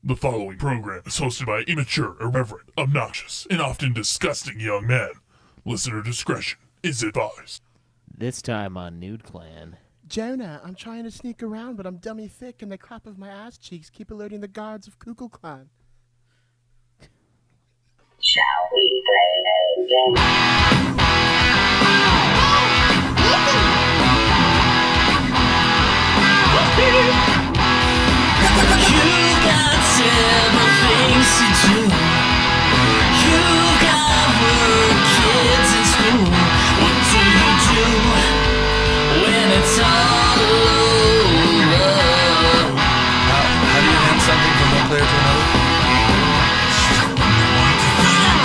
The following program is hosted by immature, irreverent, obnoxious, and often disgusting young men. Listener discretion is advised. This time on Nude Clan. Jonah, I'm trying to sneak around, but I'm dummy thick, and the clap of my ass cheeks keep alerting the guards of Ku Klux Klan. Shall we play a game? You got several things to do. You got work, kids in school. What do you do when it's all over? How do you hand something from one player to another?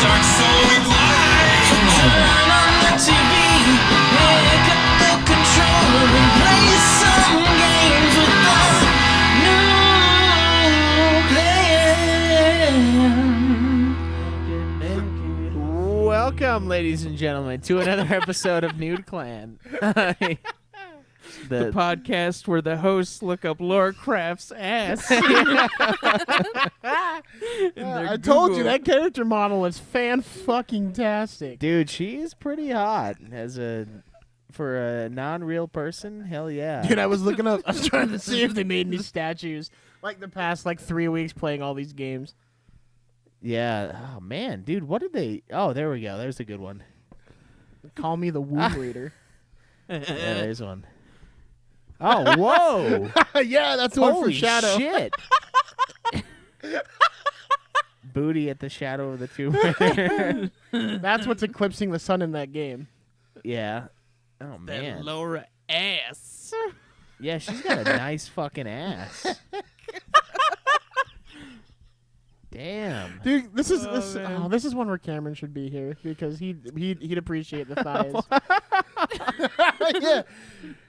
Dark soul glide. Turn on the TV, pick up the controller and play some games with the Welcome, ladies and gentlemen, to another episode of Nude Clan. The podcast where the hosts look up Laura Craft's ass. I told you, that character model is fan-fucking-tastic. Dude, she's pretty hot for a non-real person. Hell yeah. Dude, I was looking up, I was trying to see if they made any statues, like the past, 3 weeks playing all these games. Yeah. Oh, man. Dude, what did they... Oh, there we go. There's a good one. Call me the Womb Raider. Yeah, there's one. Oh, whoa. Yeah, that's the one Holy for Shadow. shit. Booty at the shadow of the Tomb Raider. That's what's eclipsing the sun in that game. Yeah. Oh, man. That Laura ass. Yeah, she's got a nice fucking ass. Damn. Dude, this is man. this is one where Cameron should be here because he'd appreciate the thighs. Yeah.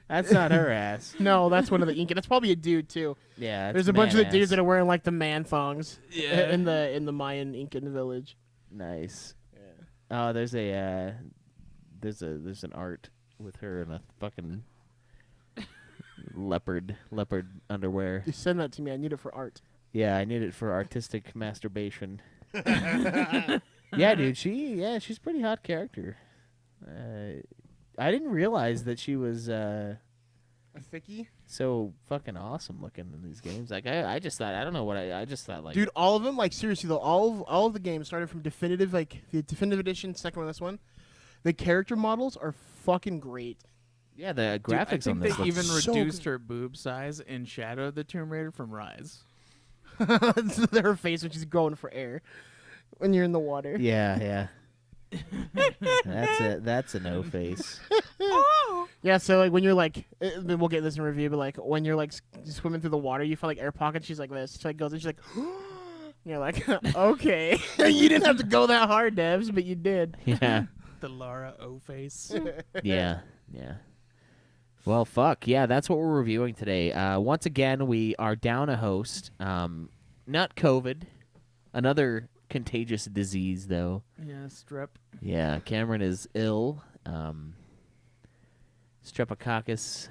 That's not her ass. No, that's one of the Inca. That's probably a dude too. Yeah. There's a bunch of the dudes that are wearing the man thongs. Yeah. In the Mayan Incan village. Nice. Yeah. Oh, there's an art with her in a fucking leopard underwear. You send that to me. I need it for art. Yeah, I need it for artistic masturbation. Yeah, dude, she's a pretty hot character. I didn't realize that she was A thickie? so fucking awesome looking in these games. I just thought, I don't know what I just thought Dude, all of them, seriously though, all of the games started from definitive, the definitive edition, second one, this one. The character models are fucking great. yeah, the Dude, I graphics think on this they look even so reduced good. her boob size in Shadow of the Tomb Raider from Rise. Her face when she's going for air when you're in the water. Yeah. That's a no face. Yeah, so when you're we'll get this in review, but when you're swimming through the water, you feel air pockets. She's like this. She goes and she's like, you're like, okay, you didn't have to go that hard, Devs, but you did. Yeah. The Laura O face. Yeah. Well, fuck. Yeah, that's what we're reviewing today. Once again, we are down a host. Not COVID. Another contagious disease, though. Yeah, strep. Yeah, Cameron is ill. Streptococcus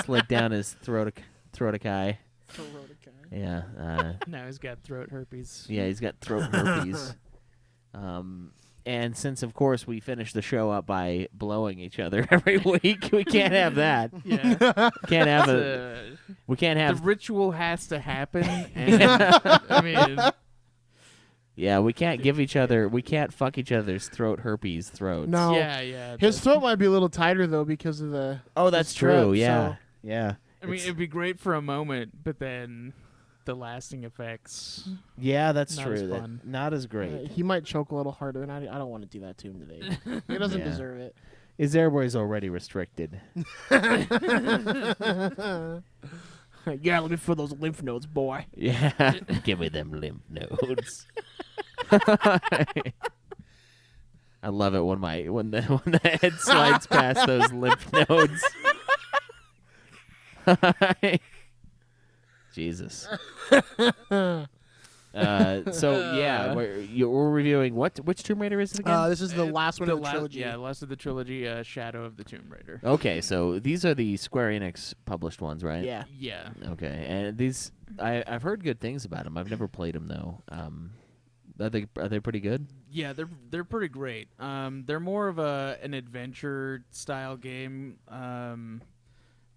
slid down his throaticai. Yeah. Now he's got throat herpes. Yeah, he's got throat herpes. And since, of course, we finish the show up by blowing each other every week, we can't have that. Yeah. Can't have we can't have. The ritual has to happen. And, I mean, Yeah, we can't give each other. We can't fuck each other's throat herpes throats. No. yeah. His throat might be a little tighter though because of the. Oh, that's the true. strep, Yeah. so- Yeah. I mean, it'd be great for a moment, but then the lasting effects. Yeah, that's Not true. as fun. Not as great. He might choke a little harder, and I don't want to do that to him today. He doesn't Yeah. deserve it. His airway's already restricted. Yeah, let me feel those lymph nodes, boy. Yeah. Give me them lymph nodes. I love it when the head slides past those lymph nodes. Jesus. So yeah, we're reviewing which Tomb Raider is it again? This is the last one of the trilogy. Yeah, last of the trilogy, Shadow of the Tomb Raider. Okay, so these are the Square Enix published ones, right? Yeah. Yeah. Okay, and these I've heard good things about them. I've never played them though. Are they pretty good? Yeah, they're pretty great. They're more of an adventure style game.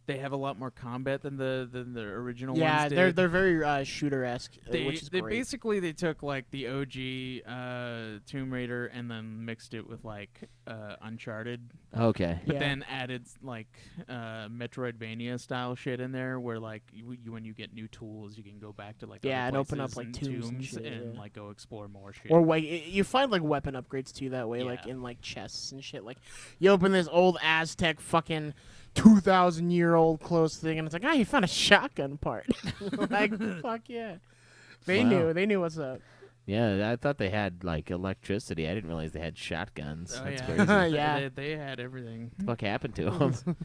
They have a lot more combat than the original Yeah, ones they're did. very shooter-esque, which is They great. basically they took like the OG Tomb Raider and then mixed it with like Uncharted, Okay. but Yeah. then added like Metroidvania style shit in there, where like when you get new tools, you can go back to like Yeah, other and open up, places like, and tombs and shit, and yeah. like go explore more shit. Or like you find like weapon upgrades too that way, like Yeah. in like chests and shit. Like you open this old Aztec fucking 2,000-year-old clothes thing, and it's like, you found a shotgun part. Like fuck yeah, they Wow. knew what's up. Yeah, I thought they had like electricity. I didn't realize they had shotguns. Oh, That's yeah. crazy. They- Yeah. they had everything. What the fuck happened to them?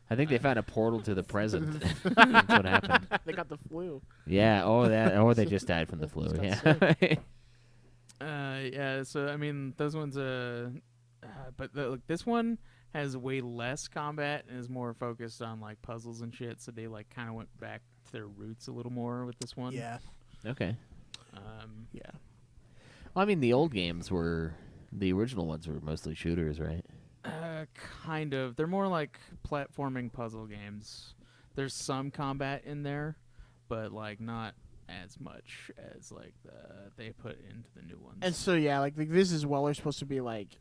I think they found a portal to the present. That's what happened. They got the flu. Yeah. Or they just died from the flu. Just got Yeah. Yeah. So I mean, those ones. But look, this one has way less combat and is more focused on like puzzles and shit. So they like kind of went back to their roots a little more with this one. Okay. Yeah. Well, I mean, the old games the original ones were mostly shooters, right? Kind of. They're more like platforming puzzle games. There's some combat in there, but like not as much as like they put into the new ones. And so yeah, like this is Weller supposed to be like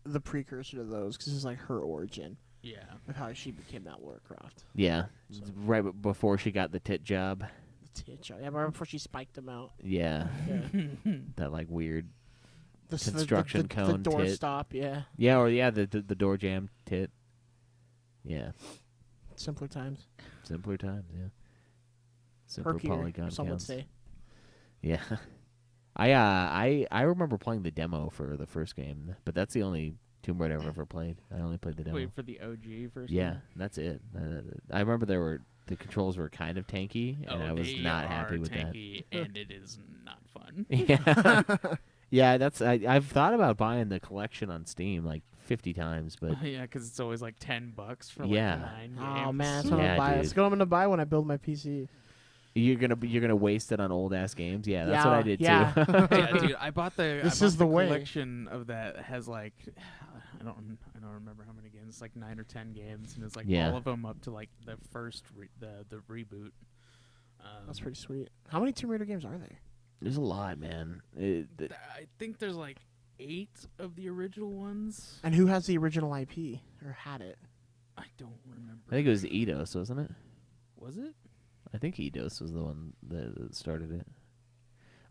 the precursor to those because this is like her origin yeah. of how she became that Lara Croft. Yeah. So- Right before she got the tit job. The tit shot. Yeah, right before she spiked him out. Yeah. Yeah. That like weird. The Construction the cone door tit. stop. Yeah. Yeah. Or yeah, the door jam tit. Yeah. Simpler times. Simpler times. Yeah. Simpler Perkier, polygon some would counts. say. Yeah. I remember playing the demo for the first game, but that's the only Tomb Raider I've ever played. I only played the demo. Wait for the OG first. Yeah, one? that's it. I remember the controls were kind of tanky, and I was they not are happy with tanky, and it is not fun. that. Yeah, yeah. I've thought about buying the collection on Steam like 50 times, but Yeah, because it's always like $10 for like Yeah. 9 games. Oh man, that's what I'm Yeah, gonna buy. dude. That's what I'm gonna buy when I build my PC. you're gonna waste it on old ass games. Yeah, that's what I did yeah. too. Yeah, dude, I bought the This I bought is the way. collection of that has like I don't remember how many games. It's like 9 or 10 games, and it's like Yeah. all of them up to like the first the reboot. That's pretty sweet. How many Tomb Raider games are there? There's a lot, man. I think there's like 8 of the original ones. And who has the original IP or had it? I don't remember. I think it was Eidos, wasn't it? Was it? I think Eidos was the one that started it.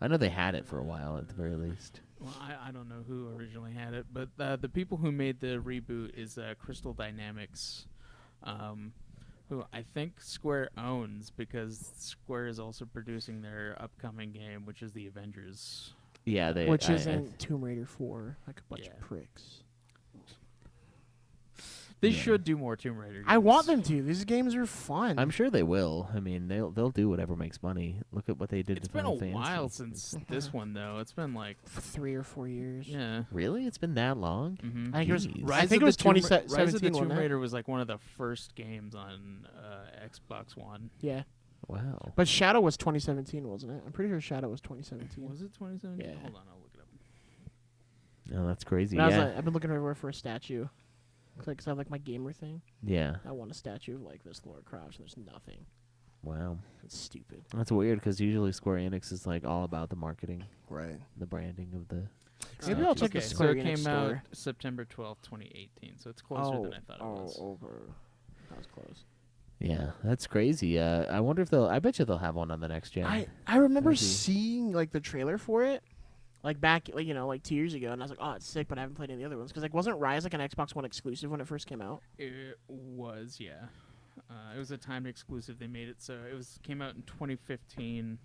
I know they had it for a while at the very least. Well, I don't know who originally had it, but the people who made the reboot is Crystal Dynamics, who I think Square owns because Square is also producing their upcoming game, which is the Avengers. Yeah, Which isn't Tomb Raider 4, like a bunch Yeah. of pricks. They Yeah. should do more Tomb Raider games. I want them to. These games are fun. I'm sure they will. I mean, they'll do whatever makes money. Look at what they did It's to been a Final Fantasy. while since this one, though. It's been like, 3 or 4 years. yeah. Really? It's been that long? Mm-hmm. I think it was. Jeez. I think it was Rise of the 2017. Tomb wasn't it? Raider was like one of the first games on Xbox One. Yeah, Wow. but Shadow was 2017, wasn't it? I'm pretty sure Shadow was 2017. Was it 2017? Yeah. Hold on, I'll look it up. No, that's crazy. And I was Yeah. like, I've been looking everywhere for a statue. Because I have like my gamer thing. Yeah. I want a statue of like this Lara Croft, and there's nothing. Wow. It's stupid. That's weird because usually Square Enix is like all about the marketing, Right. the branding of the. Maybe I'll check okay, the Square so it Enix came out store. September 12th, 2018. So it's closer than I thought it was. over. That was close. Yeah, that's crazy. I wonder if they'll. I bet you they'll have one on the next gen. I remember Maybe. seeing like the trailer for it, like back like 2 years ago, and I was like, oh, it's sick, but I haven't played any of the other ones because like wasn't Rise like an Xbox One exclusive when it first came out? It was, yeah. It was a timed exclusive. They made it so came out in 2015.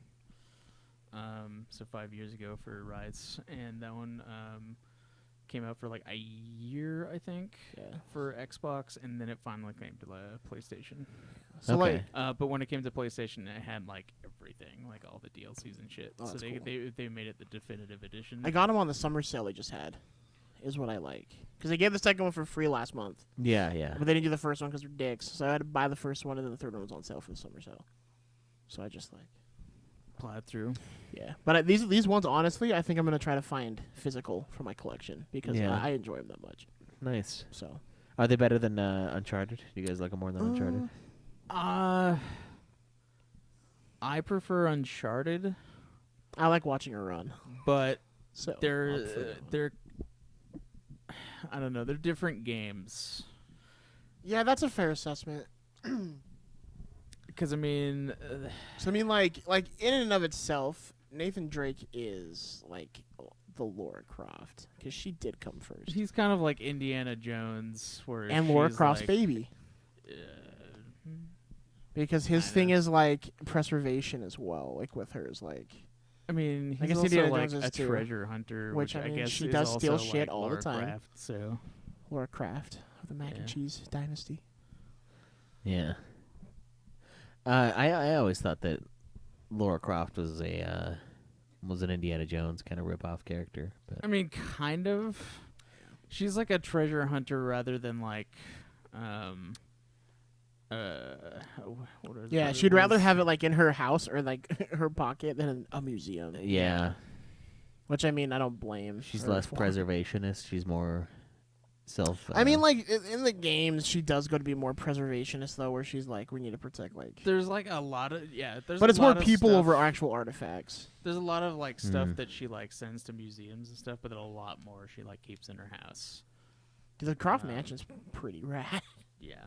So 5 years ago for Rise, and that one came out for like a year, I think, Yeah. for Xbox, and then it finally came to the PlayStation. So Okay. But when it came to PlayStation, it had like everything, like all the DLCs and shit. Oh, so that's they, cool. they made it the definitive edition. I got them on the summer sale they just had. Is what I like because they gave the second one for free last month, Yeah. but they didn't do the first one because they're dicks. So I had to buy the first one and then the third one was on sale for the summer sale. So I just like. Plowed through. Yeah, but these ones, honestly, I think I'm gonna try to find physical for my collection because Yeah. I enjoy them that much. Nice. So Are they better than Uncharted? Do you guys like them more than Uncharted? I prefer Uncharted, I like watching her run. but So I'll they're prefer that one. they're I don't know. They're different games. Yeah, that's a fair assessment. Because I mean, So I mean, like in and of itself, Nathan Drake is like the Lara Croft because she did come first, he's kind of like Indiana Jones, where and Lara she's Croft's like, baby because his Kinda. thing is like preservation as well. Like with hers, like I mean, I he's guess also Indiana like Jones is a too. treasure hunter, Which, which I mean, guess she is does steal also, shit like, all the Lara time. Croft, so Lara Croft of the Mac Yeah. and Cheese Dynasty. Yeah. I always thought that Lara Croft was an Indiana Jones kind of rip-off character, but I mean, kind of. She's like a treasure hunter rather than like, what is Yeah, what she'd it rather was? have it like in her house or like her pocket than in a museum. yeah, Which I mean, I don't blame. she's her less for. preservationist. She's more self. I mean, like in the games, she does go to be more preservationist though, where she's like, we need to protect like. There's like a lot of There's But a it's more lot of people stuff- over actual artifacts. There's a lot of like stuff Mm. that she like sends to museums and stuff, but then a lot more she like keeps in her house. The Croft Um, Mansion's pretty rad. Yeah.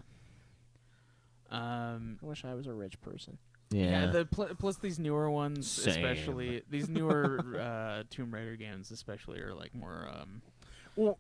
I wish I was a rich person. yeah. Plus these newer ones, Same. especially these newer Tomb Raider games, especially are like more Well,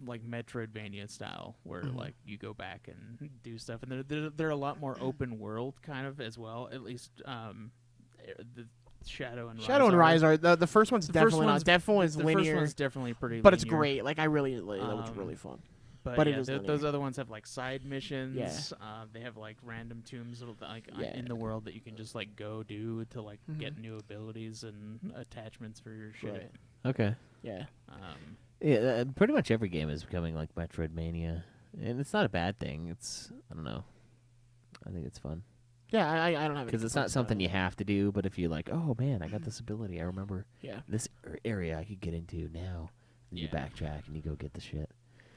like Metroidvania style, where Mhm. like you go back and do stuff, and they're a lot more open world kind of as well. At least the Shadow and Rise are the first one's The definitely first not. one's- Definitely is the linear, first one's definitely pretty, but it's linear. great. Like I really, that was Um, really fun. But, But it yeah, is those linear. other ones have like side missions. Yeah. They have like random tombs like Yeah. in the world that you can just like go do to like get Mhm. new abilities and attachments for your shit. Right. Okay. Yeah. Yeah, pretty much every game is becoming like Metroidvania, and it's not a bad thing. It's I don't know. I think it's fun Yeah, I don't have any because it's not complaints about something it. you have to do. But if you like, oh man, I got this ability. I remember Yeah. this area I could get into now. And you Yeah. backtrack and you go get the shit.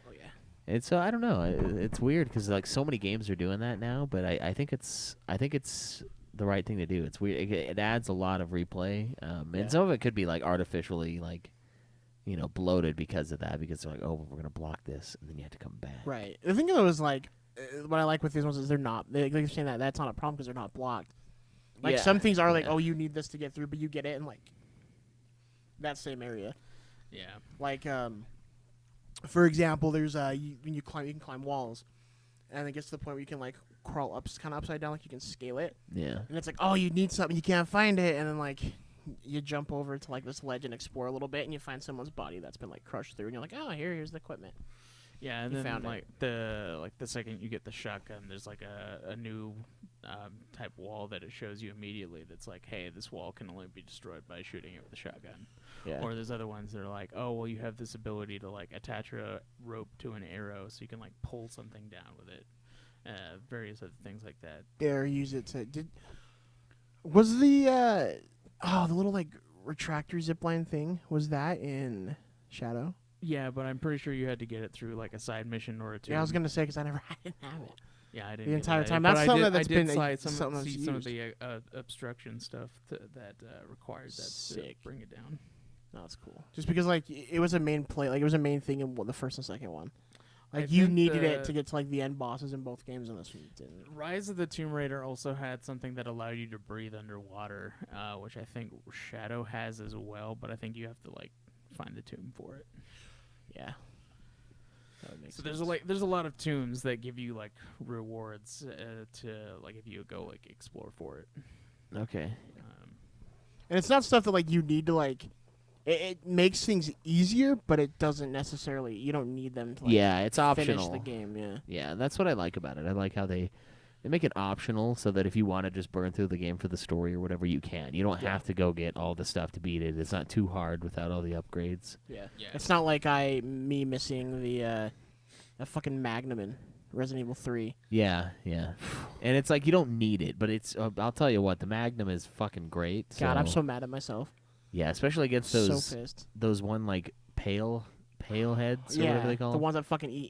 Oh yeah. And so I don't know. It's weird because like so many games are doing that now. But I think it's the right thing to do. It's weird. It adds a lot of replay, Yeah. and some of it could be like artificially like, bloated because of that. Because they're like, oh, we're gonna block this, and then you have to come back. Right. The thing that was like, what I like with these ones is they're not. They're saying that's not a problem because they're not blocked. Like Yeah. some things are like, Yeah. oh, you need this to get through, but you get it in like that same area. Yeah. Like, for example, there's when you can climb walls, and it gets to the point where you can like crawl up, kind of upside down, like you can scale it, Yeah. and it's like, oh, you need something, you can't find it, and then like you jump over to like this ledge and explore a little bit, and you find someone's body that's been like crushed through, and you're like, oh, here's the equipment. Yeah, and You then found it. like the second you get the shotgun, there's like a new type wall that it shows you immediately. That's like, hey, this wall can only be destroyed by shooting it with a shotgun. Yeah. Or there's other ones that are like, oh, well, you have this ability to like attach a rope to an arrow, so you can like pull something down with it. Various other things like that. Or use it to was the little like retractor zipline thing, was that in Shadow? Yeah, but I'm pretty sure you had to get it through like a side mission or a two. Yeah, I was gonna say because I didn't have it. Yeah, I didn't the get entire that time. either, That's but something I did, that's I did been see something some of that's the obstruction stuff that required that to Sick. bring it down. No, that's cool. Just because like it was a main play, like it was a main thing in the first and second one. Like I you think needed it the- to get to like the end bosses in both games, and this one didn't. Rise of the Tomb Raider also had something that allowed you to breathe underwater, which I think Shadow has as well, but I think you have to like find the tomb for it. Yeah. That would make So sense. there's a lot of tombs that give you like rewards to like if you go like explore for it. Okay. And it's not stuff that like you need to like. It makes things easier, but it doesn't necessarily. You don't need them to like Yeah, it's finish optional. the game. Yeah. Yeah, that's what I like about it. I like how they They make it optional so that if you want to just burn through the game for the story or whatever, you can. You don't have to go get all the stuff to beat it. It's not too hard without all the upgrades. Yeah. Yeah. It's not like me missing the fucking Magnum in Resident Evil 3. Yeah, yeah. And it's like you don't need it, but it's. I'll tell you what, the Magnum is fucking great. God, I'm so mad at myself. Yeah, especially against So those pissed. one like pale heads or whatever they call the them. ones that fucking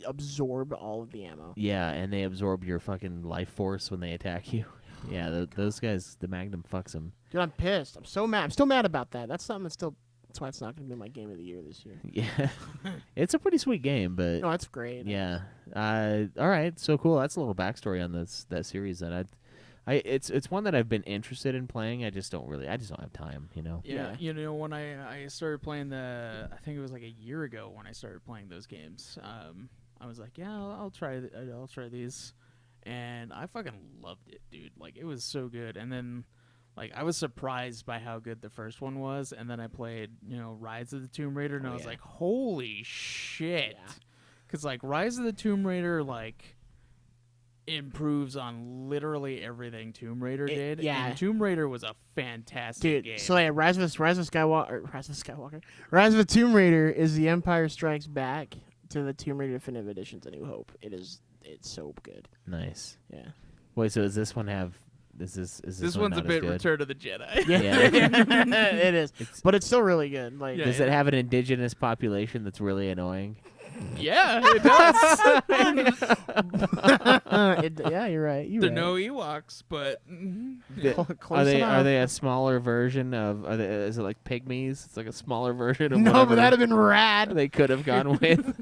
absorb all of the ammo. Yeah, and they absorb your fucking life force when they attack you. Yeah, those guys, the Magnum fucks them. Dude, I'm pissed. I'm so mad. I'm still mad about that. That's something that's why it's not going to be my game of the year this year. Yeah, it's a pretty sweet game, but No, that's great. yeah. All right, so cool. That's a little backstory on that series. That it's one that I've been interested in playing. I just don't have time. You know. Yeah, Yeah. you know, when I started playing I think it was like a year ago when I started playing those games. I was like, yeah, I'll try these, and I fucking loved it, dude. Like, it was so good. And then, like, I was surprised by how good the first one was, and then I played, Rise of the Tomb Raider, and I was yeah. like, holy shit, Yeah. because like Rise of the Tomb Raider, like, improves on literally everything Tomb Raider did. yeah. And Tomb Raider was a fantastic Dude, game. so yeah, Rise of the Tomb Raider is the Empire Strikes Back to the Tomb Raider Definitive Editions A New Hope. It's so good. Nice. Yeah. Wait, so does this one have? Is this this one one's a not as bit good? Return of the Jedi. Yeah. it is. But it's still really good. Like Yeah. Does it have an indigenous population that's really annoying? Yeah, it does. yeah, you're right. You're There are right. no Ewoks, but Close enough. Are they a smaller version of? Is it like pygmies? It's like a smaller version of. No, whatever but that'd have been rad. they could have gone with.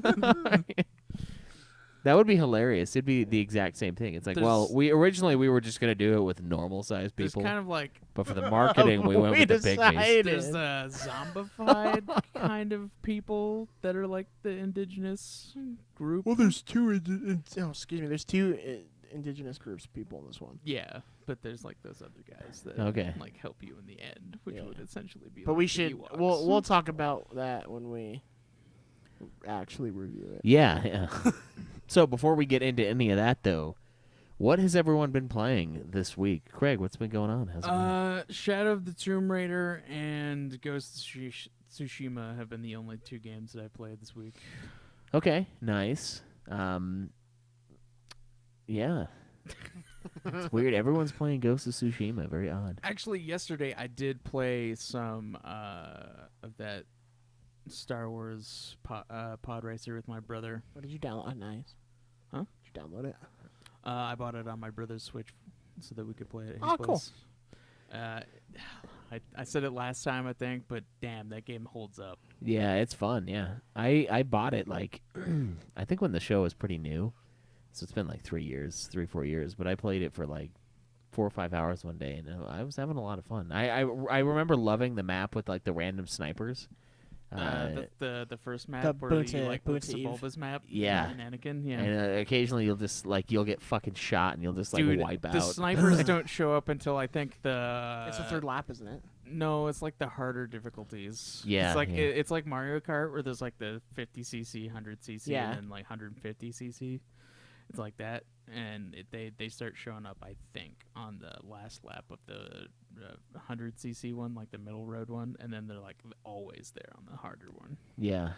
That would be hilarious. It'd be the exact same thing. It's like, well, we were just gonna do it with normal sized there's people, kind of like but for the marketing, we went with the pygmies. there's zombified kind of people that are like the indigenous group. Well, there's two. There's two indigenous groups of people in this one. Yeah, but there's like those other guys that Okay. like help you in the end, which Yeah. would essentially be. But like we the should. Ewoks. We'll talk about that when we actually review it. Yeah. So before we get into any of that, though, what has everyone been playing this week? Craig, what's been going on? How's it going? Shadow of the Tomb Raider and Ghost of Tsushima have been the only two games that I played this week. Okay, nice. Yeah. It's weird. Everyone's playing Ghost of Tsushima. Very odd. Actually, yesterday I did play some of that Star Wars pod racer with my brother. What did you download? Oh, nice. Huh? Did you download it? I bought it on my brother's Switch so that we could play it at his Oh, cool. place. I said it last time, I think, but damn, that game holds up. Yeah, it's fun. Yeah, I bought it like I think when the show was pretty new, so it's been like 3 or 4 years. But I played it for like 4 or 5 hours one day, and I was having a lot of fun. I remember loving the map with like the random snipers. The first map the where Boonta- you like Boonta the Eve. Bulba's map. Yeah. And Anakin. Yeah. And occasionally you'll get fucking shot, and you'll just like Dude, wipe out. the snipers don't show up until I think It's the third lap, isn't it? No, it's like the harder difficulties. Yeah, it's like yeah. it's like Mario Kart where there's like the 50cc, 100cc, Yeah. and then like 150cc. It's like that, and they start showing up. I think on the last lap of the 100cc one, like the middle road one, and then they're like always there on the harder one. Yeah,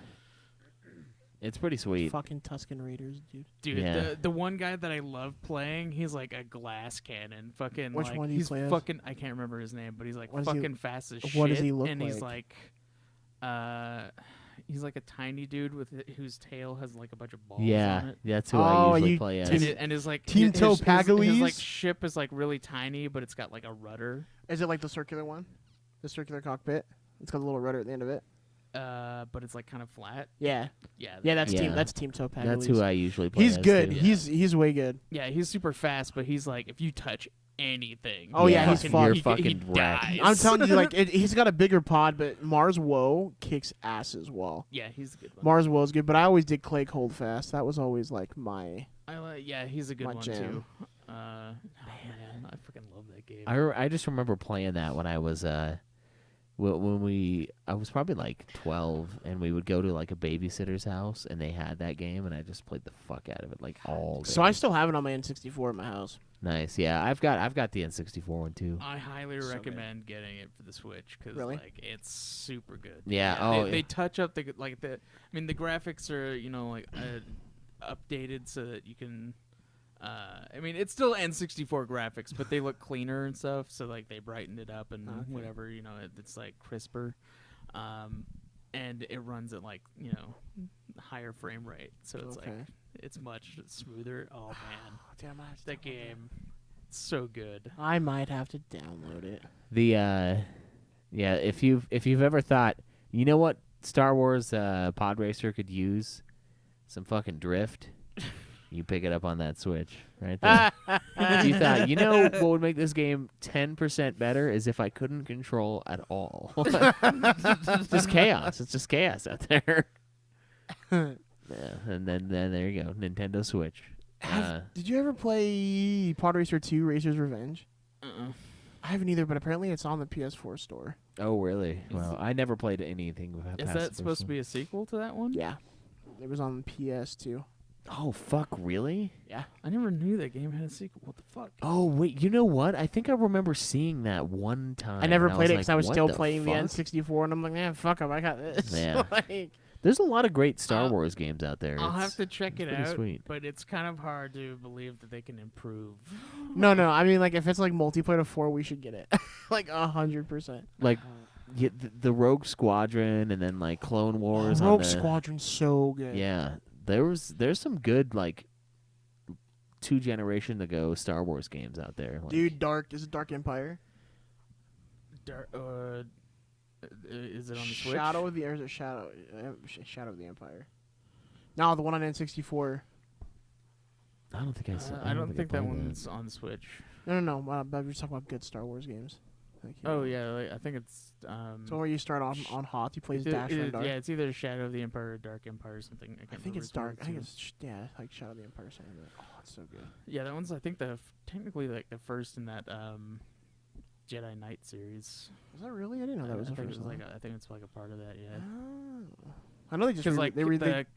it's pretty sweet. Fucking Tusken Raiders, dude. Dude, Yeah. the one guy that I love playing, he's like a glass cannon. Fucking Which like, one do you he's play as? fucking I can't remember his name, but he's like What does he- fucking fast as shit. what does he look and he's like? he's like a tiny dude with whose tail has like a bunch of balls on Yeah, it. that's who Oh, I usually you play as. And his like Tinto his like Pagalies? ship is like really tiny, but it's got like a rudder. Is it like the circular one? The circular cockpit? It's got a little rudder at the end of it. But it's like kind of flat. Yeah. Yeah, Yeah, that's Yeah. Team Topaz. That's who I usually play He's as, good. too. He's way good. yeah, he's super fast, but he's like if you touch anything, Oh, yeah, he's fucking- fucked. he You're fucking wrecked. dies. I'm telling you, like he's got a bigger pod, but Mars Woe kicks ass as well. Yeah, he's a good one. Mars Woe is good, but I always did Clay Holdfast. That was always like my. Yeah, he's a good My one jam. too. Man, I freaking love that game. I just remember playing that when I was I was probably like 12, and we would go to like a babysitter's house, and they had that game, and I just played the fuck out of it like all day. So I still have it on my N64 at my house. Nice, yeah. I've got the N64 one too. I highly So good. recommend getting it for the Switch because Really? like it's super good. Yeah, they, oh, they yeah. touch up the I mean the graphics are like updated so that you can. I mean it's still N64 graphics, but they look cleaner and stuff. So like they brightened it up and Okay. whatever it's like crisper, and it runs at like higher frame rate. So it's like Okay. it's much smoother. Oh man, Damn, I have to that download game, it's so good. I might have to download it. The yeah, if you've ever thought, you know what Star Wars Pod Racer could use some fucking drift, you pick it up on that Switch right there. You thought, what would make this game 10% better is if I couldn't control at all. Just chaos. It's just chaos out there. Yeah, and then there you go, Nintendo Switch. Did you ever play Pod Racer 2 Racer's Revenge? Uh-uh. I haven't either, but apparently it's on the PS4 store. Oh, really? Well, I never played anything. Is past that the supposed first to one. be a sequel to that one? Yeah. It was on PS2. Oh, fuck, really? Yeah. I never knew that game had a sequel. What the fuck? Oh, wait, you know what? I think I remember seeing that one time. I never and played it was because I was like, still what playing the fuck? N64, and I'm like, man, fuck 'em, I got this. Yeah. Like, There's a lot of great Star Uh, Wars games out there. I'll It's- have to check it pretty out, sweet. but it's kind of hard to believe that they can improve. no, I mean, like, if it's like multiplayer to 4, we should get it. Like, 100%. Like, the Rogue Squadron and then, like, Clone Wars. on Rogue the, Squadron's so good. Yeah. There's some good, like, 2 generations ago Star Wars games out there. Like, Dude, is it Dark Empire? Is it on the Switch? Shadow of the or is it Shadow of the Empire? No, the one on N64. I don't think I saw. I don't think that played one's on the Switch. No. But we're just talking about good Star Wars games. Like, you Oh know. yeah, like, I think it's. So where you start on Hoth, you play as It- Dash it- and Dark. yeah, it's either Shadow of the Empire or Dark Empire or something. I can't think it's remember Dark. which I think one it's like Shadow of the Empire. Something like that. Oh, it's so good. Yeah, that one's I think technically like the first in that Jedi Knight series. Was that really? I didn't know that was the I think first it was one. I think it's like a part of that. Yeah. Oh. I know they just Because like they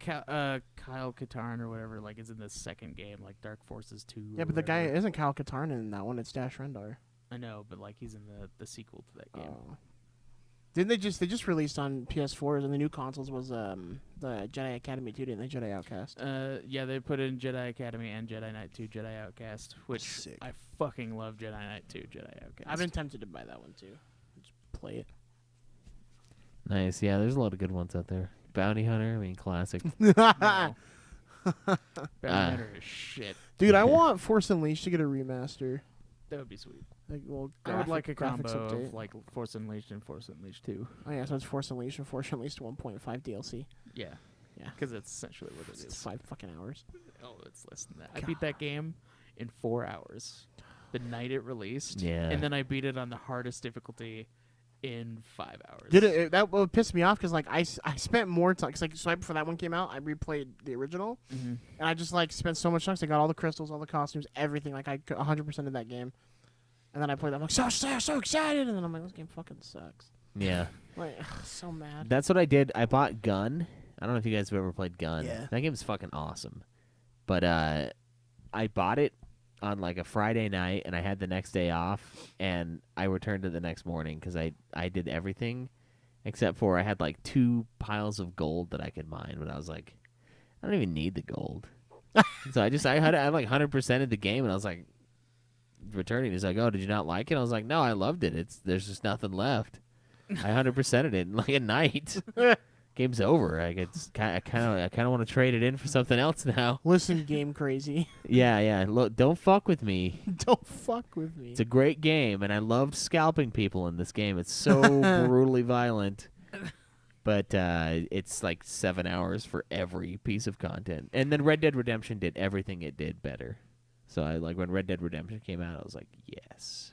Kyle Katarn or whatever like is in the second game like Dark Forces 2. yeah, or but the guy whatever. isn't Kyle Katarn in that one. It's Dash Rendar. I know, but like he's in the sequel to that game. Oh. Didn't they just released on PS4s and the new consoles was the Jedi Academy 2, didn't they? Jedi Outcast. Yeah, they put in Jedi Academy and Jedi Knight 2 Jedi Outcast, which Sick. I fucking love Jedi Knight 2 Jedi Outcast. I've been tempted to buy that one too. Just play it. Nice. Yeah, there's a lot of good ones out there. Bounty Hunter, I mean, classic. No. Batman is shit. Dude, I want Force Unleashed to get a remaster. That would be sweet. Like, well, I would like a graphics combo update. of like Force Unleashed and Force Unleashed 2. Oh yeah, so it's Force Unleashed and Force Unleashed 1.5 DLC. Yeah. Yeah. Because that's essentially what it It's is. 5 fucking hours. Oh, it's less than that. I beat that game in 4 hours. The night it released. Yeah. And then I beat it on the hardest difficulty in 5 hours. Did it? That would piss me off because like I spent more time because like so right before that one came out, I replayed the original Mhm. and I just like spent so much time. 'Cause I got all the crystals, all the costumes, everything. Like I 100% of that game, and then I played. I'm like so excited, and then I'm like, this game fucking sucks. Yeah. Like so mad. That's what I did. I bought Gun. I don't know if you guys have ever played Gun. Yeah. That game's fucking awesome. But I bought it on like a Friday night, and I had the next day off, and I returned it the next morning because I did everything except for I had like 2 piles of gold that I could mine, but I was like, I don't even need the gold. So I had like 100%ed the game, and I was like, returning. He's like, oh, did you not like it? I was like, no, I loved it. There's just nothing left. I 100%ed it in like a night. Game's over. I kind of want to trade it in for something else now. Listen, game crazy. Yeah. Look, don't fuck with me. Don't fuck with me. It's a great game, and I loved scalping people in this game. It's so brutally violent. But it's like 7 hours for every piece of content. And then Red Dead Redemption did everything it did better. So I like when Red Dead Redemption came out, I was like, yes,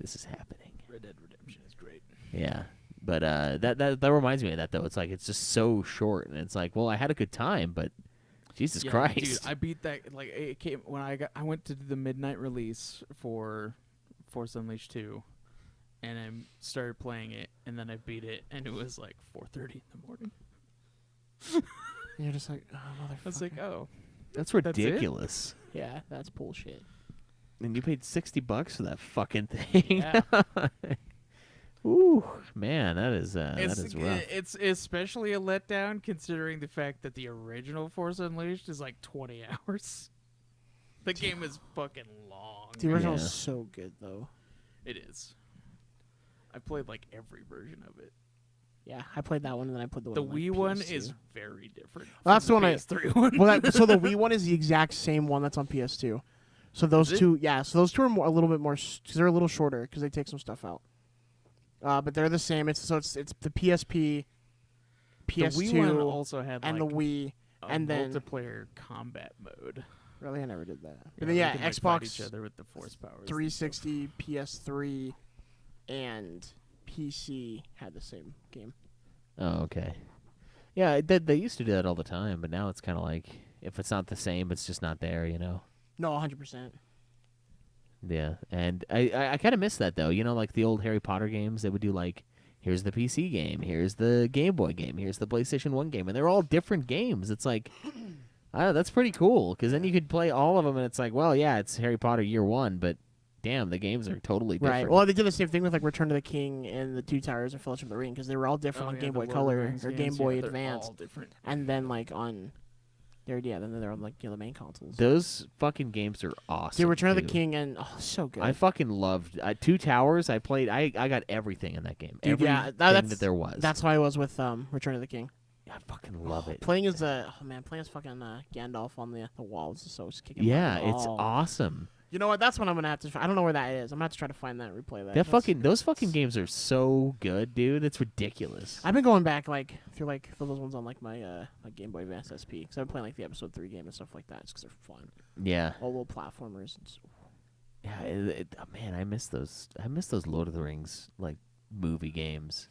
this is happening. Red Dead Redemption is great. Yeah. But that reminds me of that though. It's like it's just so short, and it's like, well, I had a good time, but Jesus Yeah, Christ, dude, I beat that. Like it came when I went to the midnight release for Force Unleashed 2, and I started playing it, and then I beat it, and it was like 4:30 in the morning. And you're just like, oh, motherfucker. I was like, oh, That's it? ridiculous. yeah, that's bullshit. And you paid $60 for that fucking thing. Yeah. Ooh, man, that is rough. It's especially a letdown considering the fact that the original Force Unleashed is like 20 hours. The game is fucking long. The original Yeah. is so good, though. It is. I played like every version of it. Yeah, I played that one, and then I played the one. The on, like, Wii one PS2. is very different. Well, that's from the one PS3 one. Well, so the Wii one is the exact same one that's on PS2. So those Is it? two, yeah. So those two are a little bit more, because they're a little shorter because they take some stuff out. But they're the same. It's the PSP, PS2, the Wii one also had and like the Wii, a and then multiplayer combat mode. really I never did that. Yeah, But then, yeah, we could, like, fight Xbox each other with the force powers. 360, PS3, and PC had the same game. Oh, okay. Yeah, they used to do that all the time, but now it's kind of like if it's not the same, it's just not there, you know. No, 100%. Yeah, and I kind of miss that though. You know, like the old Harry Potter games, they would do like, here's the PC game, here's the Game Boy game, here's the PlayStation 1 game, and they're all different games. It's like, that's pretty cool because then you could play all of them, and it's like, well, yeah, it's Harry Potter Year 1, but damn, the games are totally different. Right. Well, they did the same thing with like Return to the King and the Two Towers and Fellowship of the Ring because they were all different on Game Boy Color or Game Boy Advance, All different. and then like on, then they're on like the main consoles. Those fucking games are awesome. Dude, Return of the too. King and so good. I fucking loved Two Towers. I played. I got everything in that game. Dude, Everything yeah, that's that there was. That's how I was with Return of the King. I fucking love it. Playing as playing as fucking Gandalf on the walls is so kicking. Yeah, my it's balls. awesome. You know what? That's what I'm gonna have to. I don't know where that is. I'm gonna have to try to find that and replay that. Those fucking games are so good, dude. It's ridiculous. I've been going back like through like those ones on like my Game Boy Advance SP because I've been playing like the Episode 3 game and stuff like that just because they're fun. Yeah, All little platformers. And yeah. Man, I miss those. I miss those Lord of the Rings like movie games.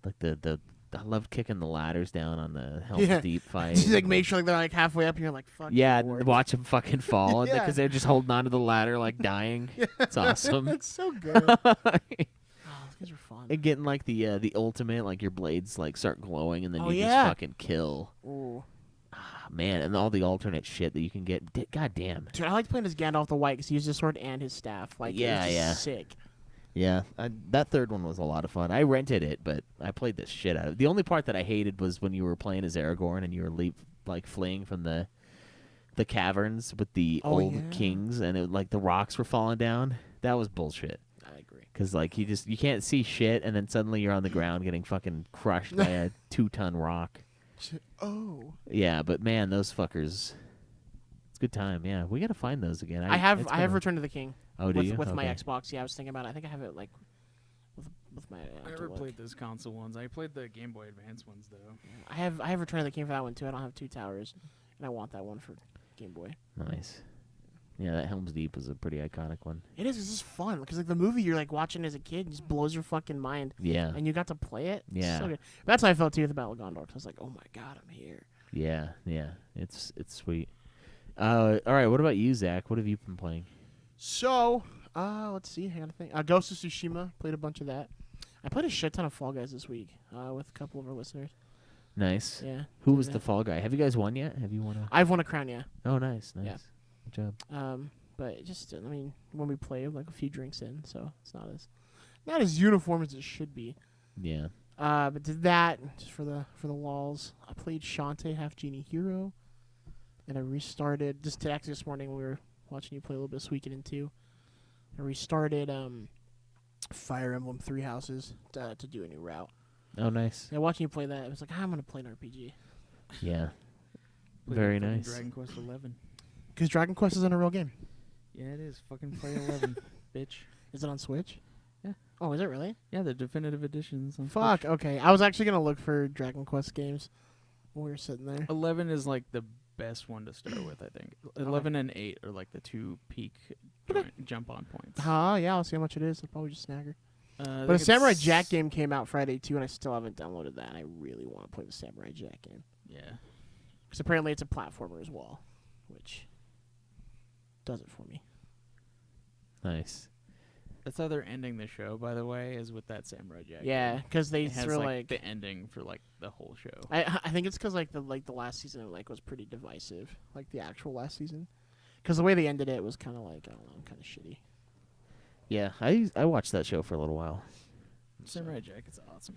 Like the I loved kicking the ladders down on the Helm's Deep fight. just like make sure like they're like halfway up and you're like fuck. Yeah, Lord. watch them fucking fall Yeah. because they're just holding on to the ladder like dying. It's awesome. It's so good. Oh, those guys are fun. And getting like the ultimate, like your blades like start glowing and then Oh, you yeah. just fucking kill. Ooh. Man, and all the alternate shit that you can get. God damn. Dude, I like playing as Gandalf the White because he uses his sword and his staff. Like, Yeah, it's just yeah. sick. Yeah, that third one was a lot of fun. I rented it, but I played the shit out of it. The only part that I hated was when you were playing as Aragorn and you were fleeing from the caverns with the Oh, old yeah. kings, and it like the rocks were falling down. That was bullshit. I agree. Cause like you can't see shit, and then suddenly you're on the ground getting fucking crushed by a 2-ton rock. Oh. Yeah, but man, those fuckers. It's a good time. Yeah, we gotta find those again. I have it's have been Return to the King. Oh, do with, you? With my Okay. Xbox. Yeah, I was thinking about it. I think I have it like with my. I never played those console ones. I played the Game Boy Advance ones though. I have Return of the King for that one too. I don't have Two Towers, and I want that one for Game Boy. Nice. Yeah, that Helm's Deep was a pretty iconic one. It is. It's just fun because like the movie you're like watching as a kid and just blows your fucking mind, Yeah. and you got to play it. It's Yeah. so good. But that's how I felt too with the Battle of Gondor. I was like, oh my god, I'm here. Yeah, yeah. It's sweet. All right, what about you, Zach? What have you been playing? So, let's see. I gotta think. Ghost of Tsushima. Played a bunch of that. I played a shit ton of Fall Guys this week with a couple of our listeners. Nice. Yeah. Who did was the that. fall guy? Have you guys won yet? Have you won a... I've won a crown, yeah. Oh, nice, nice. Yeah. Good job. But just when we play, like a few drinks in, so it's not as uniform as it should be. Yeah. But did that just for the lols. I played Shantae Half Genie Hero, and I restarted just actually this morning. We were watching you play a little bit of Suikoden 2. I restarted Fire Emblem Three Houses to do a new route. Oh, nice. Yeah, watching you play that, I was like, I'm gonna play an RPG Yeah. Played Very fucking nice. Dragon Quest 11. because Dragon Quest isn't a real game. Yeah, it is. Fucking play 11, bitch. Is it on Switch? Yeah. Oh, is it really? Yeah, the definitive editions. On Fuck. Switch. Okay, I was actually gonna look for Dragon Quest games when we were sitting there. 11 is like the best one to start with, I think. 11 and 8 are like the two peak jump on points. Yeah, I'll see how much it is. I'll probably just snag her. I But a think Samurai it's- Jack game came out Friday too, and I still haven't downloaded that. And I really want to play the Samurai Jack game Yeah. because apparently it's a platformer as well, which does it for me. Nice. That's how they're ending the show, by the way, is with that Samurai Jack. Yeah, because they It has threw like the ending for like the whole show. I think it's because the last season was pretty divisive, like the actual last season, because the way they ended it was kind of like I don't know, kind of shitty. Yeah, I watched that show for a little while. Samurai Jack is awesome.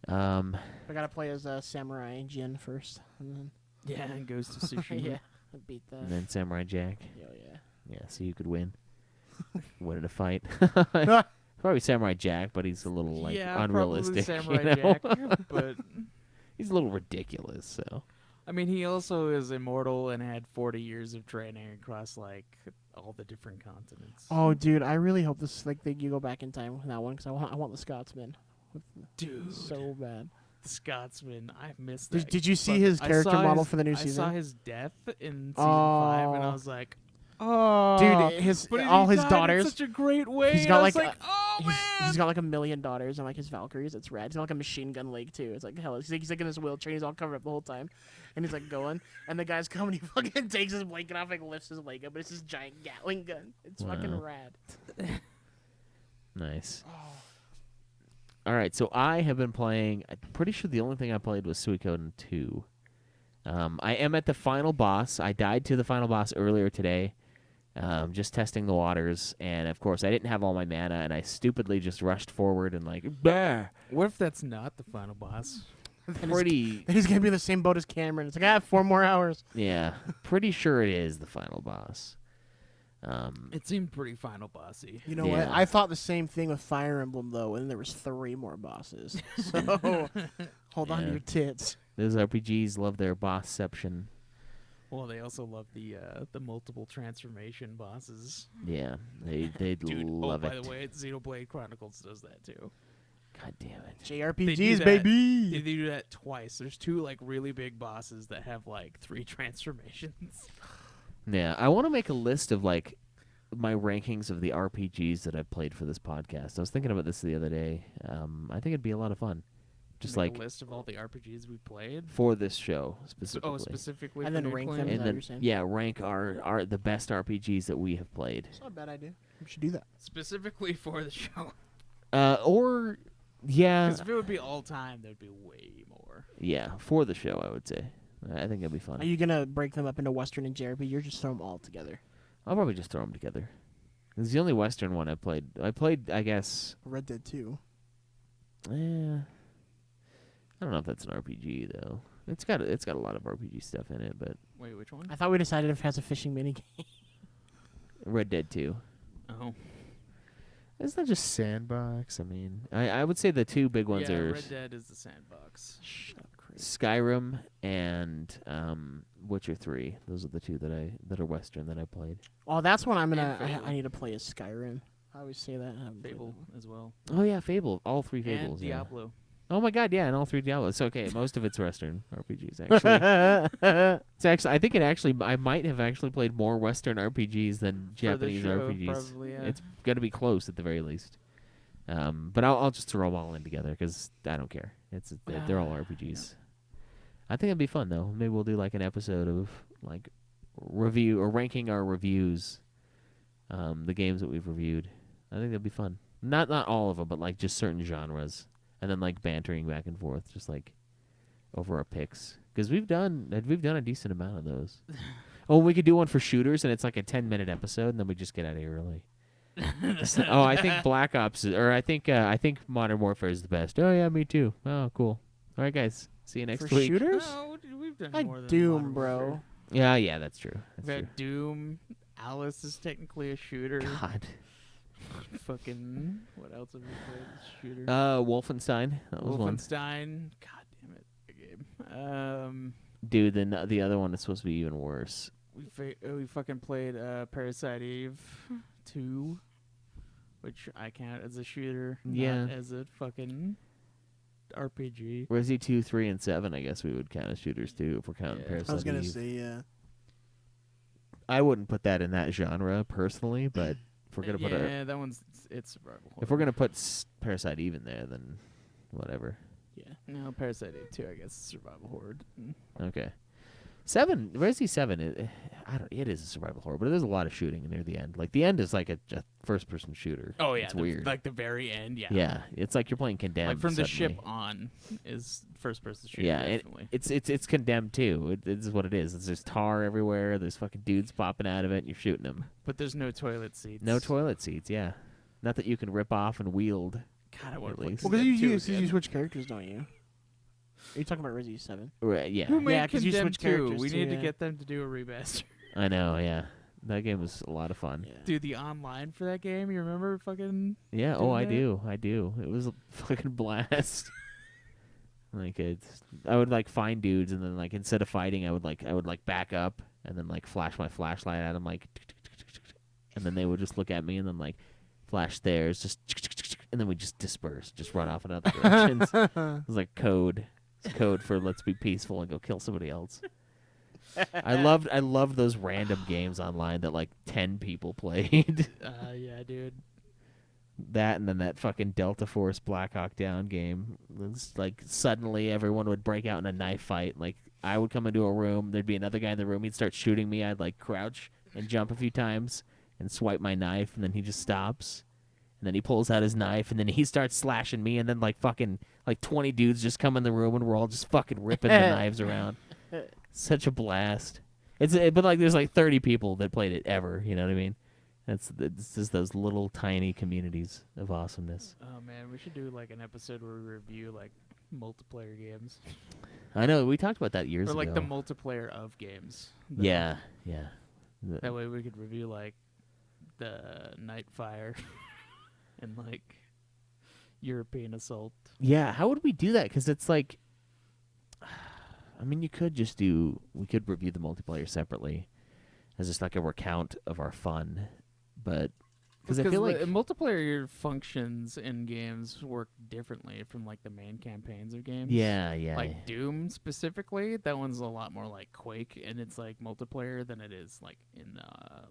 I gotta play as Samurai Jin first, and then Yeah, and goes to Tsushima. yeah, I beat that. And then Samurai Jack. Oh yeah. Yeah, so you could win. Win in a fight. Probably Samurai Jack, but he's a little like yeah, unrealistic. probably Samurai you know? Jack, but He's a little ridiculous. So I mean, he also is immortal and had 40 years of training across like all the different continents. Oh, dude, I really hope this you go back in time with that one because I want the Scotsman. Dude, So bad. the Scotsman, I missed Did- that. did you see But his I character saw model his- for the new I saw season? his death in season 5, and I Oh. was like, oh, Dude, his but all he his died in daughters. such a great way. He's and got I was like like, oh he's, man, he's got like 1 million daughters and like his Valkyries. It's rad. He's got like a machine gun leg too. It's like hell. He's like in this wheelchair. And he's all covered up the whole time, and he's like going. And the guy's coming. He fucking takes his blanket off, like lifts his leg up, but it's this giant Gatling gun. It's fucking Wow. rad. nice. All right, so I have been playing. I'm pretty sure the only thing I played was Suikoden 2. I am at the final boss. I died to the final boss earlier today, just testing the waters, and of course I didn't have all my mana, and I stupidly just rushed forward and like, bah! what if that's not the final boss? Pretty, Then he's gonna be in the same boat as Cameron. It's like I have 4 more hours. yeah, pretty sure it is the final boss. It seemed pretty final bossy. You know Yeah. what? I thought the same thing with Fire Emblem though, and then there was 3 more bosses. So hold on to Yeah. your tits. Those RPGs love their bossception. Well, they also love the multiple transformation bosses. Yeah, they Dude, love by it. the way, Xenoblade Chronicles does that too. God damn it. They JRPGs, do that. baby. They do that twice. There's 2 like really big bosses that have like 3 transformations. Yeah, I want to make a list of like my rankings of the RPGs that I've played for this podcast. I was thinking about this the other day. I think it'd be a lot of fun, just Make like a list of all the RPGs we played. for this show specifically. Oh, specifically. And for then New rank Clan? them. Is and that what then you're saying? yeah, rank our the best RPGs that we have played. It's not a bad idea. We should do that. Specifically for the show. Or yeah, Because if it would be all time, there'd be way more. yeah, for the show I would say. I think that'd be fun. Are you gonna break them up into Western and JRPG? You're just throw them all together. I'll probably just throw them together. It's the only Western one I played. I played, I guess. Red Dead 2. I don't know if that's an RPG though. It's got a lot of RPG stuff in it, but Wait, which one? I thought we decided if it has a fishing minigame. Red Dead 2. Oh. Isn't that just sandbox? I mean, I would say the 2 big ones yeah, are Red Dead is the sandbox. Shut up, Chris. Skyrim and Witcher 3. Those are the 2 that are Western that I played. Oh, that's what I'm And gonna. Fable. I need to play is Skyrim. I always say that. I haven't played Fable that as well. Oh yeah, Fable. All 3 Fables. And yeah. Diablo. Oh my God, yeah, and all 3 Diablos. Okay, most of it's Western RPGs actually. one. It's actually, I think it actually, I might have actually played more Western RPGs than For the Japanese show, RPGs. probably, yeah. It's gonna be close at the very least. But I'll just throw them all in together because I don't care. They're all RPGs. I think it'd be fun though. Maybe we'll do like an episode of like review or ranking our reviews, the games that we've reviewed. I think that'd be fun. Not all of them, but like just certain genres, and then like bantering back and forth, just like over our picks. Because we've done a decent amount of those. Oh, we could do one for shooters, and it's like a 10-minute episode, and then we just get out of here early. Oh, I think Black Ops, I think Modern Warfare is the best. Oh yeah, me too. Oh, cool. All right, guys. See you next For week. shooters? No, we've done Like more than Doom, Modern bro. Warfare. Yeah, that's true. We've That's had Doom. Alice is technically a shooter. true. God. Fucking what else have we played? Shooter. Wolfenstein. That was one. Wolfenstein. God damn it, the game. Dude, then the other one is supposed to be even worse. We fucking played Parasite Eve 2, which I count as a shooter, Yeah. not as a fucking RPG. Resi 2, 3, and 7, I guess we would count as shooters too if we're counting Yeah. Parasite I was gonna Eve. say, yeah. I wouldn't put that in that genre personally, but if we're gonna put yeah, that one's it's survival horror. if we're gonna put Parasite Eve in there, then whatever. Yeah. no Parasite Eve 2, I guess is survival horror. Okay. Resi 7, it is a survival horror, but there's a lot of shooting near the end. Like, the end is like a first-person shooter. Oh yeah, It's weird. Like the very end. Yeah. Yeah, it's like you're playing Condemned. Like from the suddenly. ship on is first-person shooter. Yeah, definitely. it's Condemned too. It's what it is. There's tar everywhere. There's fucking dudes popping out of it, and you're shooting them. But there's no toilet seats. No toilet seats. Yeah, not that you can rip off and wield. God, I want At to play least. Well, because Condemned 2 you again. switch characters, don't you? Are you talking about Resi 7? Right, yeah, Who made Yeah, 'cause you Condemned switch 2? characters We too, need to yeah. get them to do a remaster. I know. Yeah, that game was a lot of fun. Yeah. Dude, the online for that game, you remember fucking... Yeah. Doing Oh, I that? do. I do. It was a fucking blast. Like I would like find dudes, and then like instead of fighting, I would like back up and then like flash my flashlight at them, like, and then they would just look at me, and then like flash theirs, just, and then we just disperse, just run off in other directions. It was like code. It's code for let's be peaceful and go kill somebody else. I loved those random games online that like 10 people played. yeah, dude. That and then that fucking Delta Force Black Hawk Down game. It's like suddenly everyone would break out in a knife fight. Like I would come into a room, there'd be another guy in the room, he'd start shooting me, I'd like crouch and jump a few times and swipe my knife, and then he just stops. And then he pulls out his knife, and then he starts slashing me, and then like fucking like 20 dudes just come in the room, and we're all just fucking ripping the knives around. Such a blast. But like there's like 30 people that played it ever, you know what I mean? It's just those little tiny communities of awesomeness. Oh man, we should do like an episode where we review like multiplayer games, I know we talked about that years or ago. like the multiplayer of games. yeah. That way we could review like the Nightfire and like European Assault. Yeah, how would we do that? Because it's like, I mean, we could review the multiplayer separately as just like a recount of our fun, but because I feel like multiplayer functions in games work differently from like the main campaigns of games. yeah, Like Doom specifically, that one's a lot more like Quake, and it's like multiplayer than it is like in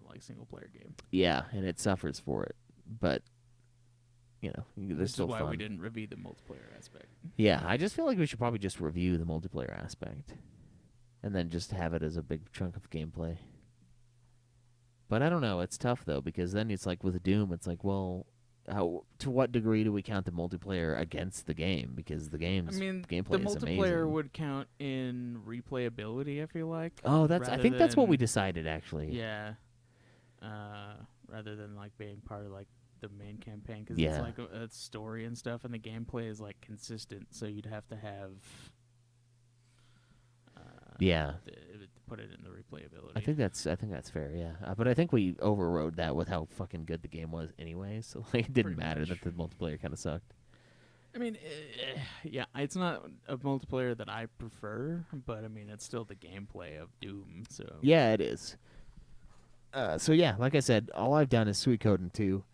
like single player game. yeah, and it suffers for it, but you know, there's This is still why fun. we didn't review the multiplayer aspect. Yeah, I just feel like we should probably just review the multiplayer aspect, and then just have it as a big chunk of gameplay. But I don't know. It's tough though, because then it's like with Doom, it's like, well, to what degree do we count the multiplayer against the game? Because the game's I mean, gameplay the is multiplayer amazing. would count in replayability. I feel like. I rather think that's what we than- decided actually. Yeah. Rather than like being part of like the main campaign, because Yeah. it's like a story and stuff, and the gameplay is like consistent. So you'd have to have. Yeah. Put it in the replayability. I think that's fair. Yeah, but I think we overrode that with how fucking good the game was anyway. So like, it didn't Pretty matter much. that the multiplayer kind of sucked. I mean, yeah, it's not a multiplayer that I prefer, but I mean, it's still the gameplay of Doom. So Yeah, it is. So yeah, like I said, all I've done is Suikoden 2.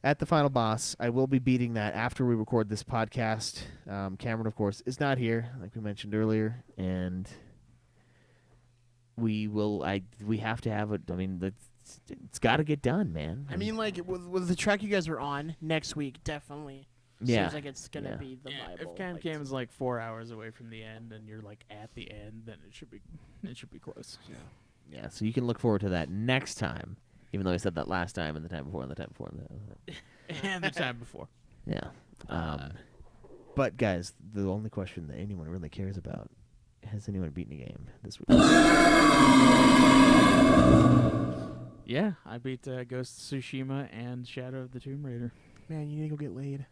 At the final boss, I will be beating that after we record this podcast. Cameron, of course, is not here, like we mentioned earlier, and we have to have it. I mean, it's got to get done, man. I mean, like with the track you guys are on next week, definitely yeah, seems like it's gonna yeah. be the yeah, viable. if Cam like, Cam is like 4 hours away from the end, and you're like at the end, then it should be close. Yeah, so you can look forward to that next time. Even though I said that last time and the time before and the time before. And the time before. Yeah. But guys, the only question that anyone really cares about: has anyone beaten a game this week? Yeah, I beat Ghost of Tsushima and Shadow of the Tomb Raider. man, you need to go get laid.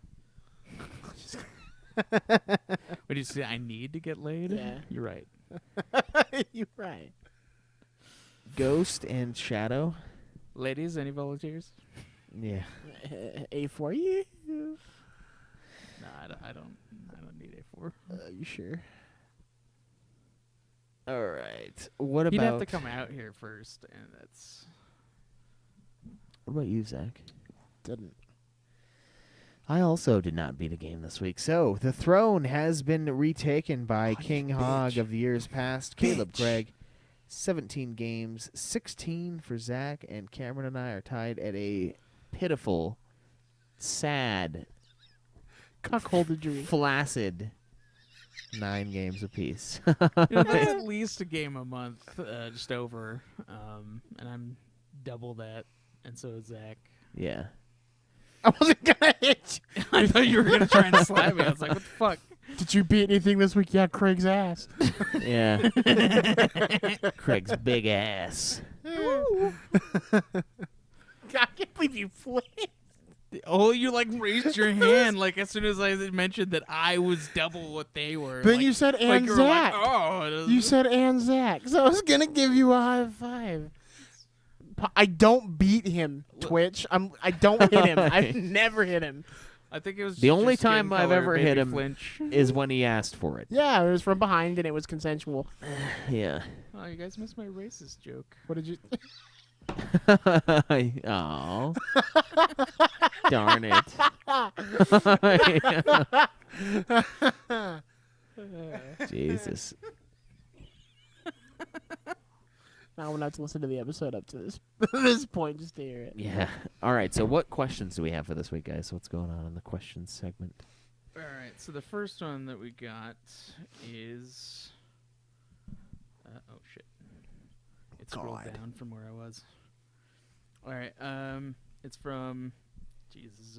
What do you say? I need to get laid? Yeah. You're right. You're right. Ghost and Shadow. Ladies, any volunteers? Yeah. A for you? No, I don't need A4. You sure? All right. What He'd about have to come out here first, and that's... What about you, Zach? Didn't. I also did not beat a game this week. So the throne has been retaken by King Hog of the years past, Caleb Craig. 17 games, 16 for Zach, and Cameron and I are tied at a pitiful, sad, Cuckoldry. flaccid 9 games apiece. It's at least a game a month, just over. And I'm double that, and so is Zach. Yeah. I wasn't gonna hit you. I thought you were gonna try and slap me. I was like, what the fuck? Did you beat anything this week? Yeah, Craig's ass. Yeah. Craig's big ass. God, I can't believe you flipped. Oh, you like raised your hand like as soon as I mentioned that I was double what they were. Then like, you said like and you were like, Zach. oh, You said and Zach. So I was gonna give you a high five. I don't beat him, Twitch. I don't hit him. I've never hit him. I think it was The just only your skin time I've color ever made hit me him flinch. is when he asked for it. Yeah, it was from behind and it was consensual. Yeah. Oh, you guys missed my racist joke. What did you? Oh. Darn it. Jesus. Now I'm gonna have to listen to the episode up to this this point just to hear it. Yeah. All right. So, what questions do we have for this week, guys? What's going on in the questions segment? All right, so the first one that we got is oh shit. It scrolled God. down from where I was. All right, it's from Jesus,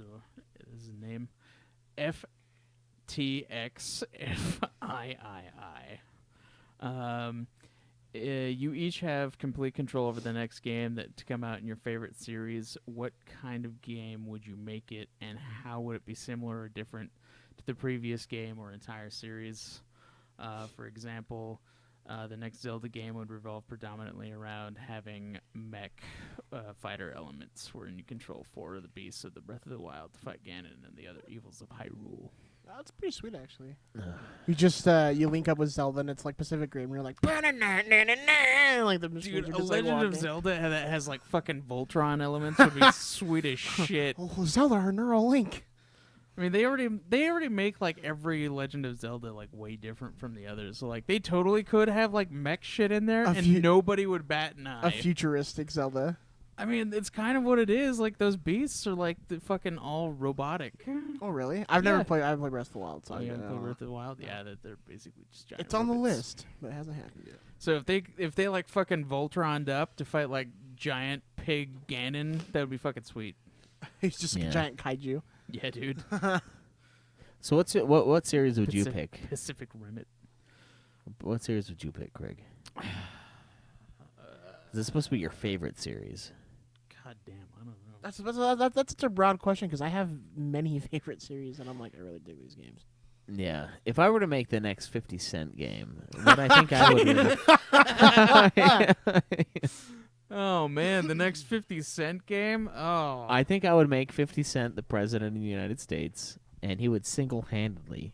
this is a name. FTXFIII. You each have complete control over the next game that to come out in your favorite series. What kind of game would you make it, and how would it be similar or different to the previous game or entire series? For example, the next Zelda game would revolve predominantly around having mech fighter elements, wherein you control 4 of the beasts of the Breath of the Wild to fight Ganon and the other evils of Hyrule. That's pretty sweet, actually. You just you link up with Zelda and it's like Pacific Rim. And you're like, like the machines Dude, are a just, like, Legend of walking. Zelda that has like fucking Voltron elements would be sweet as shit. Oh, Zelda, our neural link. I mean, they already make like every Legend of Zelda like way different from the others. So like they totally could have like mech shit in there, and nobody would bat an eye. A futuristic Zelda. I mean, it's kind of what it is. Like those beasts are like the fucking all robotic. Oh, really? I've Yeah. never played. I've played Breath of the Wild. So Oh, I you don't haven't played know. Breath of the Wild? Yeah, that they're basically just giant. It's on the robots. list, but it hasn't happened yet. So if they like fucking Voltroned up to fight like giant pig Ganon, that would be fucking sweet. He's just like Yeah. a giant kaiju. Yeah, dude. So, what series would you Pacific- pick? Pacific Rim it. What series would you pick, Craig? Is this supposed to be your favorite series? God damn, I don't know. That's such a broad question because I have many favorite series and I'm like I really dig these games. Yeah. If I were to make the next 50 Cent game, what I think I would Oh man, the next 50 Cent game? Oh. I think I would make 50 Cent the president of the United States, and he would single-handedly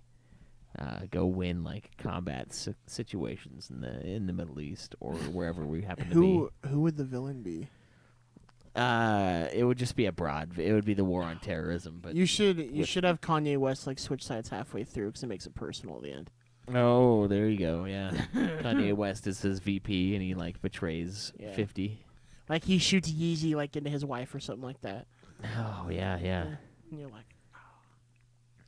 go win like combat situations in the Middle East or wherever we happen to be. Who would the villain be? It would just be a broad. It would be the war on terrorism. But You should have Kanye West like switch sides halfway through because it makes it personal at the end. oh, there you go. Yeah, Kanye West is his VP, and he like betrays Yeah. 50. Like he shoots Yeezy like into his wife or something like that. Oh yeah, yeah. And you're like,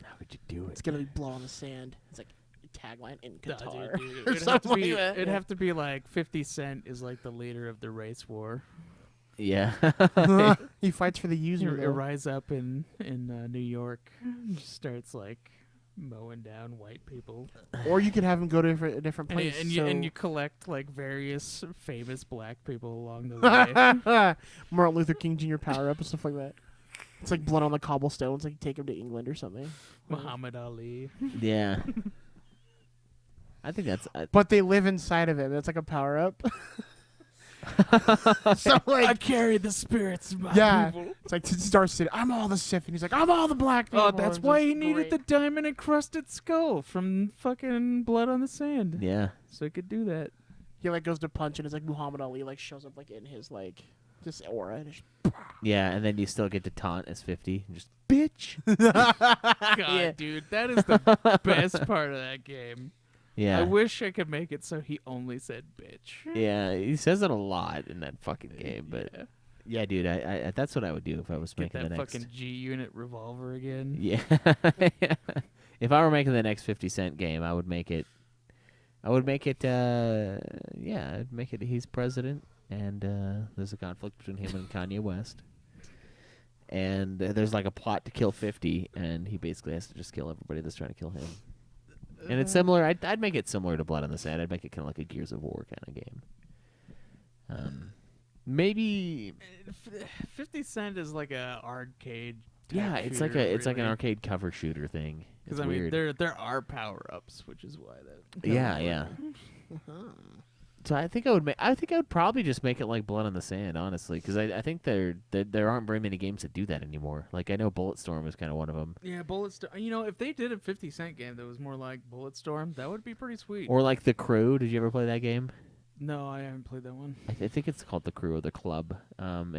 How could you do it's it? gonna be blood on the sand. It's like a tagline in Nah, Qatar. dude, or it'd have to something be. like that. It'd have to be like 50 Cent is like the leader of the race war. Yeah. He fights for the user. He though. rise up in New York, and just starts like mowing down white people, Or you could have him go to a different and, place. you collect like various famous black people along the way. Martin Luther King Jr. power up and stuff like that. It's like blood on the cobblestones. Like you take him to England or something. Muhammad Ali. Yeah. I think that's. But they live inside of him. It's like a power up. So I like, carry the spirits of my yeah, people. it's like Star City. I'm all the Sith, and he's like, I'm all the black people. Oh, that's It's why just he needed the great. diamond encrusted skull from fucking Blood on the Sand, Yeah. so he could do that. He like goes to punch, and it's like Muhammad Ali like shows up like in his like just aura. And just, Yeah, and then you still get to taunt as 50. And just bitch. God, Yeah. dude, that is the best part of that game. yeah. I wish I could make it so he only said bitch. Yeah, he says it a lot in that fucking game, but Yeah. yeah, dude, I that's what I would do if I was Get making that the next. fucking G-Unit revolver again. Yeah. If I were making the next 50 Cent game, I would make it. I'd make it. He's president, and there's a conflict between him and Kanye West, and there's like a plot to kill 50, and he basically has to just kill everybody that's trying to kill him. And it's similar. I'd make it similar to Blood on the Sand. I'd make it kind of like a Gears of War kind of game. Maybe. 50 Cent is like a arcade. Yeah, type it's shooter, like an really. arcade cover shooter thing. Because It's I mean, weird. there are power ups, which is why that. Yeah. So I think I would probably just make it like Blood on the Sand, honestly, because I think there aren't very many games that do that anymore. Like I know Bulletstorm was kind of one of them, Yeah, Bulletstorm. You know, if they did a 50 Cent game that was more like Bulletstorm, that would be pretty sweet. or like The Crew. Did you ever play that game? No, I haven't played that one. I think it's called The Crew or The Club. And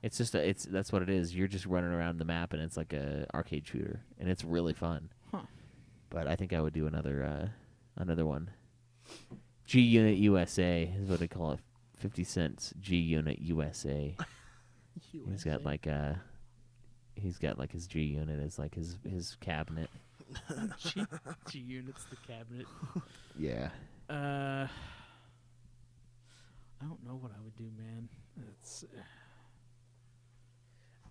that's what it is. You're just running around the map, and it's like a arcade shooter, and it's really fun. Huh. But I think I would do another one. G Unit USA is what they call it. 50 Cent's G Unit USA. He's got like his G Unit as like his cabinet. G Unit's the cabinet. Yeah. I don't know what I would do, man. It's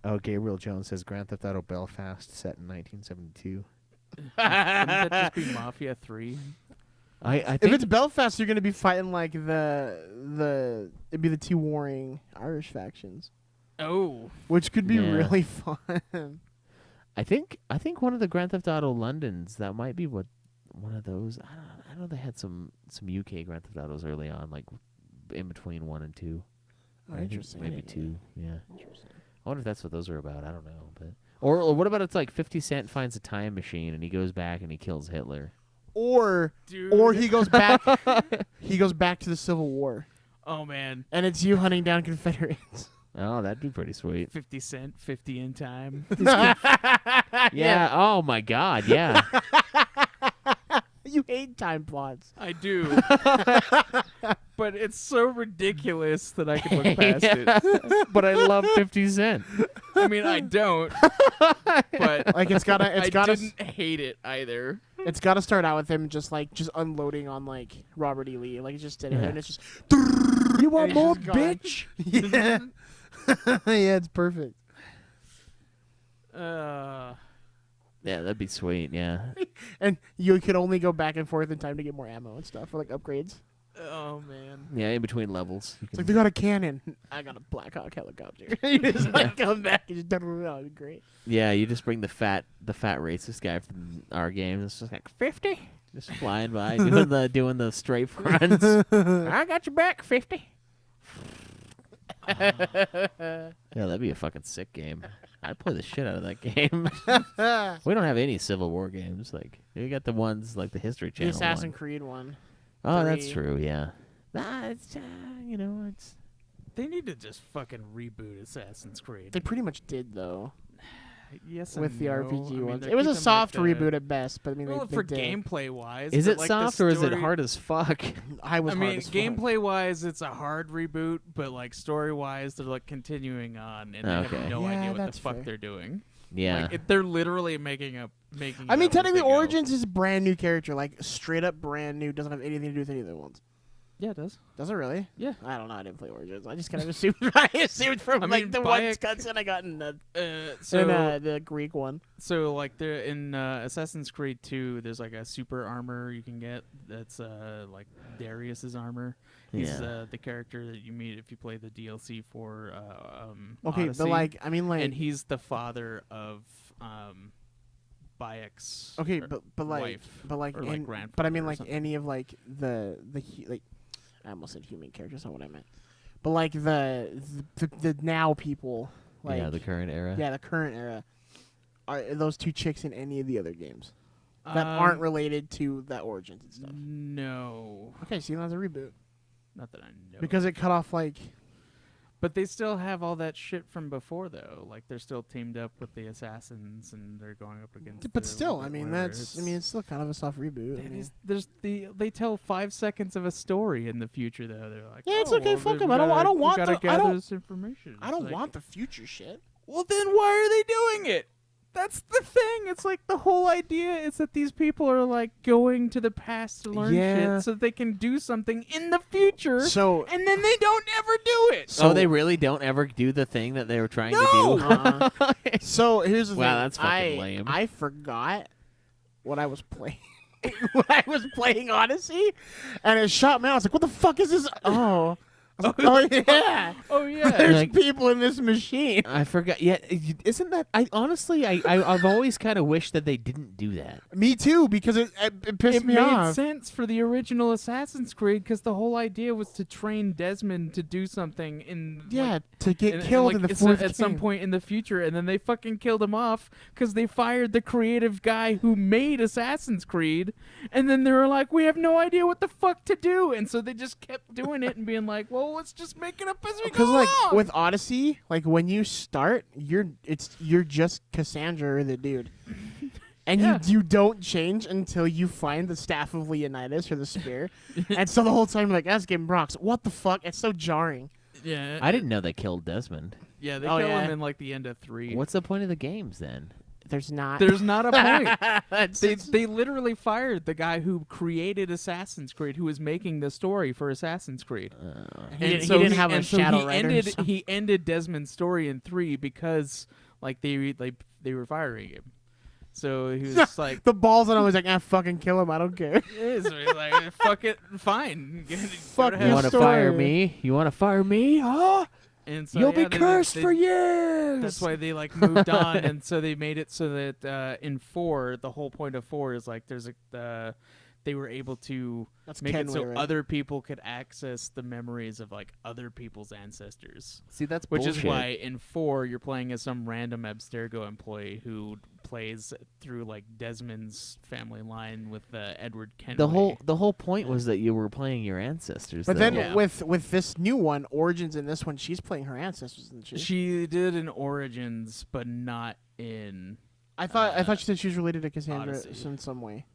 Oh, Gabriel Jones says Grand Theft Auto Belfast set in 1972. wouldn't that just be Mafia 3? I If think it's Belfast, you're gonna be fighting like it'd be the two warring Irish factions, Oh, which could be Yeah. really fun. I think one of the Grand Theft Auto Londons, that might be one of those. I know they had some UK Grand Theft Autos early on, like in between 1 and 2. Oh, I think interesting. Maybe Yeah. 2. Yeah. Interesting. I wonder if that's what those are about. I don't know, but or what about it's like 50 Cent finds a time machine and he goes back and he kills Hitler. Or dude. he goes back. He goes back to the Civil War, Oh man, and it's you hunting down Confederates. Oh, that'd be pretty sweet. 50 Cent, 50 in time. Yeah. Oh my God. Yeah. You hate time plots. I do. But it's so ridiculous that I can look past it. But I love 50 Cent. I mean, I don't. But Like it's gotta I didn't hate it either. it's gotta start out with him just unloading on like Robert E. Lee. Like he's just sitting there and it's just You want more, bitch? Yeah. Yeah, it's perfect. Yeah, that'd be sweet. Yeah. And you could only go back and forth in time to get more ammo and stuff, or like upgrades. Oh man. Yeah, in between levels. You It's can- like they got a cannon. I got a Black Hawk helicopter. You just like come back and just it'd be great. Yeah, you just bring the fat racist guy from our game. It's just like 50, just flying by, doing the strafe runs. I got your back, 50. Yeah, that'd be a fucking sick game. I'd play the shit out of that game. We don't have any Civil War games. Like you got the ones like the History The Channel. Assassin's one. Creed one. Oh, that's 3. true. Yeah. Nah, it's it's. They need to just fucking reboot Assassin's Creed. They pretty much did though Yes, with the no. RPG I mean, ones. they're It was a keeping, soft like, the- reboot at best, but I mean, Well, they for did. gameplay wise, Is it like, soft the or is it story- hard as fuck? I was. I hard mean, as fuck. gameplay wise, it's a hard reboot, but like story wise, they're like continuing on, and they Okay. have no Yeah, idea what that's the fuck fair. they're doing. Yeah. Like, they're literally making. I mean, it up as technically, they go. Origins is a brand new character, like straight up brand new. Doesn't have anything to do with any of the other ones. Yeah, it does. Does it really? Yeah. I don't know. I didn't play Origins. I just kind of assumed. I assumed from I like mean, the one Bayek- cutscene I got in the So the Greek one. So like there in Assassin's Creed 2, there's like a super armor you can get that's like Darius's armor. He's Yeah. the character that you meet if you play the DLC for Okay, Odyssey. but like, I mean, like, and he's the father of Bayek's okay, but like, wife, but like, or, like, but I mean, grandfather or like something. any of like like, I almost said human characters. That's not what I meant. But like the now people, like yeah, the current era. the current era, are those two chicks in any of the other games that aren't related to the Origins and stuff? No, Okay, see, that's a reboot not that I know. because it cut off like. But they still have all that shit from before, though. Like they're still teamed up with the assassins, and they're going up against. But the- still, I mean, whatever. it's still kind of a soft reboot. I It mean. is, they tell 5 seconds of a story in the future, though. They're like, Yeah, it's "Oh, okay, well, fuck we 'em. I don't gotta- we want gotta the- I gather don't- this information. I It's don't like, want the future shit. Well, then why are they doing it? that's the thing. It's like the whole idea is that these people are like going to the past to learn Yeah. shit so they can do something in the future. So And then they don't ever do it. So they really don't ever do the thing that they were trying No! to do. so here's the Wow, thing. that's fucking lame. I forgot what I was playing when I was playing Odyssey, and it shot me out. I was like, "What the fuck is this?" Oh, I was like, oh yeah. Oh yeah. There's Like- people in this machine. I forgot. Yeah, isn't that? I honestly, I've always kind of wished that they didn't do that. Me too, because it pissed It me made off. sense for the original Assassin's Creed because the whole idea was to train Desmond to do something in Yeah, like, to get and, killed like, in the it's fourth at some game. point in the future, and then they fucking killed him off because they fired the creative guy who made Assassin's Creed, and then they were like, "We have no idea what the fuck to do," and so they just kept doing it and being like, "Well, let's just make it up as we go Because like along." with Odyssey, like when you start, you're just Cassandra or the dude, and Yeah. you don't change until you find the Staff of Leonidas or the spear, and so the whole time you're like, "That's getting Brox." What the fuck? It's so jarring. yeah, I didn't know they killed Desmond. Yeah, they Oh, kill yeah. him in like the end of 3. What's the point of the games then? There's not. There's not a point. It's- They literally fired the guy who created Assassin's Creed, who was making the story for Assassin's Creed. he didn't have a shadow writer. so- He ended Desmond's story in 3 because like they were firing him. So he was just like, the balls on him was like, "Ah, fucking kill him. I don't care." "Yeah," so he's like, "Fuck it, fine." Fuck Go to your You hell. want to story. fire me? You want to fire me? Huh? And so, You'll yeah, be cursed they- for years. That's why they like moved on, and so they made it so that in 4, the whole point of 4 is like there's they were able to That's make it Kenway, so right? other people could access the memories of like other people's ancestors. See, that's Which bullshit. is why in 4 you're playing as some random Abstergo employee who plays through like Desmond's family line with Edward Kenway. the whole point was that you were playing your ancestors. But though. then Yeah. with this new one, Origins in this one, she's playing her ancestors, isn't she? She did in Origins, but not in. I thought she said she was related to Cassandra Odyssey. in some way.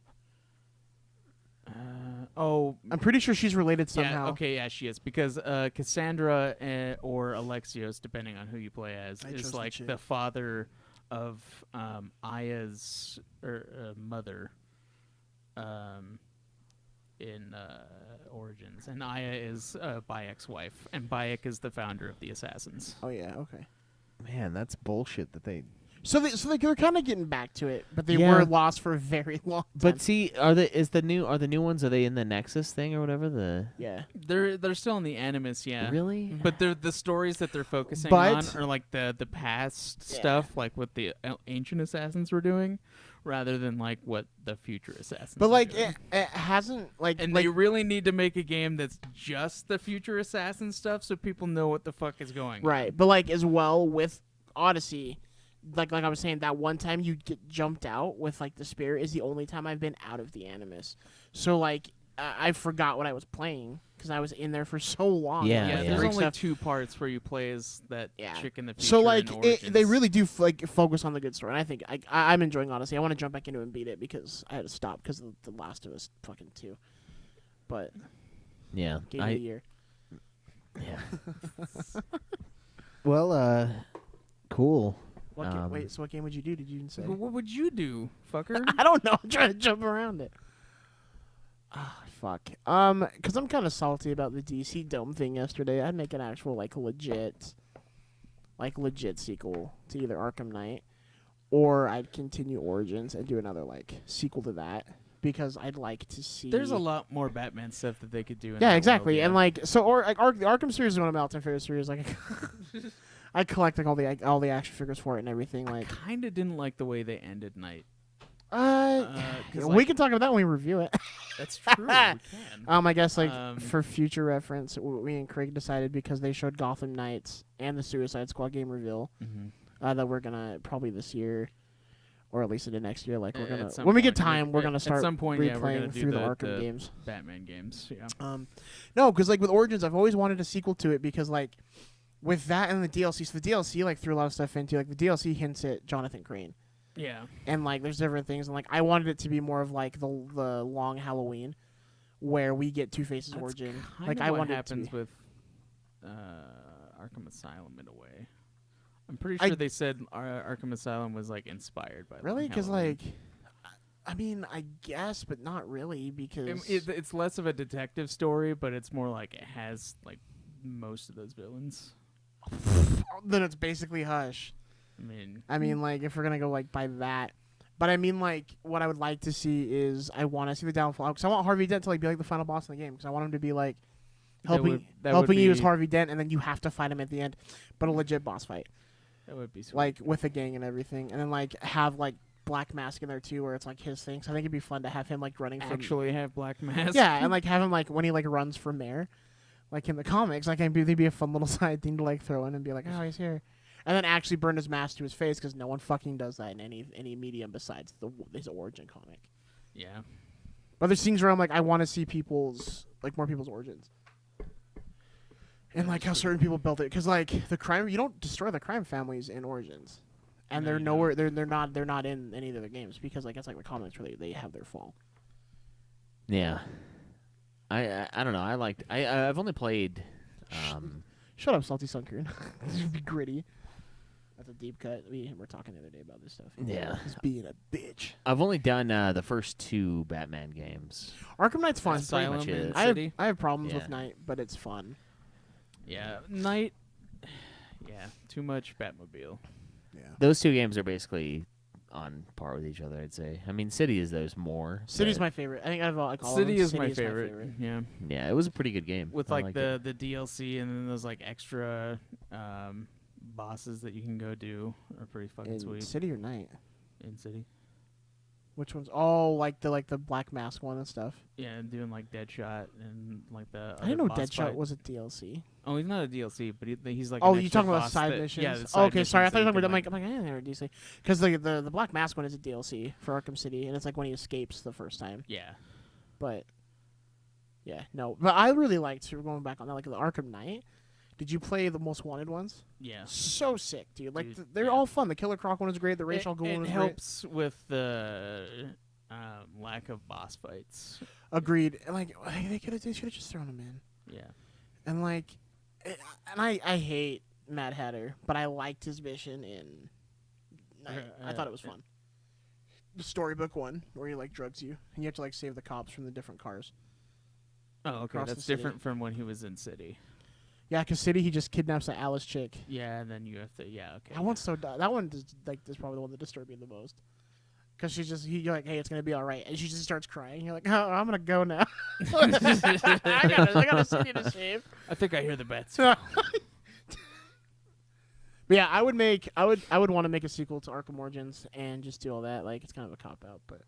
Oh, I'm pretty sure she's related somehow. yeah. Okay, yeah, she is because Cassandra or Alexios, depending on who you play as, I is chose the like chick. the father of Aya's mother. In Origins, and Aya is Bayek's wife, and Bayek is the founder of the Assassins. Oh yeah, okay. man, that's bullshit that they. So they're kind of getting back to it, but they Yeah. were lost for a very long time. But see, are the new ones? Are they in the Nexus thing or whatever? The yeah, They're still in the Animus, yeah. really? But the stories that they're focusing But- on are like the past Yeah. stuff, like what the ancient assassins were doing, rather than like what the future assassins. but are like doing. it hasn't like And like they really need to make a game that's just the future assassin stuff, so people know what the fuck is going. right, but like as well with Odyssey. Like I was saying, that one time you get jumped out with like the spear is the only time I've been out of the Animus. So like I forgot what I was playing because I was in there for so long. Yeah, On. Yeah, yeah. there's Break only stuff. 2 parts where you play as that Yeah. chick in the future. So like in they Origins. really do like focus on the good story. And I think I'm enjoying Odyssey. I want to jump back into it and beat it because I had to stop because of the Last of Us fucking 2. But Yeah, game of the year. yeah. Well, cool. What wait, so what game would you do? Did you even say? What would you do, fucker? I don't know. I'm trying to jump around it. Ah, fuck. Because I'm kind of salty about the DC Dome thing yesterday. I'd make an actual legit sequel to either Arkham Knight, or I'd continue Origins and do another sequel to that because I'd like to see. There's a lot more Batman stuff that they could do. In Yeah, that exactly. world, And the Arkham series is one of my all-time favorite series. Like, I collect all the action figures for it and everything. Like, kind of didn't like the way they ended Night. 'cause, we can talk about that when we review it. That's true. We can. I guess Um, for future reference, me and Craig decided because they showed Gotham Knights and the Suicide Squad game reveal that we're gonna probably this year, or at least into next year. Like we're At gonna some when we get point, time, we're at- gonna at start some point, yeah, we're gonna replaying do through the the- Arkham the- games. Batman games. Yeah. No, because with Origins, I've always wanted a sequel to it because with that and the DLC, so the DLC threw a lot of stuff into the DLC hints at Jonathan Crane. Yeah. And there's different things, and I wanted it to be more of the long Halloween, where we get Two Face's That's origin. Kind I of what wanted happens it to be. with Arkham Asylum in a way. I'm pretty I- sure they said Arkham Asylum was like inspired by Really? Because Halloween. I mean, I guess, but not really because It's less of a detective story, but it's more like it has like most of those villains. then it's basically Hush. I mean, Like if we're gonna go like by that, but I mean like what I would like to see is I want to see the downfall because I want Harvey Dent to like be like the final boss in the game because I want him to be like helping that would you as be- Harvey Dent and then you have to fight him at the end, but a legit boss fight that would be sweet. like with a gang and everything, and then like have like Black Mask in there too where it's like his thing. So I think it'd be fun to have him like running from actually have Black Mask. yeah, and like have him like when he like runs from there, like in the comics, like it'd be a fun little side thing to like throw in and be like, oh, he's here, and then actually burn his mask to his face because no one fucking does that in any medium besides his origin comic. Yeah. But there's things where I'm like, I want to see more people's origins, and like how certain people built it because like the crime, you don't destroy the crime families in Origins, and No, they're you nowhere, they're not in any of the games because like it's like the comics where they have their fall. Yeah. I don't know. I've only played. Shut up, Salty Sunken. This would be gritty. That's a deep cut. We were talking the other day about this stuff. Yeah. He's being a bitch. I've only done the first 2 Batman games. Arkham Knight's fun. Asylum much and is. City. I have problems Yeah. with Knight, but it's fun. Yeah. Night. Yeah. Too much Batmobile. Yeah. Those 2 games are basically on par with each other, I'd say. I mean, City is those more. City's but my favorite. I think I've like all City of them. is my favorite. Yeah. Yeah, it was a pretty good game. With I like liked it. the DLC and then those like extra bosses that you can go do are pretty fucking In sweet. City or Knight? In City. Which ones? Oh, like the Black Mask one and stuff. Yeah, and doing like Deadshot and like the. I didn't know other boss Deadshot fight. was a DLC. Oh, he's not a DLC, but he's like. Oh, an you extra talking about boss side that- missions? Yeah. The Oh, side okay, sorry. I missions thought you that were talking can, about. I'm like, I didn't know DC because the Black Mask one is a DLC for Arkham City, and it's like when he escapes the first time. Yeah. But yeah, no. But I really liked. We're going back on that, like the Arkham Knight. Did you play the Most Wanted ones? Yeah. So sick, dude. Like Dude, they're yeah. all fun. The Killer Croc one is great. The Rachel it, Gould one it is helps with the lack of boss fights. great. Agreed. And like they should have just thrown him in. Yeah. And like, and I hate Mad Hatter, but I liked his mission in Night. I thought it was fun. The storybook one where he like drugs you and you have to like save the cops from the different cars. Oh, okay. Across the That's city. different from when he was in City. Yeah, because City he just kidnaps that Alice chick. Yeah, and then you have to. Yeah. Okay. That one's so that one is probably the one that disturbed me the most. Because you're like, hey, it's gonna be all right, and she just starts crying. You're like, oh, I'm gonna go now. I gotta send you to shave. I think I hear the bats. But yeah, I would want to make a sequel to Arkham Origins and just do all that. Like, it's kind of a cop out, but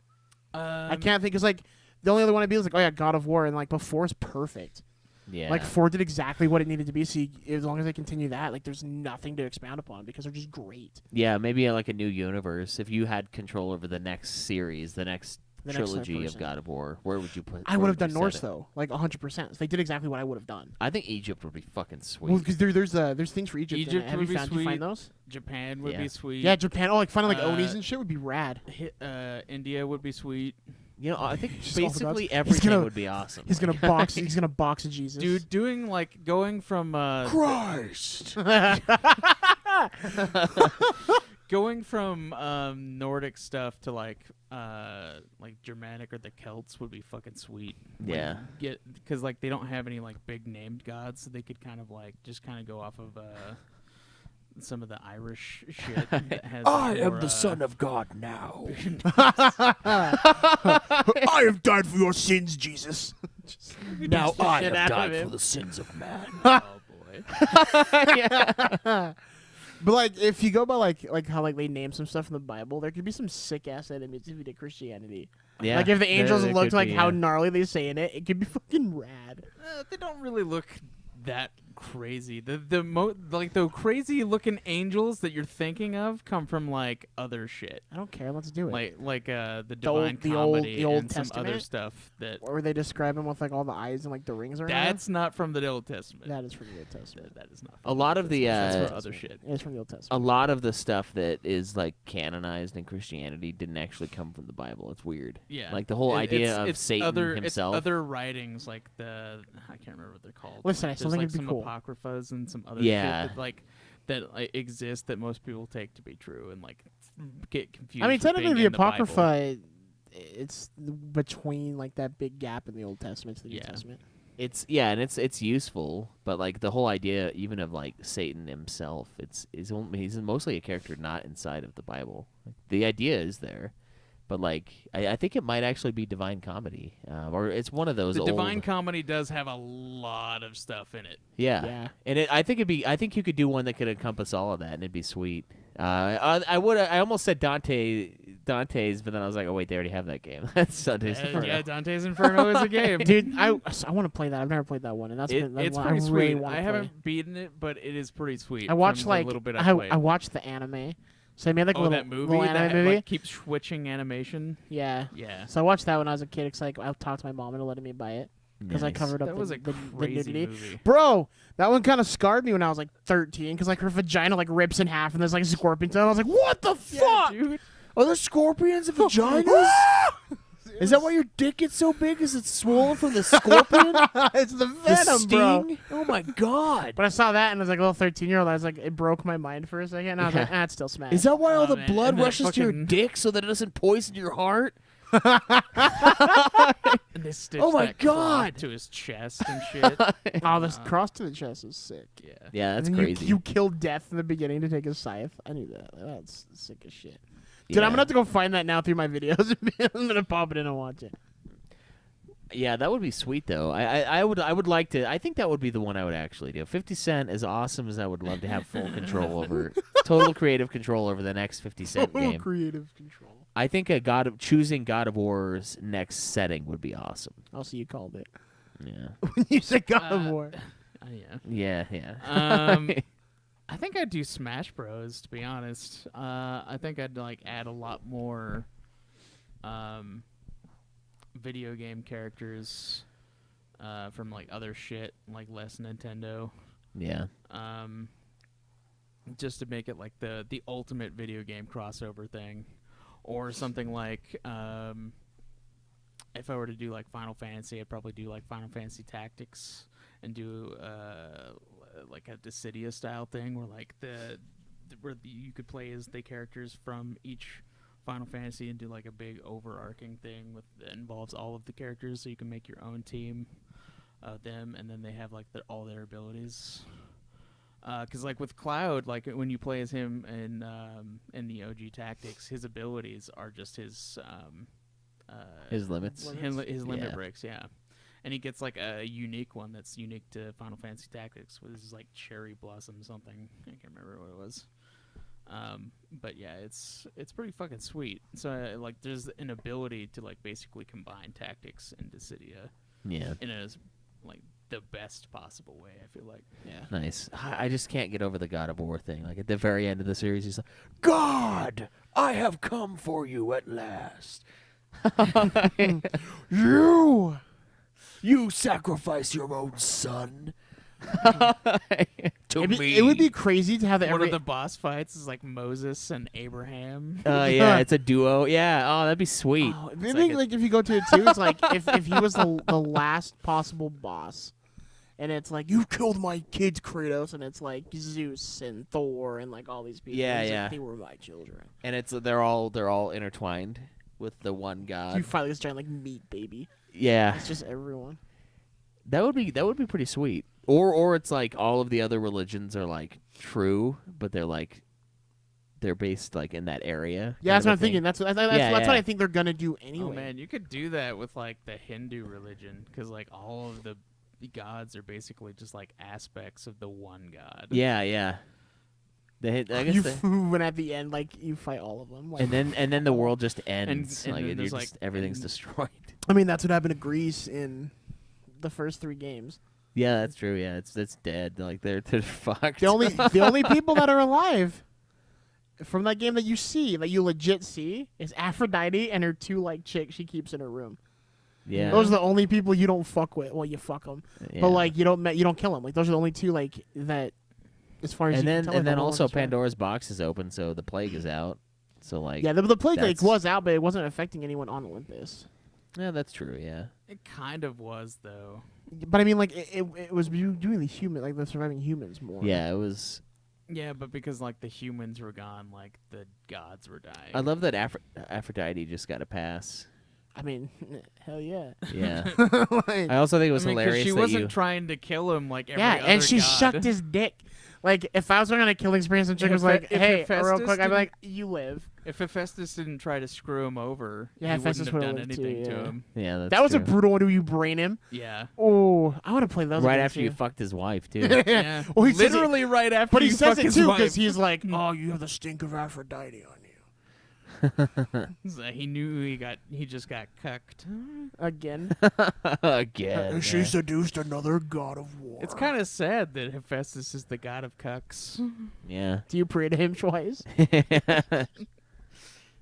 I can't think because like the only other one I'd be is like, oh yeah, God of War, and like, but 4's perfect. Yeah. Like 4 did exactly what it needed to be. So as long as they continue that, like, there's nothing to expound upon because they're just great. Yeah, maybe like a new universe. If you had control over the next series, the next The next trilogy third of person. God of War, where would you put? I where would have done you Norse set it? though, like 100%. They did exactly what I would have done. I think Egypt would be fucking sweet. Well, because there's things for Egypt. in Egypt it. Have would you be found? Did you sweet. find those? Japan would Yeah. be sweet. Yeah, Japan. Oh, like finding like Uh, Onis and shit would be rad. India would be sweet. You know, I think Just all the gods. basically He's everything gonna- would be awesome. He's gonna box. He's gonna box Jesus. Dude, doing like going from Christ. going from Nordic stuff to like Germanic or the Celts would be fucking sweet. Yeah. Because like they don't have any like big named gods, so they could kind of like just kind of go off of some of the Irish shit. That has of God now. I have died for your sins, Jesus. now the shit out of him. the sins of man. Oh boy. But like, if you go by like how like they name some stuff in the Bible, there could be some sick ass enemies to Christianity. Yeah. Like if the angels there looked could like be, how yeah. gnarly they saying it, it could be fucking rad. They don't really look that crazy. The crazy looking angels that you're thinking of come from like other shit. I don't care. Let's do it. Like the old- Divine the old- Comedy the Old and some other Testament? stuff that Or where they describe him with like all the eyes and like the rings around. him? that's not from the Old Testament. That is from the Old Testament. That is not. A lot of the That's for other shit. It's from the Old a Testament. lot of the stuff that is like canonized in Christianity didn't actually come from the Bible. It's weird. Yeah, Like the whole idea of it's Satan other, himself. It's other writings like I can't remember what they're called. Listen, I still There's think like it'd be some cool. apocryphas and some other Yeah. shit that, like that like, exist that most people take to be true and like get confused. I mean, with technically, being the in Bible. Apocrypha, it's between like that big gap in the Old Testament to the New Yeah. Testament. And it's useful, but like the whole idea even of like Satan himself, he's mostly a character not inside of the Bible. The idea is there, but like I think it might actually be Divine Comedy, or it's one of those The old. Divine Comedy does have a lot of stuff in it. Yeah. Yeah. And I think you could do one that could encompass all of that, and it'd be sweet. I almost said Dante's, but then I was like, oh wait, they already have that game. That's Dante's Inferno. Yeah, Dante's Inferno is a game. Dude, I want to play that. I've never played that one, and that's It's one pretty I sweet. really wanna I play. haven't beaten it, but it is pretty sweet. I watched from like a little bit I played. watched the anime. So they made like a little, that movie little anime that movie. like keeps switching animation. Yeah. Yeah, So I watched that when I was a kid. It's like I talked to my mom into letting me buy it because I Nice. covered up that was a the crazy nudity. movie. Bro, that one kind of scarred me when I was like 13 because like her vagina like rips in half and there's like scorpions. And I was like, what the fuck? Dude. Are there scorpions and vaginas? Is that why your dick gets so big? Is it swollen from the scorpion? It's the the venom, bro. sting? Oh my god! But I saw that and I was like a little 13-year-old. I was like, it broke my mind for a second. And I was like, Yeah. it's still smash. Is that why all Oh, the man. blood And that rushes to your fucking- dick so that it doesn't poison your heart? And they stitched Oh my that cloth God. to his chest and shit. Oh, this cross to the chest is sick. Yeah. Yeah, that's And then crazy. You killed Death in the beginning to take his scythe. I knew that. That's sick as shit. Dude, I'm Yeah. gonna have to go find that now through my videos. I'm gonna pop it in and watch it. Yeah, that would be sweet though. I would like to. I think that would be the one I would actually do. 50 Cent, as awesome as I would love to have full control over, total creative control over the next 50 Cent game. Creative control. I think choosing God of War's next setting would be awesome. I'll see you called it. Yeah, When you said God of War. Yeah. yeah. I think I'd do Smash Bros. To be honest, I think I'd like add a lot more video game characters from like other shit, like less Nintendo, Yeah. just to make it like the ultimate video game crossover thing, or something like if I were to do like Final Fantasy, I'd probably do like Final Fantasy Tactics and do like a Dissidia style thing where like you could play as the characters from each Final Fantasy and do like a big overarching thing that involves all of the characters, so you can make your own team of them, and then they have like all their abilities. Because like with Cloud, like when you play as him in the OG Tactics, his abilities are just his limits. his limit Yeah. breaks, yeah. And he gets like a unique one that's unique to Final Fantasy Tactics, which is like Cherry Blossom something. I can't remember what it was. But yeah, it's pretty fucking sweet. So like, there's an ability to like basically combine Tactics and Dissidia Yeah. in a like the best possible way. I feel like. Yeah. Nice. I just can't get over the God of War thing. Like at the very end of the series, he's like, "God, I have come for you at last. You sacrifice your own son to me." It would be crazy to have One every. of the boss fights is like Moses and Abraham. Yeah, it's a duo. Yeah. Oh, that'd be sweet. Oh, It's maybe like a- like if you go to it too, it's like if he was the last possible boss, and it's like you killed my kids, Kratos, and it's like Zeus and Thor and like all these people. Yeah, and it's yeah. Like, they were my children. and they're all intertwined with the one God. You fight like this giant like meat baby. Yeah. It's just everyone. That would be pretty sweet. Or it's like all of the other religions are like true, but they're based like in that area. Yeah, that's kind what of I'm a thing. thinking. That's Yeah, what yeah. I think they're gonna do anyway. Oh man, you could do that with like the Hindu religion, because like all of the gods are basically just like aspects of the one god. Yeah, yeah. I guess You when at the end like you fight all of them. Like, and then the world just ends. and like then you're there's, just, like- everything's and- destroyed. I mean, that's what happened to Greece in the first 3 games. Yeah, that's true. Yeah, it's dead. Like they're fucked. The only people that are alive from that game that you see, that you legit see, is Aphrodite and her 2 like chicks she keeps in her room. yeah. Those are the only people you don't fuck with. Well, you fuck them, yeah. but like you don't kill them. Like those are the only 2 like that. As far as and you then can tell, like, and then the whole also one's right. Pandora's box is open, so the plague is out. So like Yeah, the plague like that's- was out, but it wasn't affecting anyone on Olympus. yeah, that's true. Yeah. It kind of was though. But I mean, like it was doing the human, like the surviving humans more. Yeah, it was. Yeah, but because like the humans were gone, like the gods were dying. I love that Aphrodite just got a pass. I mean, hell yeah. Yeah. Like, I also think it was I mean, 'cause hilarious she that wasn't you. trying to kill him like every yeah, other and she god. sucked his dick. Like, if I was going on a killing spree and some chick If was He- like, if hey, real Hephaestus quick, I'd be didn't- like, you live. If Hephaestus didn't try to screw him over, Yeah, he wouldn't Hephaestus have would've done lived too, anything to yeah. him. Yeah, that's That was a true. brutal one. Do you brain him? Yeah. Oh, I want to play those Right again, after too. you fucked his wife too. Yeah. Well, he says it- literally right after. But he you says fuck it his too wife. because he's like, "Oh, you have the stink of Aphrodite on you." So he knew he just got cucked. Again, Again. she seduced another god of war. It's kind of sad that Hephaestus is the god of cucks. Yeah. Do you pray to him twice?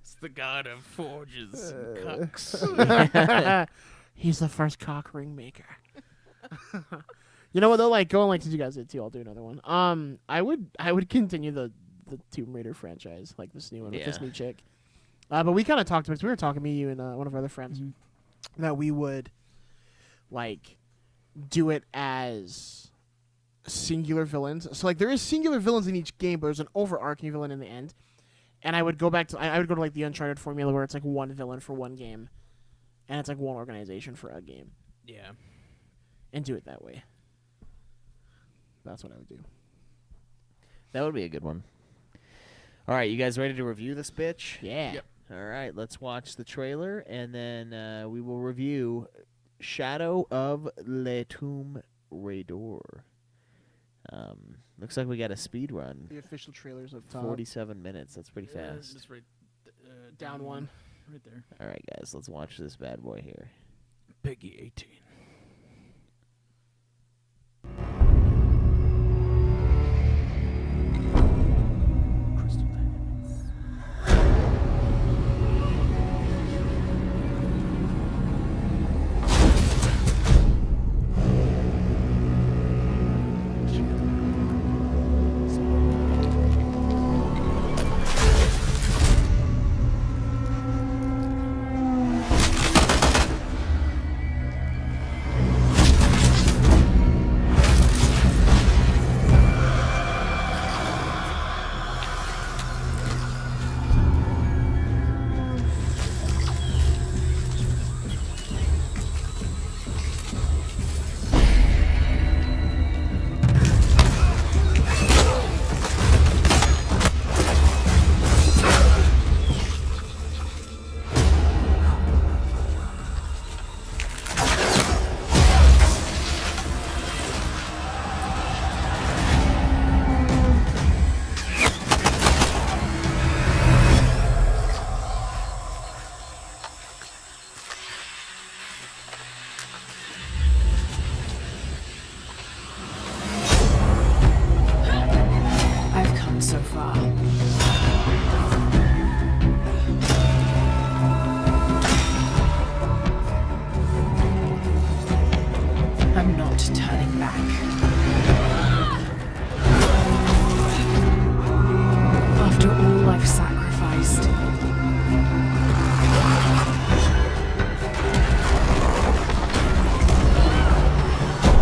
It's the god of forges and cucks. He's the first cock ring maker. You know what though? Like going like since you guys did too, I'll do another one. I would continue the Tomb Raider franchise, like this new one with this Yeah. new chick. But we kind of talked about it. We were talking, me, you, and one of our other friends, that we would like do it as singular villains. So like there is singular villains in each game, but there's an overarching villain in the end. And I would go back to I would go to like the Uncharted formula where it's like one villain for one game, and it's like one organization for a game, Yeah. and do it that way. That's what I would do. That would be a good one. All right, you guys ready to review this bitch? Yeah. Yep. All right, let's watch the trailer, and then we will review Shadow of Le Tomb Raider. Looks like we got a speed run. The official trailers up top. 47 minutes. That's pretty fast. Just right, Down one. Right there. All right, guys, let's watch this bad boy here. Peggy 18. Crystal Dynamics. I've come so far. I'm not turning back. After all I've sacrificed,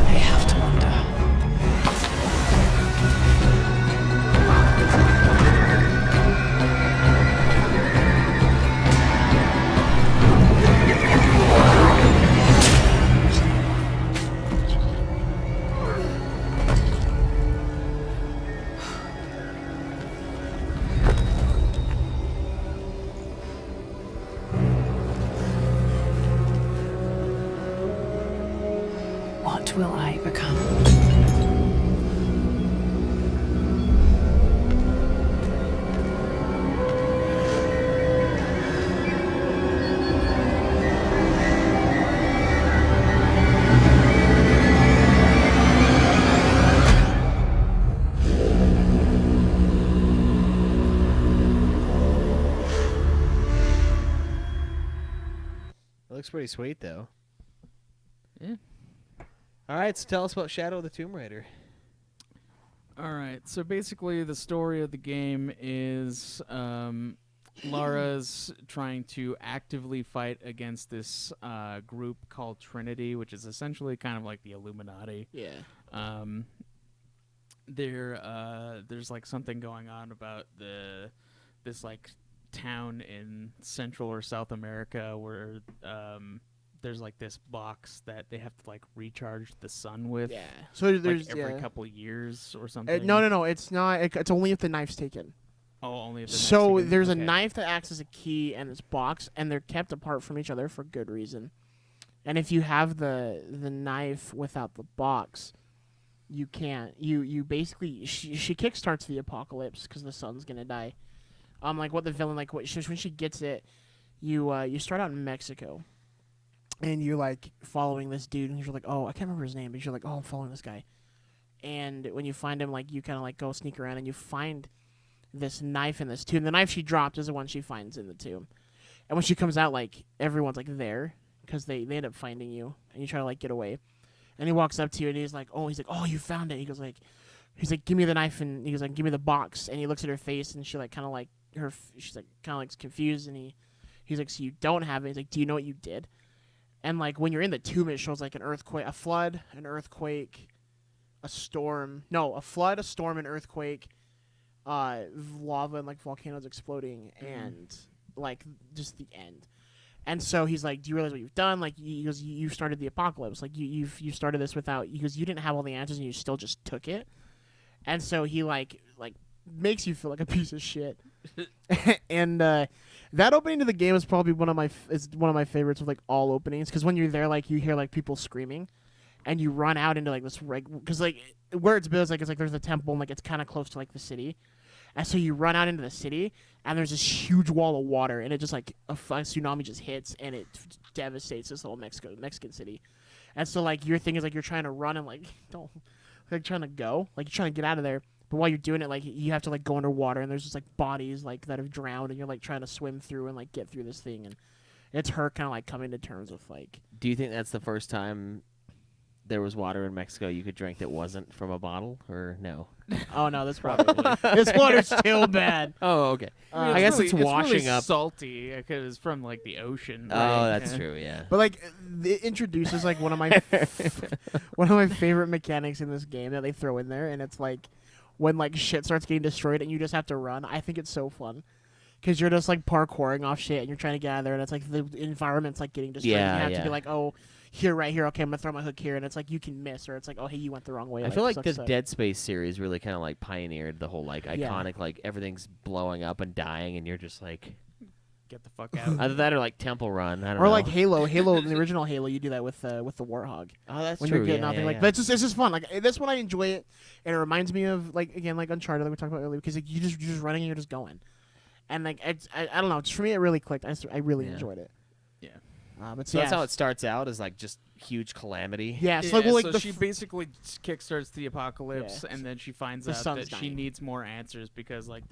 I have to wonder. What will I become? It looks pretty sweet, though. Yeah. All right, so tell us about Shadow of the Tomb Raider. All right. So basically, the story of the game is Lara's trying to actively fight against this group called Trinity, which is essentially kind of like the Illuminati. Yeah. there's like something going on about this like town in Central or South America where there's like this box that they have to like recharge the sun with. Yeah. So there's like every yeah. couple years or something. No. It's not. It's only if the knife's taken. Oh, only if the So knife's taken? there's Okay. a knife that acts as a key and it's box, and they're kept apart from each other for good reason. And if you have the knife without the box, you can't. You basically she kickstarts the apocalypse because the sun's gonna die. Like what the villain like when she gets it, you start out in Mexico, and you're like following this dude, and you're like, oh, I can't remember his name, but you're like, oh, I'm following this guy. And when you find him, like you kind of like go sneak around, and you find this knife in this tomb. The knife she dropped is the one she finds in the tomb. And when she comes out, like everyone's like there because they end up finding you, and you try to like get away. And he walks up to you, and he's like, oh, you found it. He's like, give me the knife, and he goes like, give me the box. And he looks at her face, and she like kind of like she's like kind of like confused, and he's like, so you don't have it. He's like, do you know what you did? And like when you're in the tomb, it shows like an earthquake, a flood, an earthquake, a storm. No, a flood, a storm, an earthquake, lava and like volcanoes exploding, and like just the end. And so he's like, do you realize what you've done? Like he goes, you started the apocalypse. Like you started this without. He goes, you didn't have all the answers, and you still just took it. And so he like makes you feel like a piece of shit. And that opening to the game is probably one of my favorites of like all openings, because when you're there, like you hear like people screaming, and you run out into like this because like where it's built it's like there's a temple, and like it's kind of close to like the city, and so you run out into the city, and there's this huge wall of water, and it just like a tsunami just hits, and it devastates this little Mexican city. And so like your thing is like you're trying to run and like don't like trying to go, like you're trying to get out of there. But while you're doing it, like you have to like go underwater, and there's just like bodies like that have drowned, and you're like trying to swim through and like get through this thing, and it's her kind of like coming to terms with like. Do you think that's the first time there was water in Mexico you could drink that wasn't from a bottle, or no? Oh no, that's probably this water's still bad. Oh, okay. I guess really, it's washing really up. salty because it's from like the ocean. Oh, right? that's Yeah. true. Yeah. But like it introduces like one of my favorite mechanics in this game that they throw in there, and it's like when like shit starts getting destroyed and you just have to run. I think it's so fun. Because you're just like parkouring off shit, and you're trying to get out of there, and it's like the environment's like getting destroyed. Yeah, you have yeah. to be like, oh, right here, okay, I'm gonna throw my hook here, and it's like you can miss, or it's like, oh, hey, you went the wrong way. I feel like the sucks. Dead Space series really kind of like pioneered the whole like iconic like everything's blowing up and dying, and you're just like Get the fuck out. either that or like Temple Run. I don't know. Or like Halo, the original Halo, you do that with the Warthog. Oh, that's When true. you're getting yeah, out there, yeah, like, yeah. but it's just fun. Like this one, I enjoy it, and it reminds me of like again like Uncharted that we talked about earlier, because like, you're just running and you're just going, and like I don't know, just for me it really clicked. I really Yeah. enjoyed it. Yeah. But So yeah, that's how it starts out, is like just huge calamity. yeah. So, Yeah, like, well, like so the she basically kickstarts the apocalypse, Yeah. and then she finds The out sun's that she dying. needs more answers because like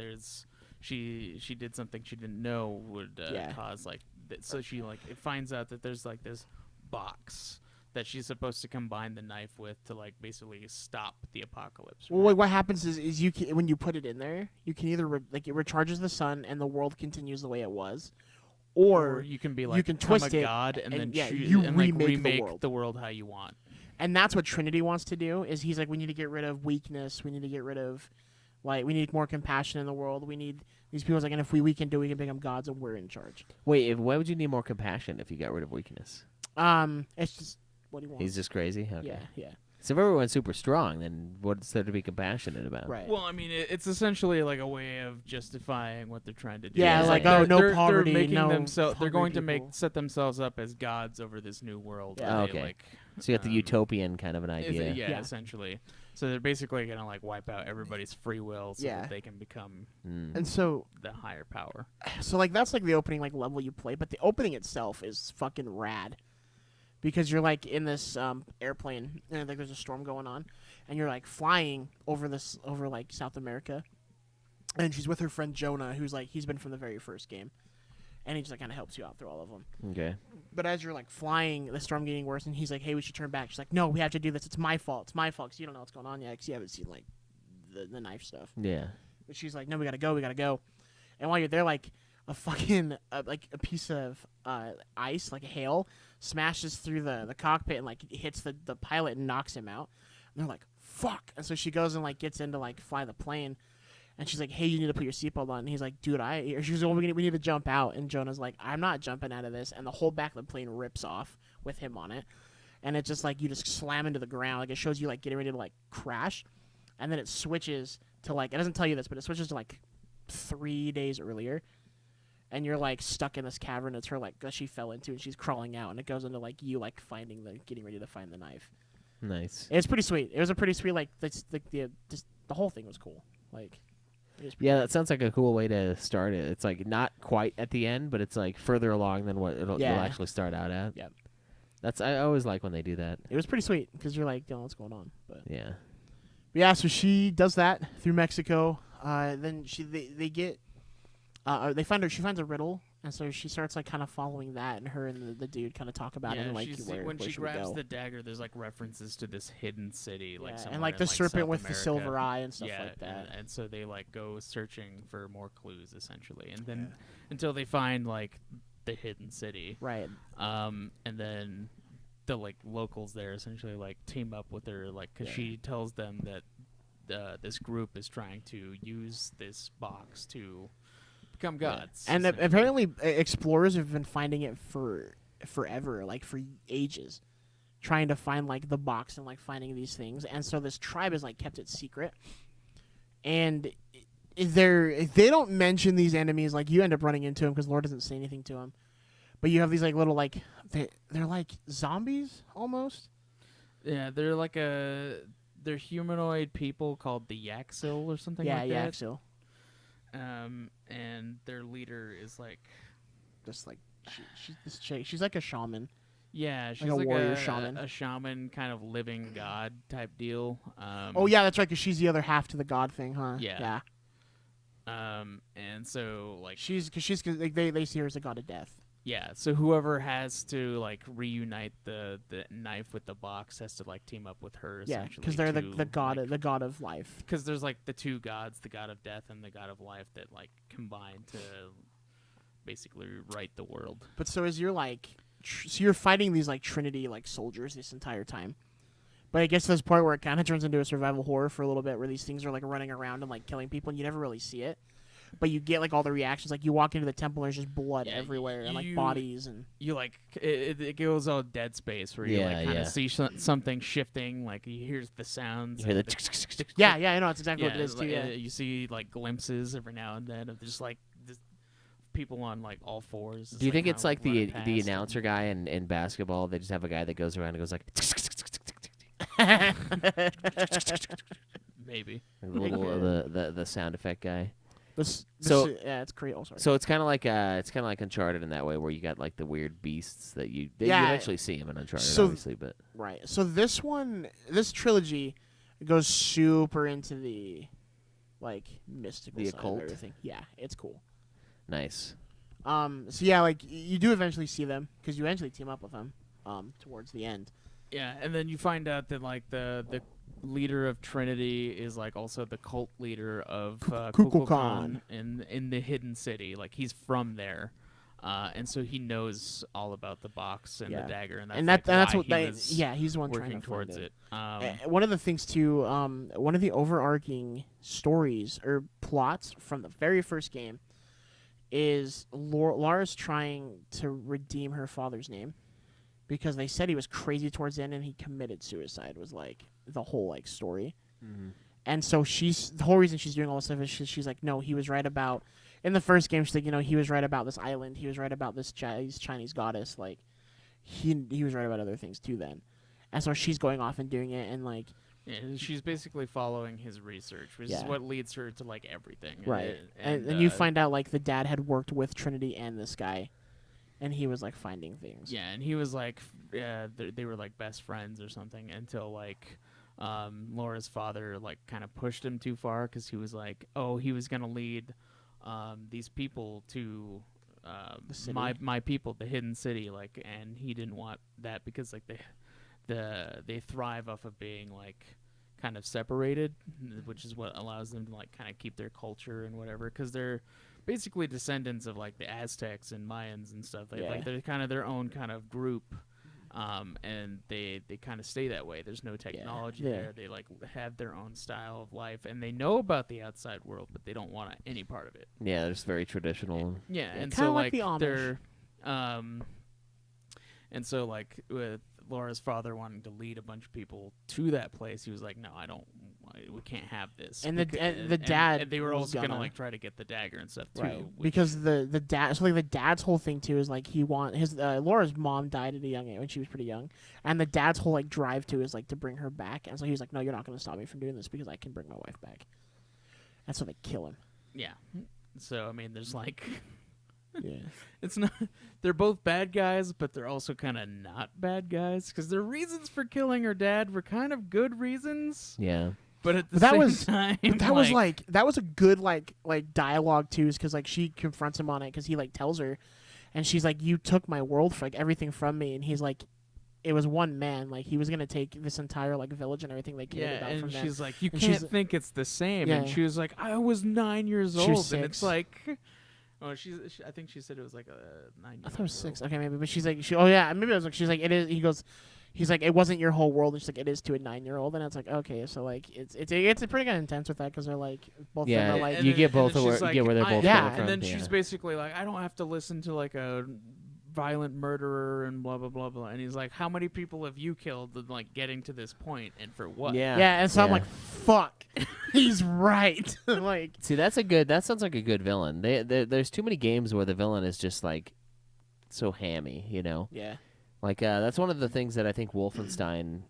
she did something she didn't know would Yeah. cause like so she like it finds out that there's like this box that she's supposed to combine the knife with to like basically stop the apocalypse. Well, like, what happens is you can, when you put it in there, you can either like it recharges the sun and the world continues the way it was, Or or you can be like you can become twist a it, god and, and, then yeah, choose you and like remake the remake the world how you want. and that's what Trinity wants to do. Is he's like, we need to get rid of weakness, we need to get rid of, like, we need more compassion in the world. We need these people. Like, and if we can do, we can become gods, and we're in charge. Wait, why would you need more compassion if you got rid of weakness? It's just what he wants. He's just crazy. Okay. Yeah. So if everyone's super strong, then what's there to be compassionate about? Right. Well, I mean, it's essentially like a way of justifying what they're trying to do. Yeah, It's like, oh, no they're poverty, making no they're going to hungry people. set themselves up as gods over this new world. Yeah. where they, Okay. like, So you got the utopian kind of an is idea. it- yeah, Yeah. essentially. So they're basically gonna like wipe out everybody's free will so Yeah. that they can become Mm. And so the higher power. like that's like the opening like level you play, but the opening itself is fucking rad. Because you're like in this airplane, and like there's a storm going on, and you're like flying over like South America, and she's with her friend Jonah, who's like he's been from the very first game, and he just like kind of helps you out through all of them. Okay. But as you're like flying, the storm getting worse, and he's like, "Hey, we should turn back." She's like, "No, we have to do this. It's my fault. It's my fault because you don't know what's going on yet. Because you haven't seen like the knife stuff." Yeah. But she's like, "No, we gotta go. We gotta go." And while you're there, like a fucking like a piece of ice, like hail, smashes through the cockpit and like hits the pilot and knocks him out. And they're like, fuck. And so she goes and like gets in to like fly the plane. And she's like, hey, you need to put your seatbelt on. And he's like, dude, she's like, we need to jump out. And Jonah's like, I'm not jumping out of this. And the whole back of the plane rips off with him on it. And it's just like you just slam into the ground. Like it shows you like getting ready to like crash. And then it switches to like, it doesn't tell you this, but it switches to like 3 days earlier. And you're like stuck in this cavern. It's her like that she fell into, and she's crawling out. And it goes into like you like getting ready to find the knife. Nice. It's pretty sweet. It was a pretty sweet the whole thing was cool. Like. Yeah, that sounds like a cool way to start it. It's like not quite at the end, but it's like further along than what it'll actually start out at. Yep. I always like when they do that. It was pretty sweet because you're like, what's going on? But yeah. So she does that through Mexico. Then they find her. She finds a riddle, and so she starts like kind of following that, and her and the dude kind of talk about it. And, like when she should we grabs go? the dagger, there's like references to this hidden city, like and like the serpent South with the America. silver eye and stuff like that. And so they like go searching for more clues essentially, and then until they find like the hidden city, right? And then the like locals there essentially like team up with her, like because she tells them that this group is trying to use this box to become gods. And apparently explorers have been finding it for forever, like for ages, trying to find like the box and like finding these things. And so this tribe has like kept it secret. And they don't mention these enemies. Like you end up running into them because Lord doesn't say anything to them. But you have these like little like they're like zombies almost. Yeah, they're humanoid people called the Yaxil or something like that. Yeah, Yaxil. And their leader is like, just like she's this chick. She's like a shaman. Yeah, she's like a warrior shaman. A shaman kind of living god type deal. Oh yeah, that's right. Because she's the other half to the god thing, huh? Yeah. And so like like, they see her as a god of death. Yeah, so whoever has to like reunite the knife with the box has to like team up with her. Yeah, because they're the god of life. Because there's like the two gods, the god of death and the god of life, that like combine to basically right the world. But so as you're like, so you're fighting these like Trinity like soldiers this entire time. But I guess there's part where it kind of turns into a survival horror for a little bit, where these things are like running around and like killing people, and you never really see it. But you get like all the reactions, like you walk into the temple and there's just blood everywhere and like bodies, and you like it goes all Dead Space where you like kind of see something shifting, like you hear the sounds. You hear the yeah, I know it's exactly what it is too. Yeah, you see like glimpses every now and then of just like people on like all fours. Do you think it's like the announcer guy in basketball? They just have a guy that goes around and goes like. Maybe the sound effect guy. Yeah, it's crazy. Oh, sorry. So it's kind of like Uncharted in that way, where you got like the weird beasts that you eventually see them in Uncharted, obviously, but right. So this trilogy goes super into the like mystical side occult. of everything. Yeah, it's cool. Nice. So yeah, like you do eventually see them because you eventually team up with them towards the end. Yeah, and then you find out that like the leader of Trinity is like also the cult leader of Kukulkan in the hidden city. Like he's from there, and so he knows all about the box and the dagger, and that's what he's the one working trying to towards it. One of the things too, one of the overarching stories or plots from the very first game is Lara's trying to redeem her father's name. Because they said he was crazy towards the end and he committed suicide was like the whole like story. Mm-hmm. And so the whole reason she's doing all this stuff is she's like, no, he was right about, in the first game, she's like, he was right about this island. He was right about this Chinese goddess. Like he was right about other things too then. And so she's going off and doing it and like. Yeah, she's basically following his research, which is what leads her to like everything. Right. And you find out like the dad had worked with Trinity and this guy. And he was like finding things. Yeah, and he was like, they were like best friends or something until like, Laura's father like kind of pushed him too far because he was like, he was gonna lead, these people to, my people, the hidden city, like, and he didn't want that because like they thrive off of being like kind of separated, which is what allows them to like kind of keep their culture and whatever because they're basically descendants of like the Aztecs and Mayans and stuff. They're kind of their own kind of group, and they kind of stay that way. There's no technology Yeah. there. They like have their own style of life, and they know about the outside world, but they don't want any part of it. Yeah, they're just very traditional. Yeah, and kinda so like the Amish. they're, and so like with Laura's father wanting to lead a bunch of people to that place, he was like, "No, we can't have this." And Beca- the dad and they were was also gonna gonna- like try to get the dagger and stuff too, Right, which- because the dad. So like the dad's whole thing too is like his Laura's mom died at a young age when she was pretty young, and the dad's whole like drive too is like to bring her back, and so he was like, no, you're not going to stop me from doing this because I can bring my wife back. And so they kill him. yeah. So I mean, there's like. Yeah, It's not. They're both bad guys, but they're also kind of not bad guys because their reasons for killing her dad were kind of good reasons. Yeah. But at the That same was- time, that was like that was a good like dialogue too, is because like she confronts him on it because he like tells her, and she's like, you took my world for like everything from me, and he's like, it was one man, like he was gonna take this entire like village and everything they cared yeah, about and from them. she's like, you And can't she's- think it's the same. And Yeah. she was like, I was 9 years She was old, and it's 6. like, oh, I think she said it was like a 9. I thought it was 6. Okay, maybe, but she's like, oh yeah, maybe it was like, she's like, it is. He's like, it wasn't your whole world. And she's like, it is to a 9-year-old, and it's like, okay, so like, it's pretty kind of intense with that because they're like, both Yeah, of them are like, you get both then of she's where- get where they're both Yeah, coming and from. then yeah. she's basically like, I don't have to listen to like a violent murderer and blah blah blah blah. And he's like, how many people have you killed? And like getting to this point, and for what? Yeah. yeah, and so I'm Yeah. like, fuck, he's right. Like, See, that sounds like a good villain. There's too many games where the villain is just like so hammy, you know. yeah, Like that's one of the things that I think Wolfenstein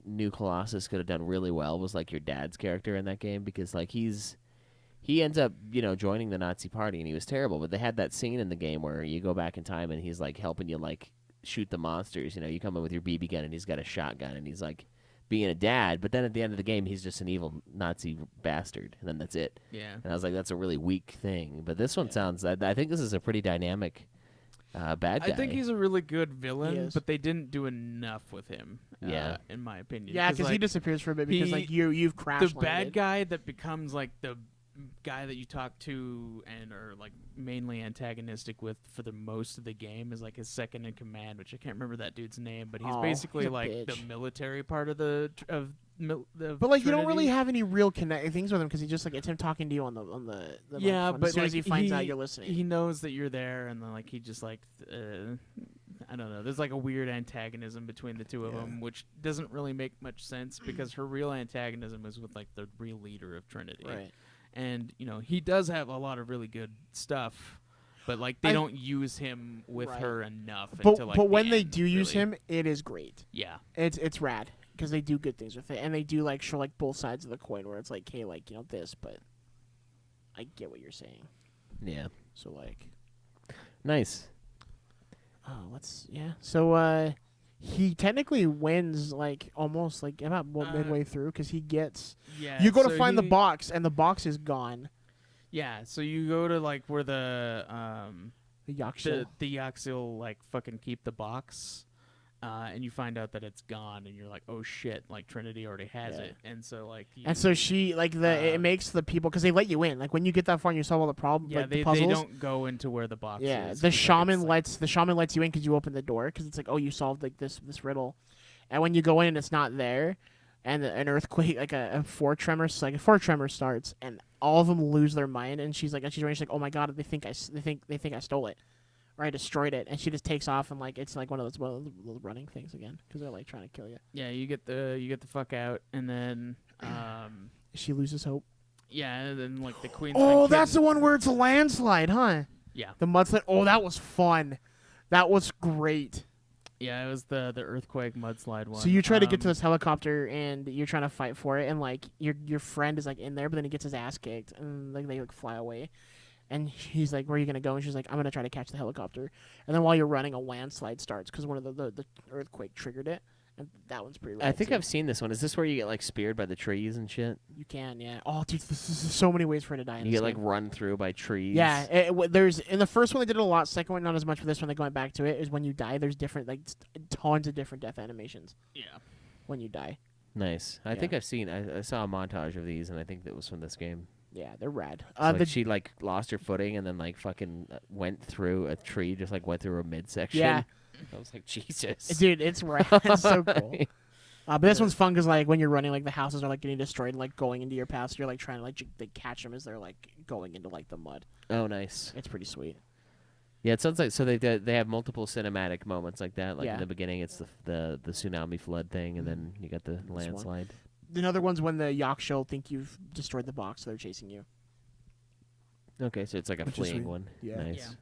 New Colossus could have done really well was like your dad's character in that game, because like he ends up, you know, joining the Nazi party and he was terrible, but they had that scene in the game where you go back in time and he's like helping you like shoot the monsters, you know, you come in with your BB gun and he's got a shotgun and he's like being a dad, but then at the end of the game he's just an evil Nazi bastard and then that's it. Yeah. And I was like, that's a really weak thing. But this one sounds, I think this is a pretty dynamic bad guy. I think he's a really good villain, is. but they didn't do enough with him. Yeah. In my opinion. yeah, because he like, disappears for a bit because he- like you've crashed. the bad guy that becomes like the guy that you talk to and are like mainly antagonistic with for the most of the game is like his second in command, which I can't remember that dude's name, but he's Oh, basically he's a like the bitch. military part of the But like you don't really Trinity. have any real connect things with him because he just like it's him talking to you on the Yeah, microphone but as soon like as he finds out you're listening. he knows that you're there, and then like he just like I don't know. There's like a weird antagonism between the two of them, which doesn't really make much sense because her real antagonism is with like the real leader of Trinity, Right. and you know he does have a lot of really good stuff, but like they don't use him with Right. her enough. But until, like, but the when they end, do use really. him, it is great. yeah, It's rad because they do good things with it, and they do like show like both sides of the coin where it's like, hey, like you know this, but I get what you're saying. Yeah. So like, Nice. So he technically wins like almost like about midway through because he gets. yeah. You go to so find the he- box, and the box is gone. Yeah, so you go to like where the The Yakshil. the Yaxil like fucking keep the box, and you find out that it's gone, and you're like, oh shit, like Trinity already has Yeah. it, and so like you, And so she like it Uh, makes the people because they let you in. Like when you get that far and you solve all the problems, yeah, like they the puzzles. don't go into where the box Yeah, is. the 'cause, like, shaman it's, like, lets you in because you open the door because it's like, oh, you solved like this riddle, and when you go in and it's not there, and an earthquake like a 4 tremor starts, and all of them lose their mind, and she's like, oh my god, they think I stole it, or I destroyed it, and she just takes off and like it's like one of those running things again because they're like trying to kill you. yeah, you get the fuck out, and then She loses hope. yeah, and then like the queen's Oh, been that's the kidnapped- one where it's a landslide, huh? yeah, The mudslide. Oh, that was fun. That was great. yeah, it was the earthquake mudslide one. So you try to get to Um, this helicopter and you're trying to fight for it, and like your friend is like in there, but then he gets his ass kicked, and like they like fly away, and he's like, "Where are you gonna go?" And she's like, "I'm gonna try to catch the helicopter." And then while you're running, a landslide starts because one of the earthquake triggered it, and that one's pretty. I rad, think too. I've seen this one. Is this where you get like speared by the trees and shit? You can, yeah. Oh, dude, this is so many ways for her to die. In You this get like game. run through by trees. Yeah, there's in the first one they did it a lot. Second one not as much. For this one, they going back to it is when you die. There's different like tons of different death animations yeah. when you die. Nice. I think I've seen. I saw a montage of these, and I think that was from this game. Yeah, they're rad. So, like, she like lost her footing and then like fucking went through a tree, just like went through a midsection. Yeah. I was like, Jesus. Dude, it's right. It's so cool. But this one's fun because like when you're running, like the houses are like getting destroyed, and, like going into your path. You're like trying to like they catch them as they're like going into like the mud. Oh, nice. It's pretty sweet. Yeah, it sounds like so they have multiple cinematic moments like that. Like Yeah. in the beginning, it's the tsunami flood thing, and then you got the one. landslide. Another one's when the Yaksho think you've destroyed the box, so they're chasing you. Okay, so it's like a Which is fleeing sweet. one. Yeah. Nice.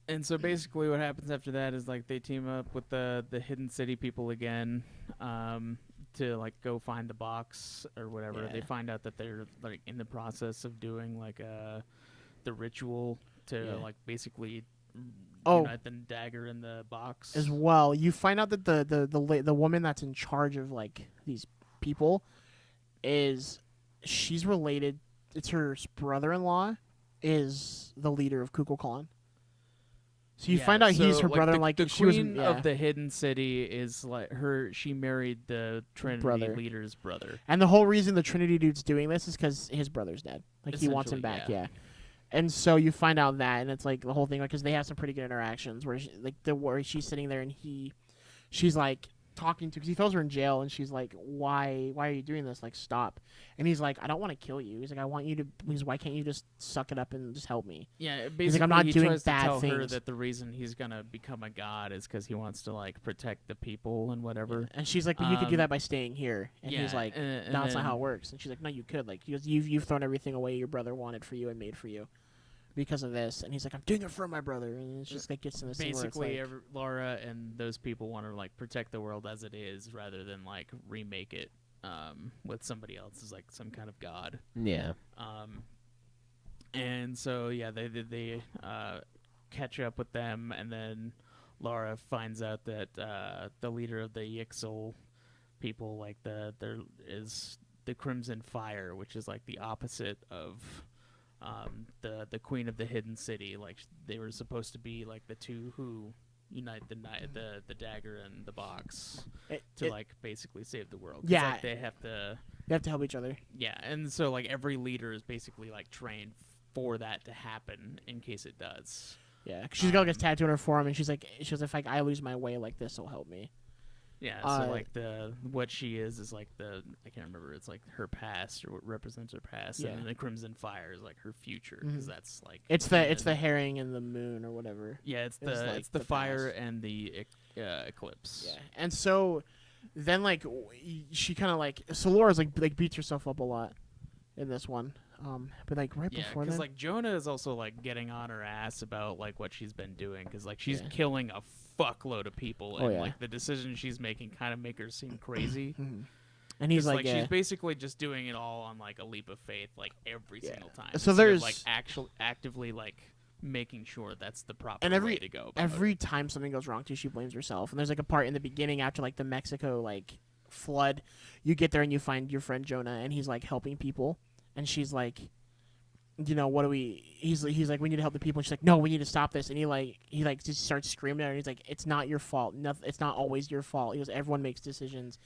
And so basically what happens after that is like they team up with the Hidden City people again to like go find the box or whatever. Yeah. They find out that they're like in the process of doing like the ritual to Yeah. like basically Oh. unite the dagger in the box. As well, you find out that the woman that's in charge of like these people she's related. It's her brother-in-law is the leader of Kukulkan. So you find out he's her brother. Like the she was queen of the Hidden City is like she married the Trinity Brother. leader's brother. And the whole reason the Trinity dude's doing this is because his brother's dead. Like he wants him Essentially, back. yeah. Yeah. And so you find out that, and it's like the whole thing, like, because they have some pretty good interactions where, where she's sitting there and she's like talking to, because he throws her in jail, and she's like, why are you doing this? Like, stop. And he's like, I don't want to kill you. He's like, I want you to. He's, why can't you just suck it up and just help me? Yeah, basically He's like, I'm not he doing tries bad to tell her things. that the reason he's gonna become a god is because he wants to like protect the people and whatever. And she's like, but you could do Um, that by staying here. And he's yeah, like, and no, it's not then- how it works. And she's like, no, you could. Like, you've thrown everything away your brother wanted for you and made for you because of this. And he's like, I'm doing it for my brother. And it's just like gets in this thing where it's Basically, like, Laura and those people want to like protect the world as it is, rather than like remake it with somebody else as like some kind of god. Yeah. And so yeah, they catch up with them, and then Laura finds out that the leader of the Yixel people, like there is the Crimson Fire, which is like the opposite of the Queen of the Hidden City. Like they were supposed to be like the two who unite the dagger and the box to like basically save the world. 'Cause, Yeah. like, they have to. you have to help each other. Yeah, and so like every leader is basically like trained for that to happen in case it does. Yeah, 'cause she's got like a tattoo on her forearm, and she goes, if I lose my way, like this will help me. Yeah, so like what she is like I can't remember. It's like her past, or what represents her past, Yeah. and then the Crimson Fire is like her future, because that's like It's the herring and the moon or whatever. yeah, it's it's like it's the the fire past. and the eclipse. Yeah, and so then like she kind of like Laura's like beats herself up a lot in this one. But like right Yeah, before because that, like Jonah is also like getting on her ass about like what she's been doing, because like she's Yeah. killing a fuckload of people, Oh, and yeah. like the decisions she's making kind of make her seem crazy. and he's 'Cause, like, yeah. she's basically just doing it all on like a leap of faith, like every Yeah. single time. So instead of, there's- like actively like making sure that's the proper and way to go. About every time something goes wrong too, she blames herself. And there's like a part in the beginning after like the Mexico like flood, you get there and you find your friend Jonah, and he's like helping people, and she's like, you know, what do we? He's like, we need to help the people. And she's like, no, we need to stop this. And he just starts screaming at her. And he's like, it's not your fault. Nothing. It's not always your fault. He goes, everyone makes decisions.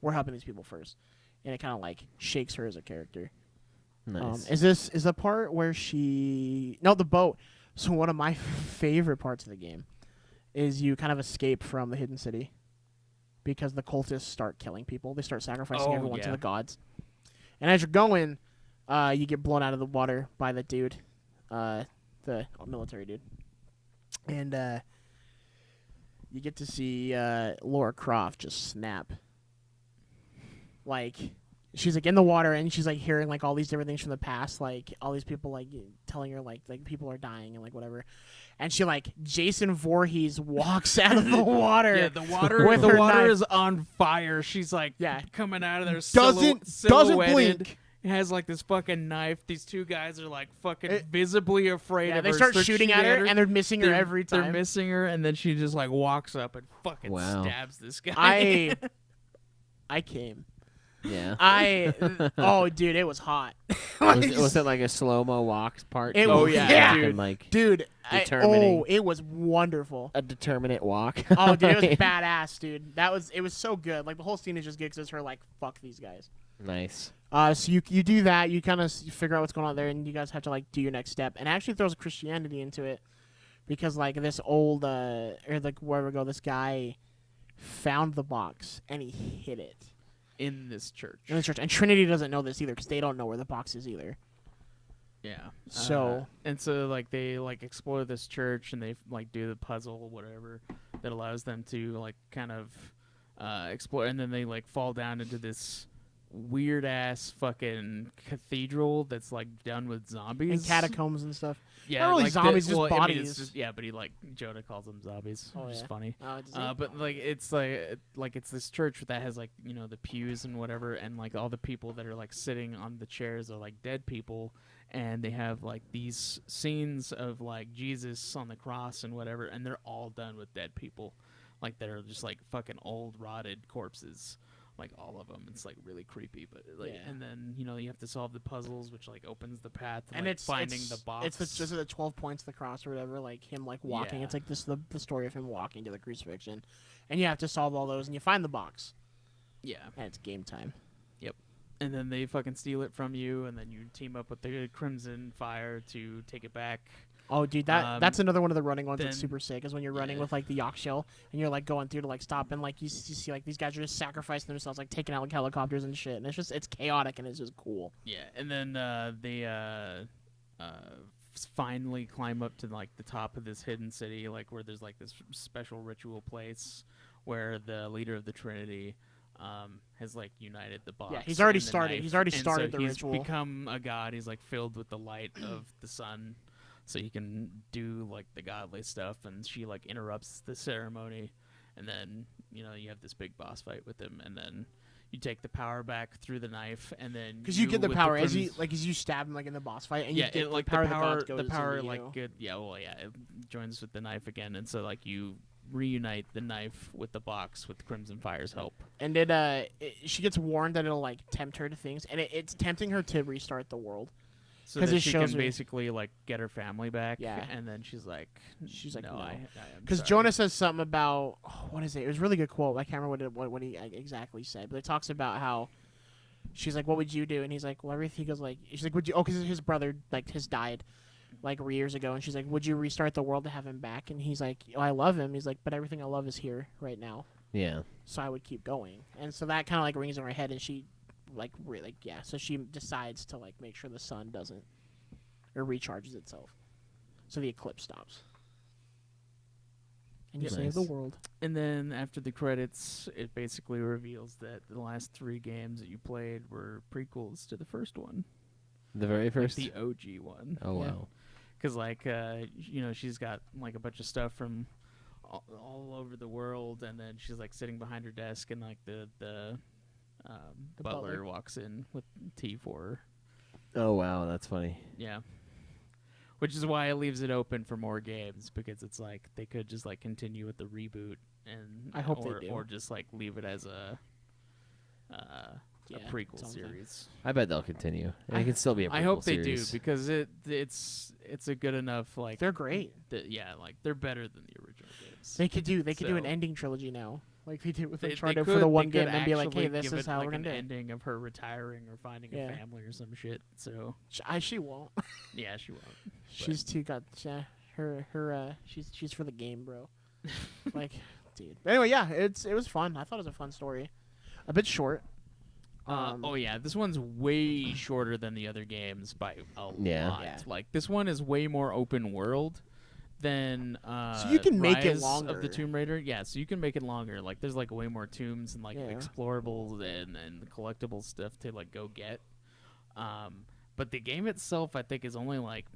We're helping these people first, and it kind of like shakes her as a character. Nice. Is the part where the boat? So one of my favorite parts of the game is you kind of escape from the Hidden City because the cultists start killing people. They start sacrificing Oh, everyone to yeah. the gods. And as you're going, you get blown out of the water by the dude, the military dude, and you get to see Laura Croft just snap. Like, she's like in the water, and she's like hearing like all these different things from the past, like all these people like telling her like people are dying and like whatever, and she like Jason Voorhees walks out of the water. Yeah, the water with her knife. is on fire. She's like Yeah. coming out of there, Doesn't silhouetted. blink. Has like this fucking knife. These two guys are like fucking It- visibly afraid Yeah, of they her. start so shooting shoot at her, and they're missing her every time. They're missing her, and then she just like walks up and fucking Wow. stabs this guy. I came. Yeah. Oh, dude, it was hot. was it like a slow mo walk part? It too? was- yeah, Fucking, dude. like Dude, Determining. it was wonderful. a determinate walk. Oh, dude, it was badass, dude. It was so good. Like the whole scene is just good because it's her like, fuck these guys. Nice. So you do that, you kind of figure out what's going on there, and you guys have to like do your next step. And it actually throws Christianity into it because like this old or like wherever we go, this guy found the box and he hid it in this church. in the church, and Trinity doesn't know this either because they don't know where the box is either. Yeah. So- and so like they like explore this church and they like do the puzzle whatever that allows them to like kind of explore, and then they like fall down into this weird ass fucking cathedral that's like done with zombies And catacombs and stuff. Yeah, Not really like zombies, just I mean, it's bodies. just- yeah, but he like Jonah calls them zombies, Oh, which is yeah. funny. Does he? But like it's like it's this church that has like the pews and whatever, and like all the people that are like sitting on the chairs are like dead people, and they have like these scenes of like Jesus on the cross and whatever, and they're all done with dead people, like that are just like fucking old rotted corpses. Like all of them, it's like really creepy, but like, Yeah. and then you have to solve the puzzles, which like opens the path to And like, it's finding it's, the box. It's just the 12 points of the cross or whatever, like him like walking. Yeah. It's like this the story of him walking to the crucifixion, and you have to solve all those, and you find the box, yeah. and it's game time. And then they fucking steal it from you, and then you team up with the Crimson Fire to take it back. Oh, dude, that's another one of the running ones that's then- super sick. Is when you're running yeah. with like the Yawk shell, and you're like going through to like stop, and like you see like these guys are just sacrificing themselves, like taking out like helicopters and shit, and it's chaotic and it's just cool. Yeah, and then they finally climb up to like the top of this hidden city, like where there's like this special ritual place where the leader of the Trinity has like united the box. Yeah, he's already and the started. knife. He's already And started so the he's ritual. become a god. He's like filled with the light of the sun, so he can do like the godly stuff. And she like interrupts the ceremony, and then you have this big boss fight with him, and then you take the power back through the knife, and then Because you get the with power as Crims- you stab him like in the boss fight, and yeah, you get it, like the power, the power into like you. good. Yeah, well, yeah, it joins with the knife again, and so like you reunite the knife with the box with Crimson Fire's help. And she gets warned that it'll like tempt her to things, and it's tempting her to restart the world. So 'Cause that it she shows can her- basically like get her family back. Yeah. And then she's like, No. I am Because sorry." Jonah says something about what is it? It was a really good quote. I can't remember what he exactly said, but it talks about how she's like, "What would you do?" And he's like, "Well, everything." He goes like, "She's like, would you?" Oh, because his brother like has died like years ago, and she's like, "Would you restart the world to have him back?" And he's like, "Oh, I love him." He's like, "But everything I love is here right now, Yeah. so I would keep going." And so that kind of like rings in her head, and she like really yeah. So she decides to like make sure the sun doesn't or recharges itself, so the eclipse stops. And you Yeah. save the Nice. world. And then after the credits, it basically reveals that the last 3 games that you played were prequels to the first one, The very like first. the OG one. Oh Yeah. wow. Because like she's got like a bunch of stuff from all over the world, and then she's like sitting behind her desk, and like the butler butler. walks in with tea for her. Oh wow, that's funny. Yeah. Which is why it leaves it open for more games, because it's like they could just like continue with the reboot and I hope they or, do. or just like leave it as a Yeah, prequel something. series. I bet they'll continue. And it can still be a prequel I hope they series. do, because it's a good enough like They're great. yeah, like they're better than the original games. They could do an So- ending trilogy now, like they did with They Uncharted could- for the one they game, could and be like, "Hey, actually this give is it, how like we're an gonna do it." ending of her retiring or finding Yeah. a family or some shit. So She won't. yeah, she won't. She's too got her. She's for the game, bro. Like, dude. But anyway, yeah, it was fun. I thought it was a fun story. A bit short. Oh yeah, this one's way shorter than the other games by a Yeah. lot. Yeah. Like this one is way more open world than So you can make it Rise of longer. the Tomb Raider. Yeah, so you can make it longer. Like there's like way more tombs and like Yeah. explorables and collectible stuff to like go get. But the game itself, I think, is only like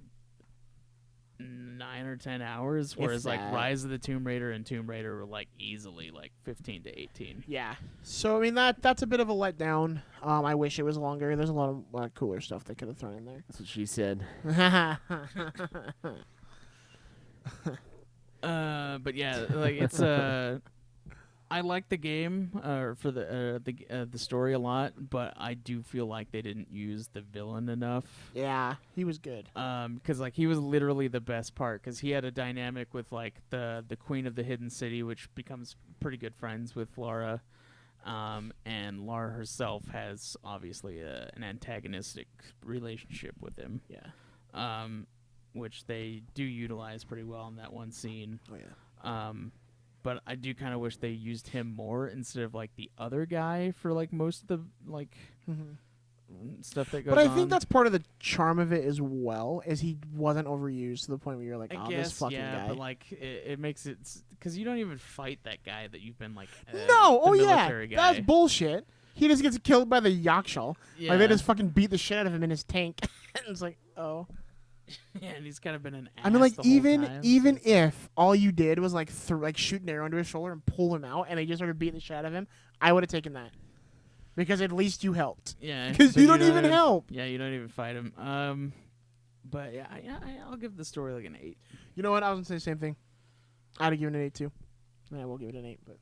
9 or 10 hours, whereas like that. Rise of the Tomb Raider and Tomb Raider were like easily like 15 to 18. Yeah. So I mean that's a bit of a letdown. I wish it was longer. There's a lot of cooler stuff they could have thrown in there. That's what she said. But yeah, like it's I like the game for the story a lot, but I do feel like they didn't use the villain enough. Yeah, he was good. Because like he was literally the best part, because he had a dynamic with like the Queen of the Hidden City, which becomes pretty good friends with Lara, and Lara herself has obviously an antagonistic relationship with him. Yeah. which they do utilize pretty well in that one scene. Oh yeah. But I do kind of wish they used him more instead of like the other guy for like most of the like stuff that goes But I on. think that's part of the charm of it as well, is he wasn't overused to the point where you're like, I oh, guess, this fucking yeah, guy. but like it makes it because you don't even fight that guy that you've been like. No, the oh yeah, military guy. that's bullshit. He just gets killed by the Yakshal. Yeah. Like they just fucking beat the shit out of him in his tank. And it's like, oh. Yeah, and he's kind of been an ass I mean, like the whole time, even so- if all you did was like shoot an arrow into his shoulder and pull him out, and they just started beating the shit out of him, I would have taken that because at least you helped. Yeah, Because but you don't even help. Yeah, you don't even fight him. But yeah, I'll give the story like an 8. You know what? I was gonna say the same thing. I'd have given it an 8 too. Yeah, we'll give it an 8, but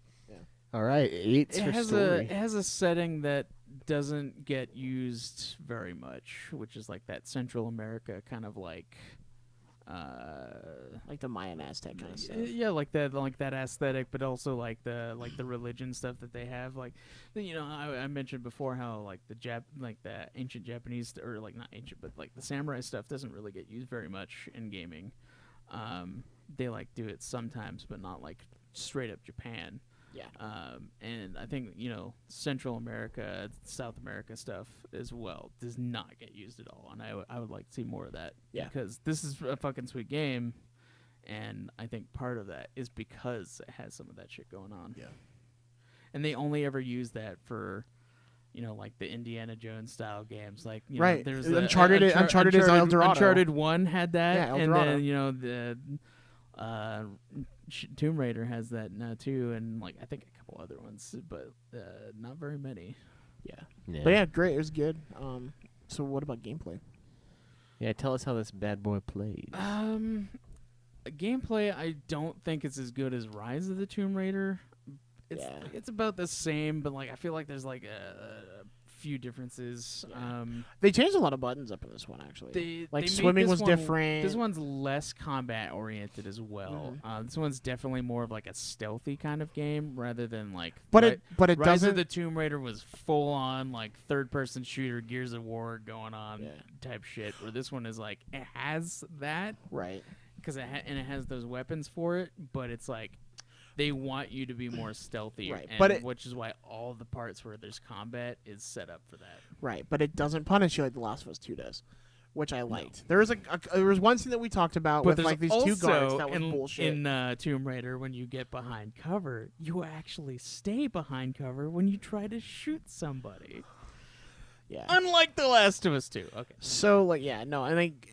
All right, 8s for story. It has a setting that doesn't get used very much, which is like that Central America kind of like. like the Mayan Aztec kind of stuff. Yeah, like that aesthetic, but also like the religion stuff that they have. Like, I mentioned before how like the ancient Japanese, or like not ancient, but like the samurai stuff doesn't really get used very much in gaming. They like do it sometimes, but not like straight up Japan. Yeah. And I think Central America, South America stuff as well does not get used at all, and I would like to see more of that. Yeah. Because this is a fucking sweet game, and I think part of that is because it has some of that shit going on. Yeah. And they only ever use that for, like the Indiana Jones style games, like Right. There's Uncharted is El Dorado. Uncharted 1 had that, Yeah, El and Dorado. then Tomb Raider has that now too, and like I think a couple other ones, but not very many. Yeah. Yeah. But yeah, great. It was good. So what about gameplay? Yeah, tell us how this bad boy plays. Gameplay, I don't think it's as good as Rise of the Tomb Raider. It's about the same, but like I feel like there's like a few differences. They changed a lot of buttons up in this one, actually. They like made swimming this was one- different. This one's less combat oriented as well. This one's definitely more of like a stealthy kind of game rather than like. But Ri- it Rise doesn't. of the Tomb Raider was full on like third person shooter, Gears of War going on type shit. Where this one is like it has that right. because and it has those weapons for it, but it's like. They want you to be more stealthy, Right, and but which is why all the parts where there's combat is set up for that. Right, but it doesn't punish you like The Last of Us 2 does, which I liked. There was there was one scene that we talked about But with there's like these also two guards that was bullshit. in Tomb Raider, when you get behind cover, you actually stay behind cover when you try to shoot somebody. Yeah. Unlike The Last of Us 2. Okay. So like I think.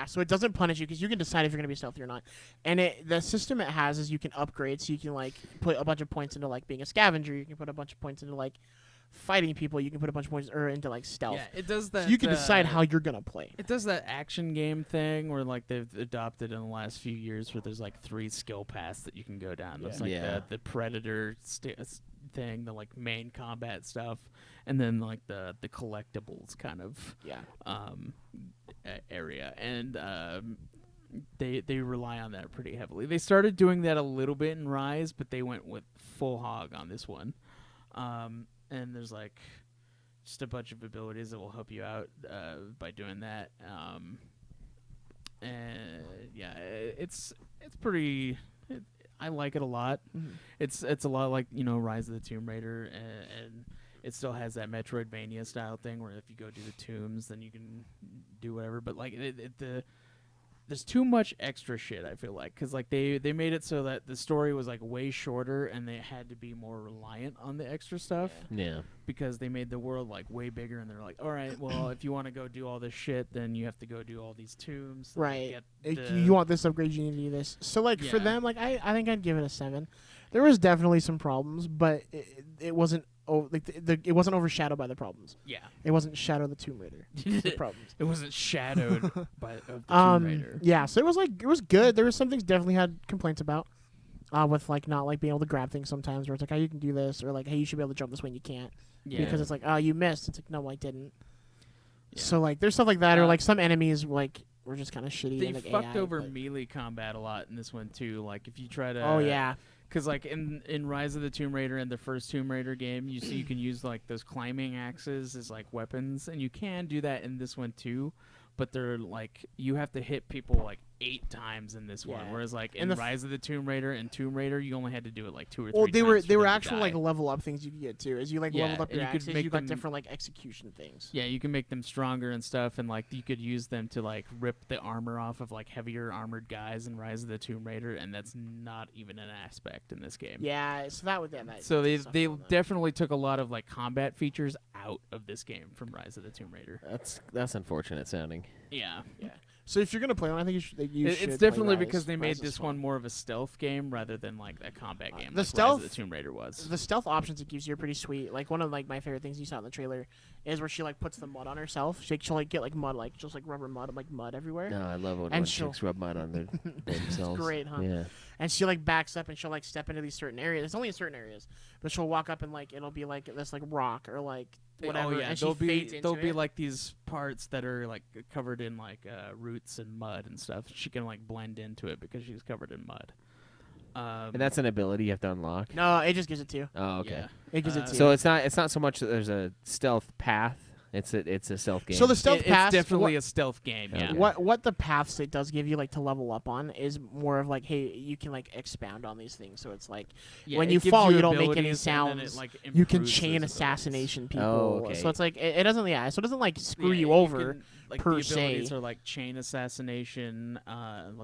So it doesn't punish you because you can decide if you're gonna be stealthy or not. And the system it has is you can upgrade, so you can like put a bunch of points into like being a scavenger. You can put a bunch of points into like fighting people. You can put a bunch of points into like stealth. Yeah, it does that. So you can decide how you're gonna play. It does that action game thing where like they've adopted in the last few years, where there's like 3 skill paths that you can go down. There's like Yeah. the Predator thing, the like main combat stuff, and then like the collectibles kind of area, and they rely on that pretty heavily. They started doing that a little bit in Rise, but they went with full hog on this one. And there's like just a bunch of abilities that will help you out by doing that. And yeah, it's pretty. I like it a lot. Mhm. It's a lot like Rise of the Tomb Raider, and it still has that Metroidvania style thing where if you go do the tombs, then you can do whatever. But like there's too much extra shit, I feel like, because like they made it so that the story was like way shorter and they had to be more reliant on the extra stuff Yeah. because they made the world like way bigger, and they're like, all right, well, if you want to go do all this shit, then you have to go do all these tombs. Right. Get the- You want this upgrade, you need to do this. So like for Yeah. them, like I think I'd give it a 7. There was definitely some problems, but it wasn't. It wasn't overshadowed by the problems. Yeah. It wasn't Shadow the Tomb Raider. The problems. It wasn't shadowed by of the Tomb Raider. Yeah, so it was good. There was some things definitely had complaints about, with like not like being able to grab things sometimes, where it's like, oh, you can do this, or like, hey, you should be able to jump this way and you can't, Yeah. because it's like, oh, you missed. It's like, no, I didn't. Yeah. So like, there's stuff like that, or like some enemies like were just kind of shitty. They and, like, fucked AI, over but- melee combat a lot in this one too. Like if you try to Oh yeah, because like in Rise of the Tomb Raider and the first Tomb Raider game, you see you can use like those climbing axes as like weapons, and you can do that in this one too. but they're like you have to hit people like 8 times in this one, Yeah. whereas like And in the Rise of the Tomb Raider and Tomb Raider, you only had to do it like 2 or 3 Well, times. they were for them to actual like die. level up things you could get too. As you like Yeah, leveled up and your you could axes, make you got them- different like execution things. Yeah, you can make them stronger and stuff, and like you could use them to like rip the armor off of like heavier armored guys in Rise of the Tomb Raider, and that's not even an aspect in this game. Yeah, so that would that. So they stuff they on that. definitely took a lot of like combat features out of this game from Rise of the Tomb Raider. That's unfortunate sounding. Yeah. So if you're gonna play one, I think you should. It's play definitely Rise. because they made Rise is this fun. one more of a stealth game rather than like a combat game. the like stealth- Rise of the Tomb Raider was. The stealth options it gives you are pretty sweet. Like one of like my favorite things you saw in the trailer is where she like puts the mud on herself. She'll like get like mud, like just like rubber mud, like mud everywhere. No, I love when And chicks rub mud on themselves. great, huh? Yeah. And she like backs up and she'll like step into these certain areas. It's only in certain areas, but she'll walk up and like it'll be like this like rock or like whatever. Oh yeah, and she there'll fades be into it. like these parts that are like covered in like roots and mud and stuff. She can like blend into it because she's covered in mud. And that's an ability you have to unlock. No, it just gives it to you. Oh, okay. Yeah. It gives it to So you. it's not so much that there's a stealth path. It's a stealth game. So the stealth path It's definitely a stealth game. Yeah. Okay. What the paths it does give you like to level up on is more of like, hey, you can like expound on these things. So it's like Yeah, when it you gives fall, you don't make any abilities, and then it, sounds. like, You can improves chain those abilities. assassination people. Oh, okay. So it's like it doesn't so it doesn't like screw Yeah, you over. can, like, per the abilities se. are like chain assassination,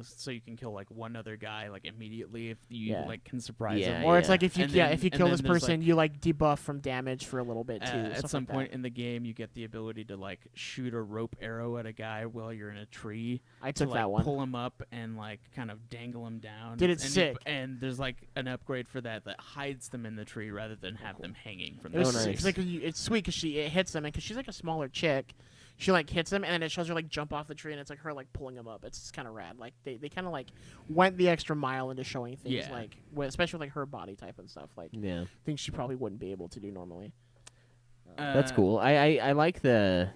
so you can kill like one other guy like immediately if you Yeah. like can surprise Yeah, him. Or it's like if you And then- if you and kill then this there's, person, like, you like debuff from damage for a little bit too. at stuff some like point that. in the game, you get the ability to like shoot a rope arrow at a guy while you're in a tree. I to took like that one. pull him up and like kind of dangle him down. Did it and sick. And there's like an upgrade for that hides them in the tree rather than have them hanging from It the was Oh, tree. nice. it's like it's sweet because it hits them, and because she's like a smaller chick, she like hits them, and then it shows her like jump off the tree, and it's like her like pulling them up. It's kind of rad. Like they kind of like went the extra mile into showing things Yeah. like especially with like her body type and stuff, like Yeah. things she probably wouldn't be able to do normally. That's cool. I like the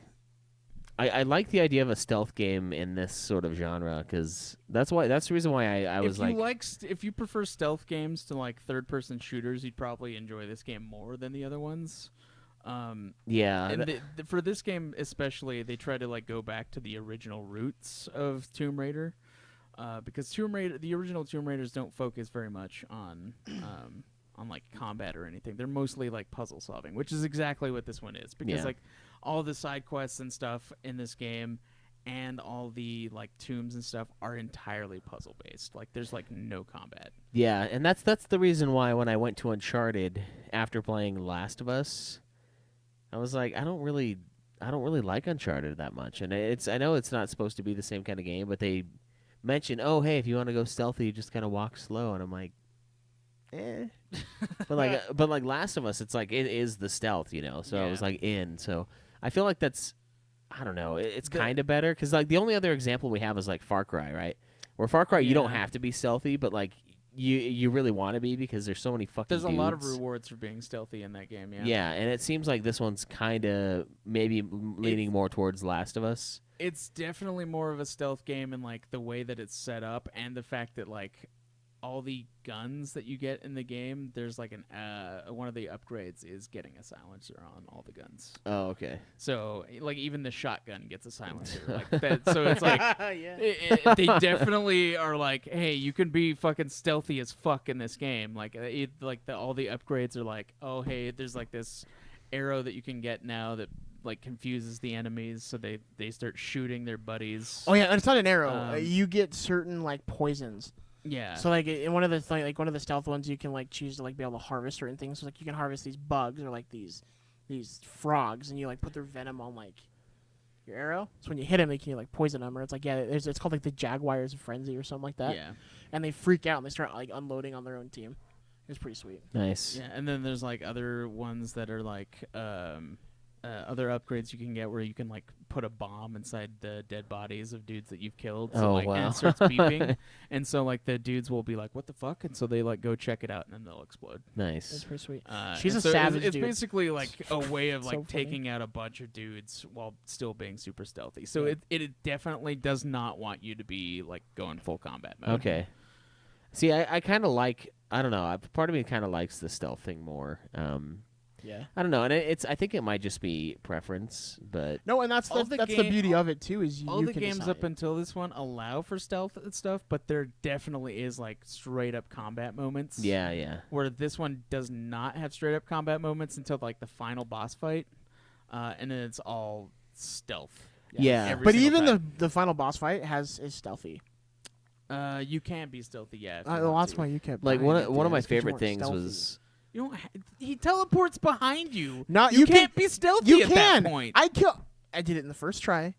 I like the idea of a stealth game in this sort of genre because that's the reason why I was if you like if you prefer stealth games to like third-person shooters, you'd probably enjoy this game more than the other ones. yeah And for this game especially, they try to like go back to the original roots of Tomb Raider, because the original Tomb Raiders don't focus very much on like combat or anything. They're mostly like puzzle solving, which is exactly what this one is. Because Yeah. like all the side quests and stuff in this game, and all the like tombs and stuff are entirely puzzle based. Like there's like no combat. yeah, and that's the reason why when I went to Uncharted after playing Last of Us, I was like I don't really like Uncharted that much, and I know it's not supposed to be the same kind of game, but they mention, oh hey, if you want to go stealthy, you just kind of walk slow, and I'm like, but like Last of Us, it's like it is the stealth, you know. So I was Yeah. like in. So I feel like that's, I don't know, it's The- kind of better because like the only other example we have is like Far Cry, right? Where Far Cry you don't Yeah. have to be stealthy, but like you really want to be because there's so many fucking. There's a lot of dudes. rewards for being stealthy in that game. Yeah, and it seems like this one's kind of maybe leaning more towards Last of Us. It's definitely more of a stealth game in like the way that it's set up, and the fact that like all the guns that you get in the game, there's like one of the upgrades is getting a silencer on all the guns. Oh, okay. So like even the shotgun gets a silencer. Like that, so it's like Yeah. they definitely are like, hey, you can be fucking stealthy as fuck in this game. Like all the upgrades are like, oh hey, there's like this arrow that you can get now that like confuses the enemies, so they start shooting their buddies. Oh yeah, and it's not an arrow. Um, You get certain like poisons. Yeah. So like in one of the like one of the stealth ones, you can like choose to like be able to harvest certain things. So like you can harvest these bugs or like these frogs, and you like put their venom on like your arrow. So when you hit them, they can like poison them, or it's like it's called like the Jaguars of Frenzy or something like that. Yeah. And they freak out and they start like unloading on their own team. It's pretty sweet. Nice. Yeah, and then there's like other ones that are like other upgrades you can get where you can like put a bomb inside the dead bodies of dudes that you've killed. So, Oh, like, wow. And it starts beeping, and so like the dudes will be like, "What the fuck?" And so they like go check it out, and then they'll explode. It's Nice. pretty sweet. and She's a so savage It's dude. basically like a way of So like funny. taking out a bunch of dudes while still being super stealthy. So Yeah. it definitely does not want you to be like going full combat mode. Okay. See, I kind of like, I don't know, part of me kind of likes the stealth thing more. Yeah. I don't know, and I think it might just be preference, but No, and that's All the, the that's the game- beauty of it too. Is All you the can games decide. up until this one allow for stealth and stuff, but there definitely is like straight up combat moments. yeah. Where this one does not have straight up combat moments until like the final boss fight, and then it's all stealth. Yeah. every But single even time. the final boss fight is stealthy. You can be stealthy, yeah. if you Well, want that's to. why you kept Like dying one at of, the one of end, my is 'cause you favorite weren't things stealthy. was You don't. He teleports behind you. Not you you can't can be stealthy you at can. that point. I did it in the first try,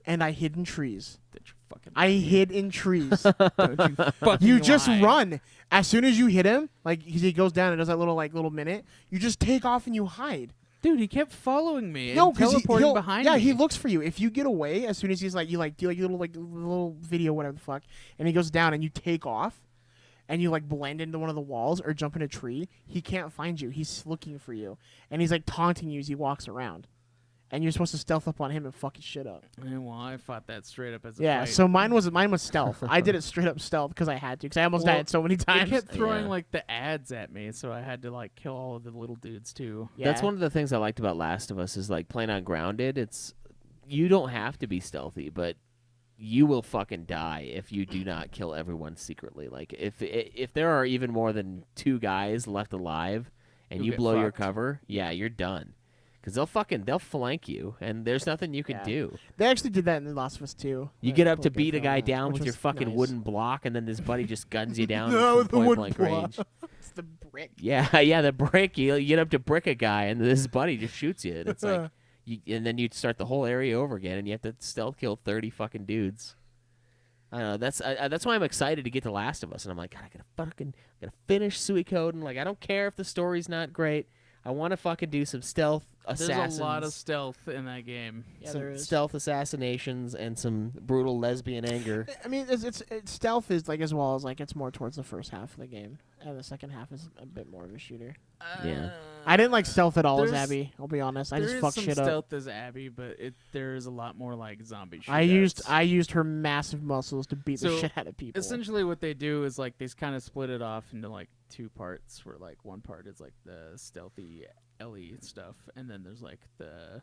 and I hid in trees. That you fucking I hid in trees. don't you fucking You just lie. run. As soon as you hit him, like he goes down and does that little minute, you just take off and you hide. Dude, he kept following me No, and because teleporting behind yeah, me. he looks for you. If you get away, as soon as he's like, you do like little video, whatever the fuck, and he goes down and you take off, and you like blend into one of the walls or jump in a tree, he can't find you. He's looking for you, and he's like taunting you as he walks around, and you're supposed to stealth up on him and fuck his shit up. Well, I fought that straight up as a Yeah, fight. so mine was stealth. I did it straight up stealth because I had to, because I almost Well, died so many They times. kept throwing Yeah. like the ads at me, so I had to like kill all of the little dudes too. Yeah. That's one of the things I liked about Last of Us is like playing on Grounded. It's you don't have to be stealthy, but you will fucking die if you do not kill everyone secretly. Like if there are even more than 2 guys left alive and You'll you get blow your fucked. cover, yeah, you're done. Because they'll flank you, and there's nothing you can Yeah. do. They actually did that in The Last of Us 2. You The get up to gameplay beat a for guy that, down which with your was fucking nice. wooden block, and then this buddy just guns you down No, from the point wooden blank block. range. It's the brick. Yeah, the brick. You get up to brick a guy, and this buddy just shoots you. And it's like, and then you start the whole area over again, and you have to stealth kill 30 fucking dudes. I don't know. That's why I'm excited to get to Last of Us, and I'm like, God, I gotta finish Suikoden. Like, I don't care if the story's not great. I want to fucking do some stealth assassins. There's a lot of stealth in that game. Yeah, some there is. stealth assassinations and some brutal lesbian anger. I mean, it's stealth is like as well as like it's more towards the first half of the game, and the second half is a bit more of a shooter. Yeah. I didn't like stealth at all as There's- Abby. I'll be honest. I There just is fucked some shit up. stealth as Abby, but there is a lot more like zombie shit. I used her massive muscles to beat the So, shit out of people. Essentially, what they do is like they kind of split it off into like 2 parts, where like one part is like the stealthy Ellie stuff, and then there's like the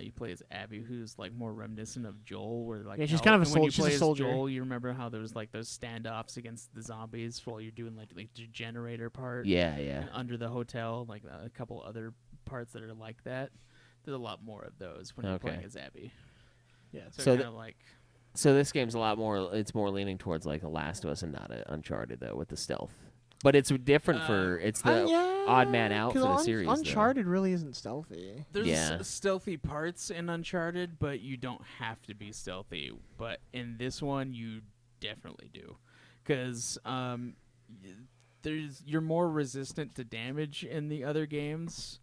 you play as Abby, who's like more reminiscent of Joel, where like Yeah, she's how- kind of a when you she's a play as soldier. Joel, you remember how there was like those standoffs against the zombies while you're doing like the generator part, Yeah. and under the hotel, like a couple other parts that are like that. There's a lot more of those when you're Okay. playing as Abby. yeah. So, So kind th- of like So this game's a lot more. It's more leaning towards like The Last of Us and not Uncharted though with the stealth. But it's different for it's the yeah, odd man out 'cause for the series. though. Uncharted really isn't stealthy. there's Yeah. stealthy parts in Uncharted, but you don't have to be stealthy. But in this one, you definitely do, because you're more resistant to damage in the other games,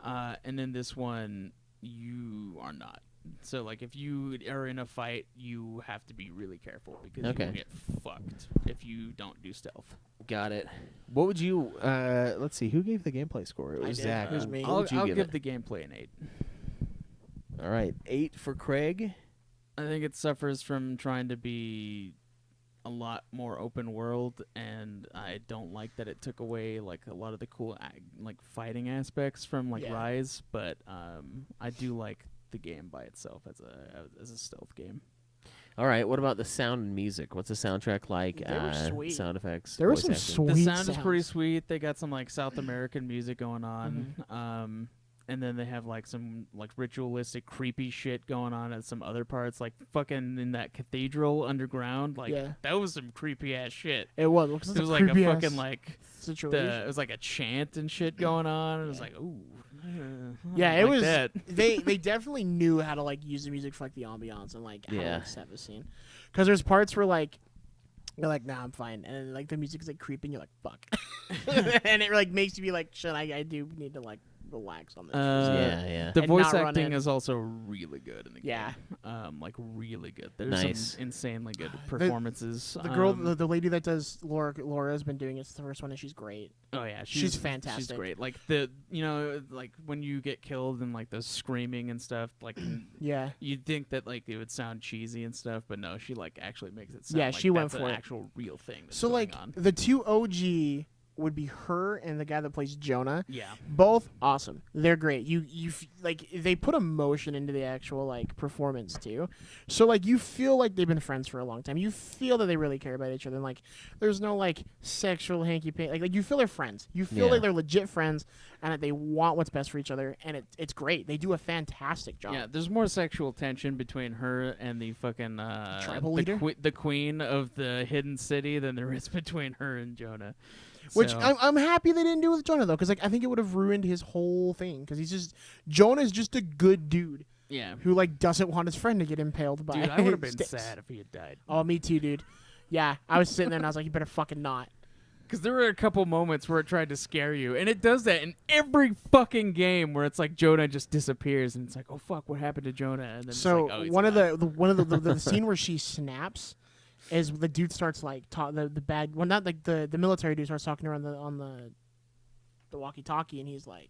and in this one, you are not. So, like, if you are in a fight, you have to be really careful because you Okay. will get fucked if you don't do stealth. Got it. What would you? Let's see. Who gave the gameplay score? It I was did. Zach. It was me. What I'll, would you I'll give give it? the gameplay an 8. All right, 8 for Craig. I think it suffers from trying to be a lot more open world, and I don't like that it took away like a lot of the cool like fighting aspects from like Yeah. Rise. But I do like the game by itself as a stealth game. All right. What about the sound and music? What's the soundtrack like? They were sweet. Sound effects. There were voice some acting? sweet The sound is pretty sounds. sweet. They got some like South American music going on. And then they have like some like ritualistic creepy shit going on at some other parts, like fucking in that cathedral underground. Like Yeah. that was some creepy ass shit. It was. Because It was like a fucking like situation. it was like a chant and shit going on. It was like, ooh, Yeah, I it like was. that. they definitely knew how to like use the music for like the ambiance and like how to Yeah. like, set the scene. Because there's parts where like you're like, nah, I'm fine, and then, like the music is like creeping. You're like, fuck, and it like makes you be like, shit, I do need to like relax on this. Yeah. The And voice not run acting in. is also really good in the Yeah. game. Like really good. There's Nice. some insanely good performances. The girl, the lady that does Laura has been doing it. It's the first one, and she's great. Oh yeah, She's She's fantastic. great. Like like when you get killed and like the screaming and stuff, like Yeah. you'd think that like it would sound cheesy and stuff, but no, she like actually makes it sound Yeah, like she went that's for an it. actual real thing. That's So going like on. the 2 OG would be her and the guy that plays Jonah. Yeah. Both awesome. They're great. Like they put emotion into the actual like performance too. So like you feel like they've been friends for a long time. You feel that they really care about each other. And like there's no like sexual hanky panky. Like you feel they're friends. You feel Yeah. like they're legit friends and that they want what's best for each other. And it's great. They do a fantastic job. Yeah, there's more sexual tension between her and the fucking Tribal leader? the queen of the hidden city than there is between her and Jonah. Which So- I'm happy they didn't do with Jonah though, because like I think it would have ruined his whole thing. Because Jonah's just a good dude yeah, who like doesn't want his friend to get impaled by. dude, I would have been sticks. sad if he had died. Oh, me too, dude. Yeah, I was sitting there and I was like, you better fucking not. Because there were a couple moments where it tried to scare you, and it does that in every fucking game where it's like Jonah just disappears, and it's like, oh fuck, what happened to Jonah? And then So it's like, oh, he's one of alive. the scene where she snaps is the dude starts like the bad well not like the military dude starts talking to her on the walkie-talkie, and he's like,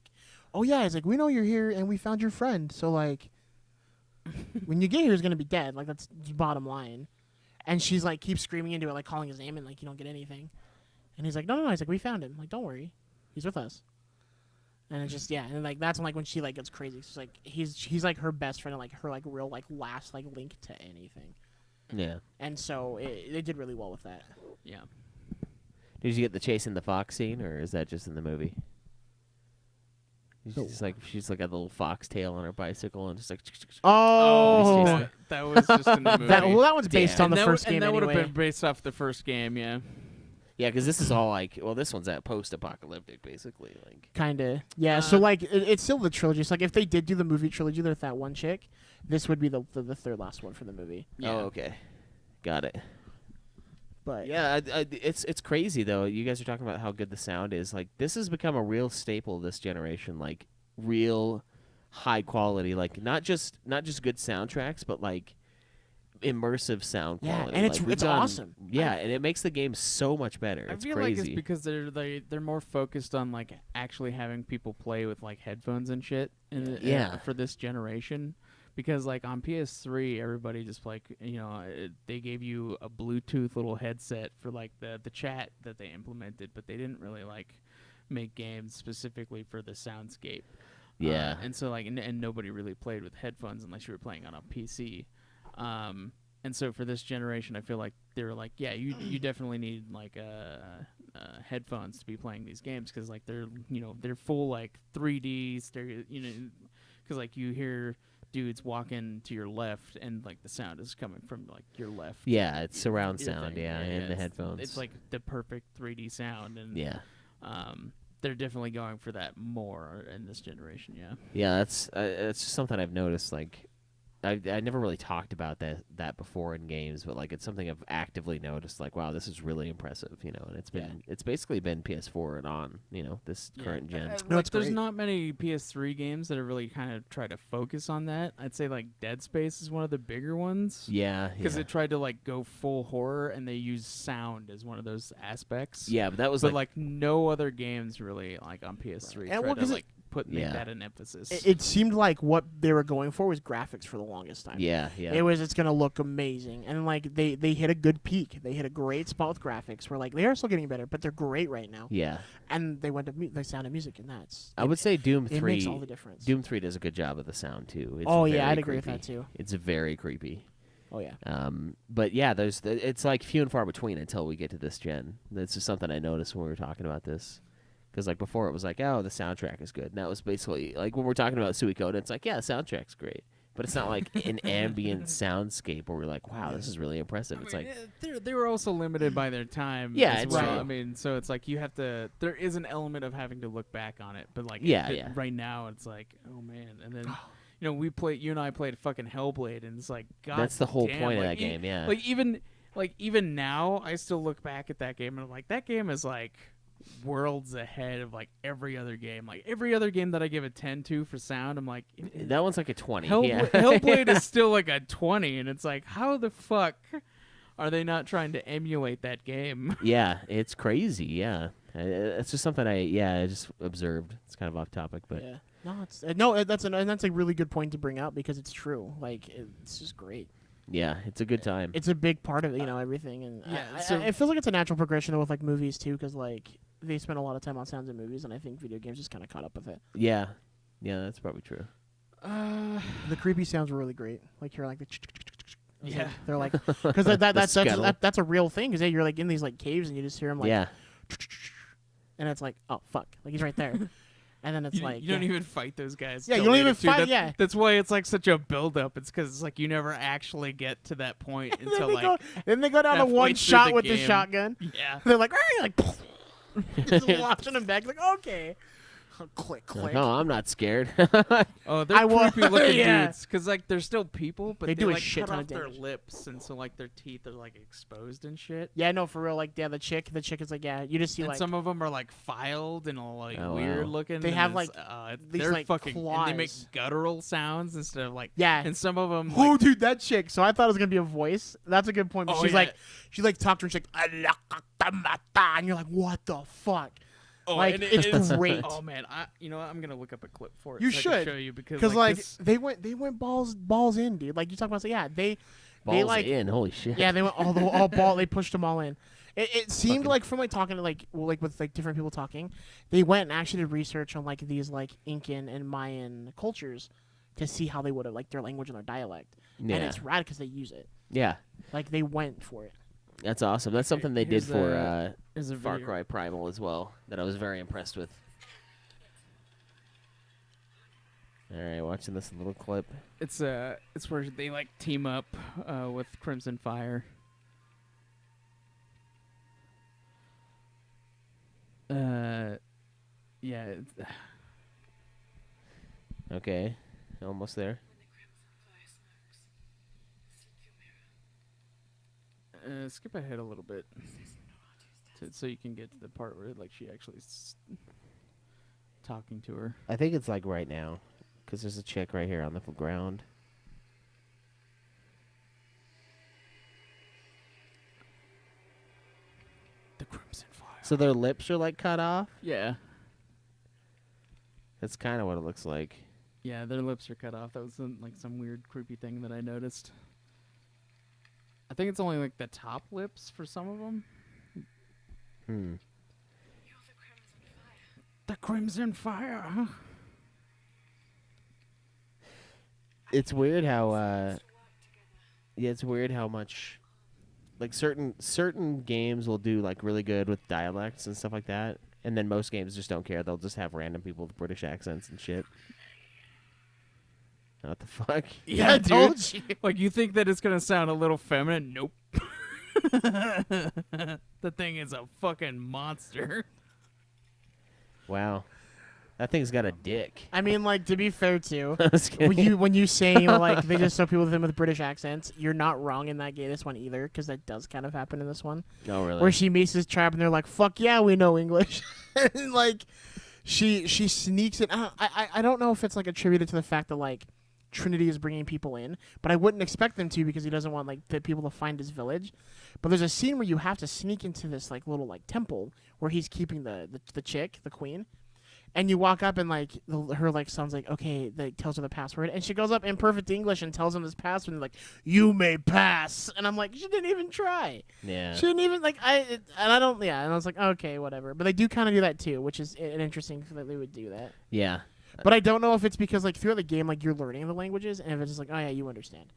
oh yeah, he's like, we know you're here and we found your friend, so like when you get here he's gonna be dead, like that's the bottom line. And she's like keeps screaming into it, like calling his name, and like you don't get anything. And he's like, no, he's like, we found him. Like, don't worry, he's with us. And it's just and like that's when she like gets crazy. She's like he's like her best friend and like her like real like last like link to anything. Yeah. And so they did really well with that. yeah. Did you get the chasing the fox scene, or is that just in the movie? She's like a little fox tail on her bicycle and just like. Oh, Chasing- That was just in the movie. that one's based Damn. on the first game and that would anyway. have been based off the first game, yeah. Yeah, because this is all like, well, this one's at post-apocalyptic, basically. Like, Kinda, yeah. So like it's still the trilogy. So like if they did do the movie trilogy with that one chick, this would be the third last one for the movie. Yeah. oh, okay, got it. But Yeah, it's crazy though. You guys are talking about how good the sound is. Like, this has become a real staple this generation. Like, real high quality. Like, not just good soundtracks, but like immersive sound Yeah, quality. and it's- Like, we've it's done- awesome. Yeah, and it makes the game so much better. I It's feel crazy. like it's because they're more focused on like actually having people play with like headphones and shit. Yeah. For this generation, because like on PS3, everybody just like they gave you a Bluetooth little headset for like the chat that they implemented, but they didn't really like make games specifically for the soundscape. Yeah. And so like and nobody really played with headphones unless you were playing on a PC. And so for this generation, I feel like they were like, yeah, you definitely need like headphones to be playing these games because like they're full like 3D stereo, because like you hear dudes walking to your left and like the sound is coming from like your left. Yeah, it's surround ear sound, thing. yeah, and the it's- headphones. It's like the perfect 3D sound, and yeah. they're definitely going for that more in this generation. Yeah. Yeah, that's just something I've noticed. Like, I never really talked about that before in games, but like it's something I've actively noticed. Like, wow, this is really impressive, and it's basically been PS4 and on, this current gen. No, Like, it's there's great. not many PS3 games that have really kind of tried to focus on that. I'd say like Dead Space is one of the bigger ones. Yeah, Because yeah. it tried to like go full horror and they use sound as one of those aspects. Yeah, but that was But like no other games really like on PS3 And well, tried 'cause to it- like make Yeah. that an emphasis. it seemed like what they were going for was graphics for the longest time. yeah. It's gonna look amazing, and like they hit a good peak. They hit a great spot with graphics. Where like they are still getting better, but they're great right now. Yeah. And they went to the sound of music, and that's I would say Doom it 3 makes all the difference. Doom 3 does a good job of the sound too. It's Oh, yeah, very I'd agree with creepy. that, too. It's very creepy. Oh yeah. But yeah, it's like few and far between until we get to this gen. That's just something I noticed when we were talking about this. Because like before it was like, oh, the soundtrack is good. Now it was basically like when we're talking about Suikoden, it's like, yeah, the soundtrack's great. But it's not like an ambient soundscape where we're like, wow, this is really impressive. It's like, they were also limited by their time. Yeah, as it's well. true. I mean, so it's like you have to. There is an element of having to look back on it, but like Yeah, yeah. right now it's like, oh man, and then. You and I played fucking Hellblade, and it's like, God, that's the whole damn, point of like, that game, yeah. Like even now, I still look back at that game and I'm like, that game is like worlds ahead of like every other game. Like every other game that I give a 10 to for sound, I'm like, That one's like a 20. yeah. Hellblade is still like a 20, and it's like, how the fuck are they not trying to emulate that game? Yeah, it's crazy. Yeah, it's just something I just observed. It's kind of off topic, but Yeah. No, that's a really good point to bring up because it's true. Like it's just great. yeah, it's a good time. It's a big part of everything, and Yeah, it feels like it's a natural progression with like movies too, because like they spend a lot of time on sounds in movies, and I think video games just kind of caught up with it. Yeah, that's probably true. The creepy sounds were really great. Like you're like the. Yeah. They're like because that's scuttle. that's a real thing. Because you're like in these like caves and you just hear them like. Yeah, And it's like, oh fuck, like he's right there, and then it's You, like you don't yeah. even fight those guys. Yeah, till you don't even later, too. fight- That's, yeah. that's why it's like such a build up. It's because it's like you never actually get to that point And until like then they go down to halfway one through shot the with the game. shotgun. yeah. They're like, "Arr!" like just watching them back. Like, okay, click, click. no, I'm not scared. Oh, they're I wa- creepy looking yeah. dudes. Because like they're still people, but They they do a like shit cut ton off of their damage. lips, and so like their teeth are like exposed and shit. Yeah, no, for real. Like, yeah, the chick is like, yeah, you just see And like some of them are like filed and all like Oh, weird wow. looking. They and have, it's, like, these, they're like, fucking and they make claws. guttural sounds instead of like yeah. And some of them Oh, like, dude, that chick. So I thought it was gonna be a voice. That's a good point. But Oh, she's yeah. like, she like talked to her. She's like, and you're like, what the fuck? oh, like, and it's great. Oh man, you know what? I'm gonna look up a clip for it. You so I can should, show you because like this- they went balls in, dude. Like you talk about, so yeah, they Balls like in, holy shit. yeah, they went all ball. They pushed them all in. It seemed Fucking- like from like talking to like with like different people talking, they went and actually did research on like these like Incan and Mayan cultures to see how they would have like their language and their dialect. Yeah. And it's rad because they use it. Yeah, Like they went for it. that's awesome. That's something they did Here's for There's a Far video. Cry Primal as well that I was very impressed with. All right, watching this little clip. It's where they like team up with Crimson Fire. Yeah. Okay, almost there. Skip ahead a little bit, so you can get to the part where like she actually talking to her. I think it's like right now, because there's a chick right here on the ground. The Crimson Fire. So their lips are like cut off. Yeah. That's kind of what it looks like. Yeah, their lips are cut off. That was some weird, creepy thing that I noticed. I think it's only like the top lips for some of them. Hmm. The Crimson Fire. Huh? It's weird how yeah, it's weird how much like certain games will do like really good with dialects and stuff like that, and then most games just don't care. They'll just have random people with British accents and shit. What the fuck? Yeah, I dude. told you. Like you think that it's gonna sound a little feminine? Nope. The thing is a fucking monster. Wow. That thing's got a dick. I mean, like to be fair too, I was kidding. when you say like they just show people with them with British accents, you're not wrong in that this one either, because that does kind of happen in this one, Oh really? where she meets this tribe and they're like, "Fuck yeah, we know English," and like she sneaks it. I don't know if it's like attributed to the fact that like Trinity is bringing people in, but I wouldn't expect them to because he doesn't want like the people to find his village. But there's a scene where you have to sneak into this like little like temple where he's keeping the chick, the queen. And you walk up and like her like son's like, okay, like tells her the password, and she goes up in perfect English and tells him this password, and like, you may pass, and I'm like, she didn't even try, Yeah. she didn't even like and I don't, yeah, and I was like, okay, whatever, but they do kind of do that too, which is an interesting that they would do that, Yeah. but I don't know if it's because like throughout the game like you're learning the languages, and if it's just like, oh yeah, you understand,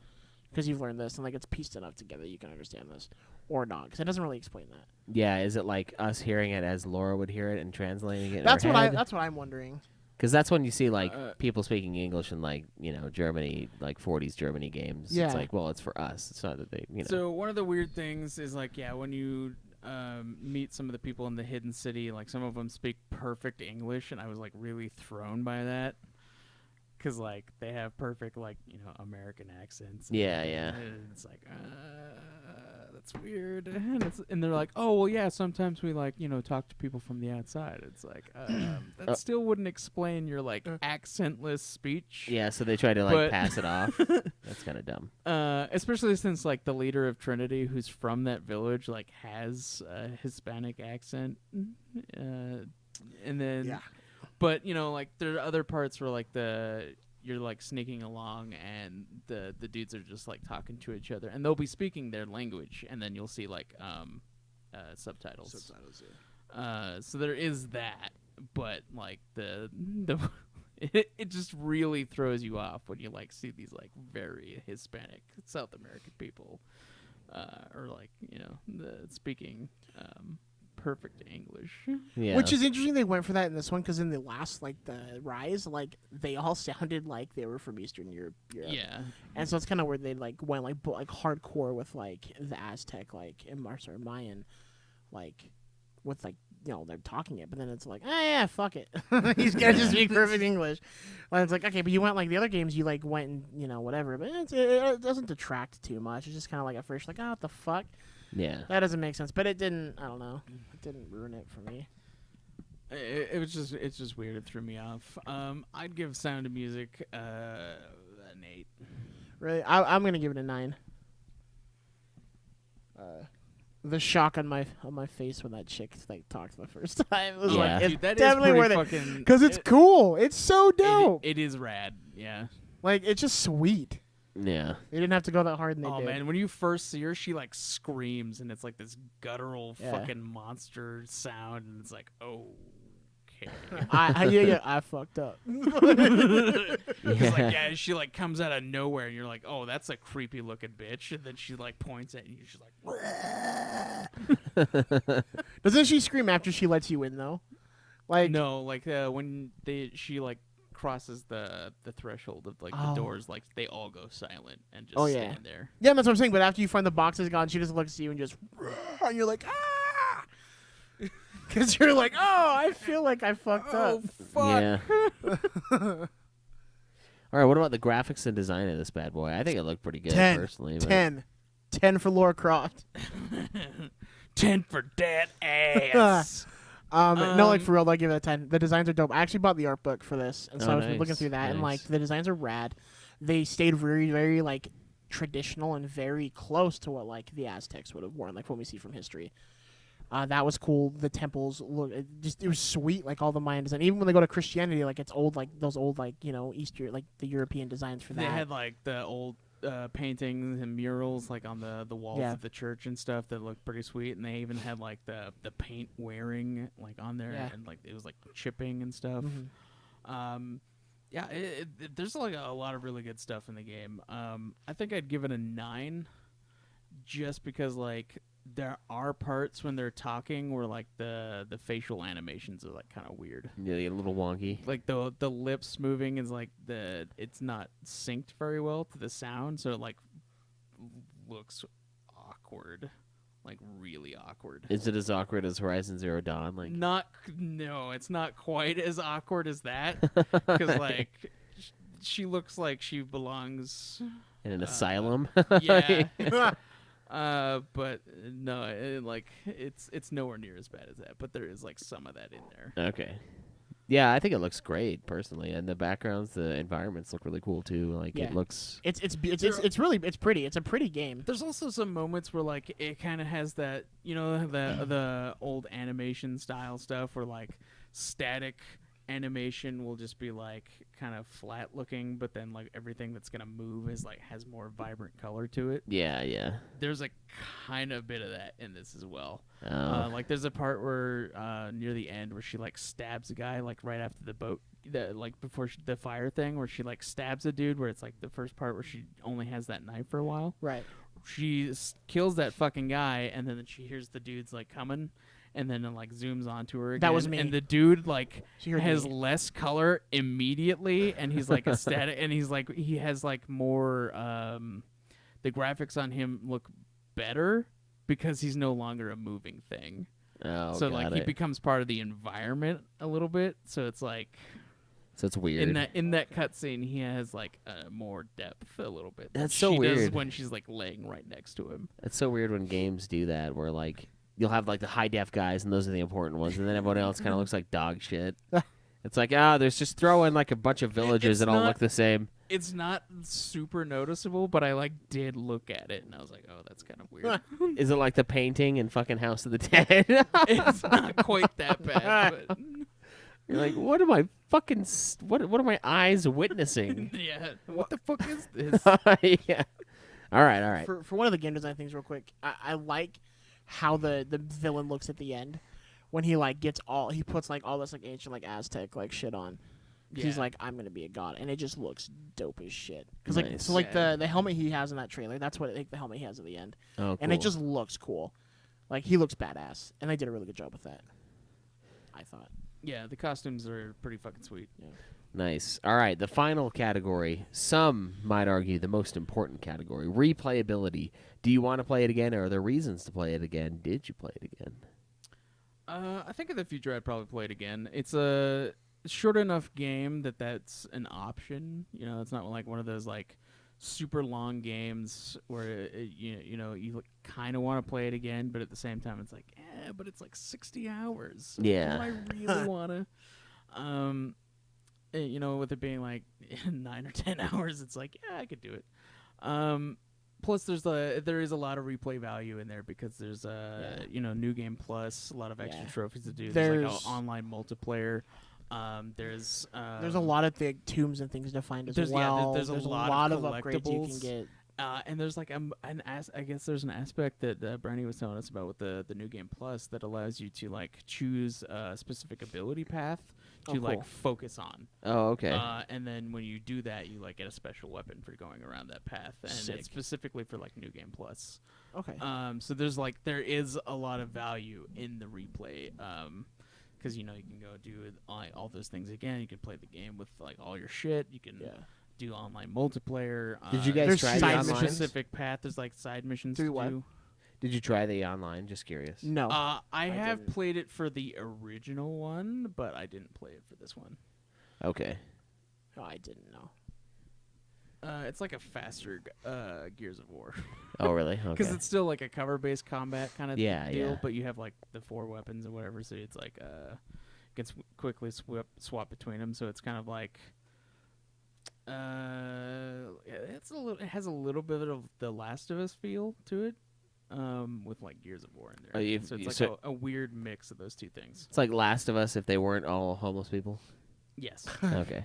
because you've learned this, and like it's pieced enough together, you can understand this, or not, because it doesn't really explain that. Yeah. Is it like us hearing it as Laura would hear it and translating it? in That's her what head? that's what I'm wondering. Because that's when you see like people speaking English in like Germany, like 40s Germany games. Yeah. It's like, well, it's for us. It's not that they So one of the weird things is like, yeah, when you meet some of the people in the hidden city, like some of them speak perfect English, and I was like really thrown by that. Because like they have perfect like American accents. And Yeah, yeah. and it's like that's weird, and they're like, oh well, yeah. Sometimes we like talk to people from the outside. It's like that still wouldn't explain your like accentless speech. Yeah, so they try to like But- pass it off. That's kind of dumb. Especially since like the leader of Trinity, who's from that village, like has a Hispanic accent, and then Yeah. but like there are other parts where like you're like sneaking along and the dudes are just like talking to each other, and they'll be speaking their language, and then you'll see like subtitles. So there is that, but like the it just really throws you off when you like see these like very Hispanic South American people, or like speaking perfect English. Yeah. Which is interesting. They went for that in this one because in the last like the Rise, like they all sounded like they were from Eastern Europe. Yeah. And so it's kind of where they like went like hardcore with like the Aztec like and Mayan, like with like they're talking it, but then it's like yeah, fuck it, he's gonna just speak perfect English. And it's like okay, but you went like the other games, you like went and whatever, but it doesn't detract too much. It's just kind of like at first like what the fuck. Yeah. That doesn't make sense, but it didn't. I don't know. It didn't ruin it for me. It's just weird. It threw me off. I'd give Sound of Music an 8. Really, I'm gonna give it a 9. The shock on my face when that chick like talked the first time was Yeah. like it's Dude, that is definitely pretty worth it fucking. because it's cool. It's so dope. It is rad. Yeah. Like it's just sweet. Yeah. They didn't have to go that hard, and they Oh did. man, when you first see her, she like screams, and it's like this guttural Yeah. fucking monster sound, and it's like, okay. I fucked up. It's like, yeah, she like comes out of nowhere, and you're like, oh, that's a creepy looking bitch, and then she like points at you, she's like, Doesn't she scream after she lets you in though? Like no, like when she like crosses the threshold of like the Oh. doors, like they all go silent and just Oh, yeah. stand there. Yeah, that's what I'm saying. But after you find the boxes gone, she just looks at you and just, and you're like, ah, because you're like, oh, I feel like I fucked up. Yeah. All right. What about the graphics and design of this bad boy? I think it looked pretty good 10, personally. But 10 for Laura Croft. 10 for that ass. No, like for real, I'll give it a 10. The designs are dope. I actually bought the art book for this, and so Oh, I was nice, looking through that, and like nice. the designs are rad. They stayed very, very like traditional and very close to what like the Aztecs would have worn, like what we see from history. That was cool. The temples look it was sweet, like all the Mayan design. Even when they go to Christianity, like it's old, like those old like Easter, like the European designs for that. They had like the old paintings and murals like on the walls Yeah. of the church and stuff that looked pretty sweet, and they even had like the paint wearing like on there, Yeah. and like it was like chipping and stuff. Mhm. Yeah, there's like a lot of really good stuff in the game. I think I'd give it a 9, just because like there are parts when they're talking where like the facial animations are like kind of weird. yeah, they get a little wonky. Like the lips moving is like it's not synced very well to the sound, so it like looks awkward, like really awkward. Is it as awkward as Horizon Zero Dawn? Like, No, it's not quite as awkward as that, because like she looks like she belongs. in an asylum? Yeah. But no, it's nowhere near as bad as that. But there is like some of that in there. Okay. Yeah, I think it looks great personally, and the backgrounds, the environments look really cool too. Like Yeah. it looks. It's pretty. It's a pretty game. There's also some moments where like it kind of has that, the old animation style stuff where like static animation will just be like kind of flat looking, but then like everything that's gonna move is like has more vibrant color to it. Yeah, yeah. There's a kind of bit of that in this as well. Oh. Like there's a part where near the end where she like stabs a guy like right after the boat, like before the fire thing, where she like stabs a dude, where it's like the first part where she only has that knife for a while. Right. She kills that fucking guy, and then she hears the dude's like coming, and then it like zooms onto her again. That was me. And the dude like She heard has me. less color immediately, and he's like ecstatic, and he has like more. The graphics on him look better because he's no longer a moving thing. Oh, So got like it. he becomes part of the environment a little bit. So it's like So it's weird. in that cutscene he has like more depth a little bit. than That's so she does weird. when she's like laying right next to him. It's so weird when games do that, where like you'll have like the high def guys, and those are the important ones, and then everyone else kind of looks like dog shit. It's like there's just throw in like a bunch of villages that all not- look the same. It's not super noticeable, but I like did look at it and I was like, oh, that's kind of weird. Is it like the painting in fucking House of the Dead? It's not quite that bad, but You're like, what am I fucking? What are my eyes witnessing? yeah. What the fuck is this? Yeah. All right. For one of the game design things, real quick, I like how the villain looks at the end, when he like gets he puts like all this like ancient like Aztec like shit on. He's Yeah. like, I'm gonna be a god, and it just looks dope as shit. Cause like Nice. so like Yeah. the helmet he has in that trailer, that's what I think the helmet he has at the end, Oh, and it cool. just looks cool. Like he looks badass, and they did a really good job with that. I thought. Yeah, the costumes are pretty fucking sweet. Nice. All right, the final category. Some might argue the most important category: replayability. Do you want to play it again, or are there reasons to play it again? Did you play it again? I think in the future I'd probably play it again. It's a short enough game that's an option. You know, it's not like one of those like super long games where you kind of want to play it again, but at the same time it's like, but it's like 60 hours. So Yeah. do I really want to? With it being like 9 or 10 hours, it's like, yeah, I could do it. Plus, there is a lot of replay value in there because there's New Game Plus, a lot of extra Yeah. trophies to do. There's like There's- an online multiplayer. There's There's a lot of tombs and things to find as there's- yeah, well. there's a lot of upgrades you collectibles. can get. And there's like I guess there's an aspect that Brownie was telling us about with the New Game Plus that allows you to like choose a specific ability path to Oh, like cool. focus on. Oh, okay. And then when you do that, you like get a special weapon for going around that path, and Sick. it's specifically for like New Game Plus. Okay. So there is a lot of value in the replay. Because you can go do all those things again. You can play the game with like all your shit. You can do online multiplayer. Did you guys There's try the side online? missions. Specific path. There's like side missions Through to what? do. Did you try the online? Just curious. No. I have didn't. played it for the original one, but I didn't play it for this one. Okay. Oh, I didn't know. It's like a faster Gears of War. Oh, really? Okay. Because it's still like a cover-based combat kind of Yeah, deal, yeah. but you have like the 4 weapons or whatever, so it's like you can quickly swap between them. So it's kind of like it has a little bit of the Last of Us feel to it, with like Gears of War in there. Oh, So it's like a weird mix of those two things. It's like Last of Us if they weren't all homeless people. Yes. Okay.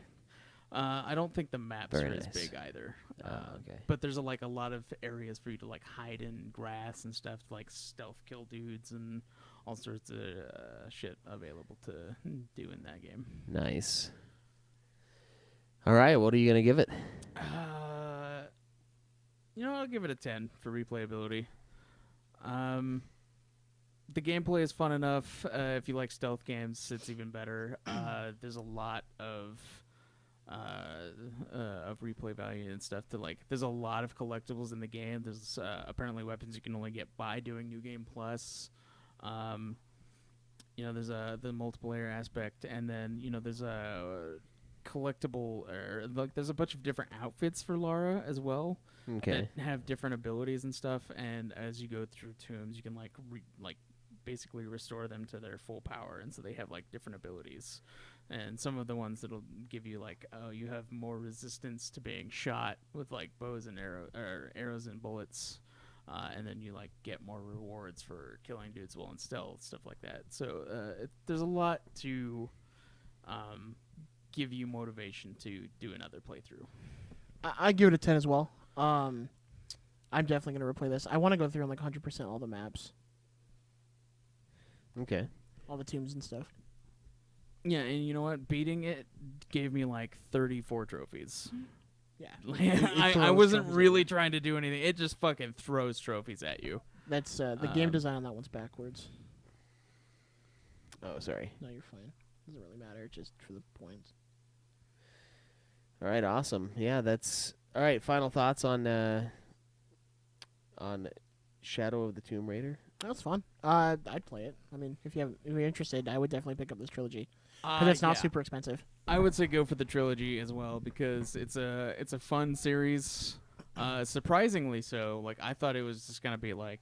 I don't think the maps Very are as nice. big either. Okay. But there's a lot of areas for you to like hide in grass and stuff, to, like stealth kill dudes and all sorts of shit available to do in that game. Nice. All right. What are you gonna give it? I'll give it a 10 for replayability. The gameplay is fun enough. If you like stealth games, it's even better. There's a lot of replay value and stuff to like. There's a lot of collectibles in the game. There's apparently weapons you can only get by doing New Game Plus. There's the multiplayer aspect, and then there's a collectible or like there's a bunch of different outfits for Lara as well. Okay. That have different abilities and stuff, and as you go through tombs, you can basically restore them to their full power, and so they have like different abilities. And some of the ones that'll give you like, oh, you have more resistance to being shot with like bows and arrows and bullets, and then you like get more rewards for killing dudes while in stealth, stuff like that. So there's a lot to give you motivation to do another playthrough. I give it a 10 as well. I'm definitely gonna replay this. I want to go through and like 100% all the maps, Okay. all the tombs and stuff. Yeah, and you know what? Beating it gave me like 34 trophies. Yeah. I throws wasn't trophies at really you. trying to do anything. It just fucking throws trophies at you. That's the game design on that one's backwards. Oh, sorry. No, you're fine. Doesn't really matter. Just for the points. All right. Awesome. Yeah. That's all right. Final thoughts on Shadow of the Tomb Raider. That's fun. I'd play it. I mean, if you're interested, I would definitely pick up this trilogy because it's not Yeah. super expensive. I would say go for the trilogy as well because it's a fun series. Surprisingly so. Like I thought it was just gonna be like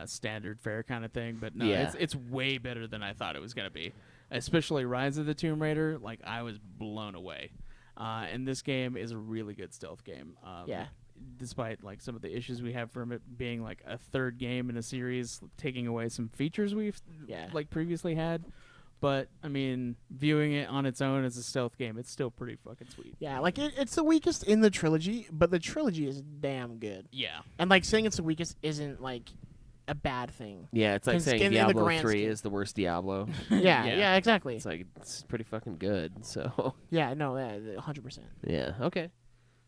standard fare kind of thing, but no, Yeah. it's way better than I thought it was gonna be. Especially Rise of the Tomb Raider. Like I was blown away. And this game is a really good stealth game. Yeah. Despite like some of the issues we have from it being like a third game in a series, taking away some features we've like previously had. But I mean, viewing it on its own as a stealth game, it's still pretty fucking sweet. Yeah, like it's the weakest in the trilogy, but the trilogy is damn good. Yeah. And like saying it's the weakest isn't like a bad thing. Yeah, it's like Cons- saying in the Diablo grand 3 scheme. is the worst Diablo. Yeah, Yeah. yeah, exactly. It's like it's pretty fucking good. So Yeah, no, 100%. yeah, okay.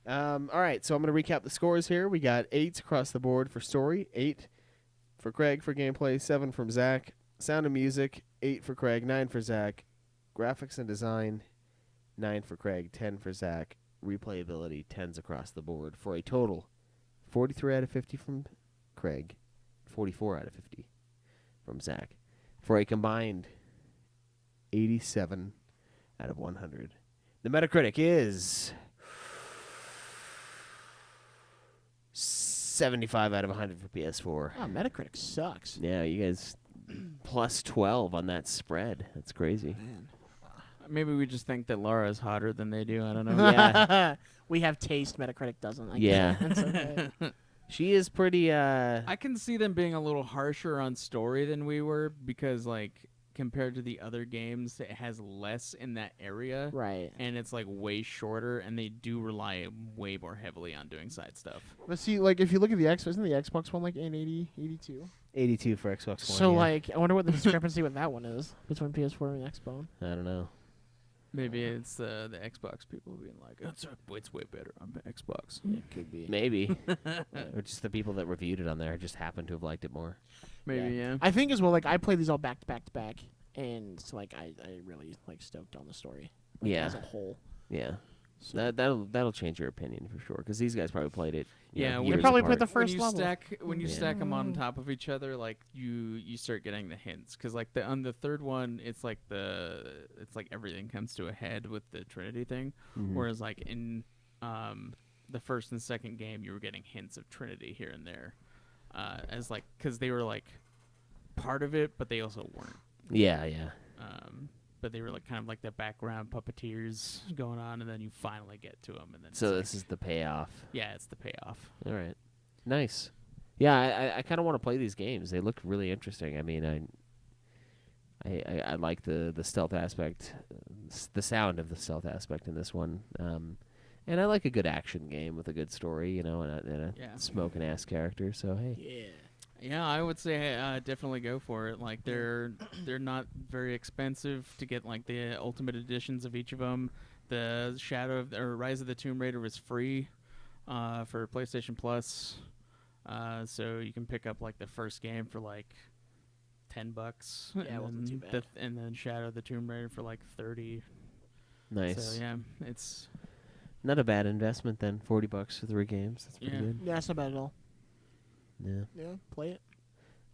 All right, so I'm gonna recap the scores here. We got 8 across the board for story, 8 for Craig for gameplay, 7 from Zach. Sound and music, 8 for Craig, 9 for Zach. Graphics and design, 9 for Craig, 10 for Zach. Replayability, 10s across the board for a total 43 out of 50 from Craig, 44 out of 50 from Zach, for a combined 87 out of 100. The Metacritic is 75 out of 100 for PS4. Oh, Metacritic sucks. Yeah, you guys plus 12 on that spread. That's crazy. Maybe we just think that Laura is hotter than they do. I don't know. Yeah. We have taste. Metacritic doesn't. Yeah. It's okay. She is pretty I can see them being a little harsher on story than we were because, like, compared to the other games, it has less in that area. Right. And it's, like, way shorter, and they do rely way more heavily on doing side stuff. But see, like, if you look at the Xbox, isn't the Xbox one like an 80, 82? 82 for Xbox One. So, yeah. like, I wonder what the discrepancy with that one is between PS4 and Xbox. I don't know. Maybe it's the Xbox people being like, it's way better on the Xbox. It could be. Maybe. Or just the people that reviewed it on there just happen to have liked it more. Maybe, yeah. I think as well, like, I played these all back to back to back, and, so, like, I really, like, stoked on the story. Like, Yeah. As a whole. Yeah. So. That'll change your opinion for sure because these guys probably played it. Yeah, know, we years probably played apart. the first when you level. when you Yeah. stack them on top of each other, like you start getting the hints because like on the third one, it's like everything comes to a head with the Trinity thing, Mhm. whereas like in the first and second game, you were getting hints of Trinity here and there, as like because they were like part of it, but they also weren't. Yeah, yeah. But they were like kind of like the background puppeteers going on, and then you finally get to them, and then So it's this like, is the payoff. yeah, it's the payoff. All right. Nice. Yeah, I kind of want to play these games. They look really interesting. I mean, I like the stealth aspect, the sound of the stealth aspect in this one. And I like a good action game with a good story, you know, and a Yeah. smoking ass character. So hey, Yeah. Yeah, I would say definitely go for it. Like they're not very expensive to get like the ultimate editions of each of them. The Rise of the Tomb Raider was free for PlayStation Plus, so you can pick up like the first game for like $10. Yeah, it wasn't too bad. And then Shadow of the Tomb Raider for like $30. nice. So yeah, it's Not a bad investment then. $40 for 3 games. That's pretty Yeah. good. Yeah, it's not bad at all. Yeah. Yeah, play it.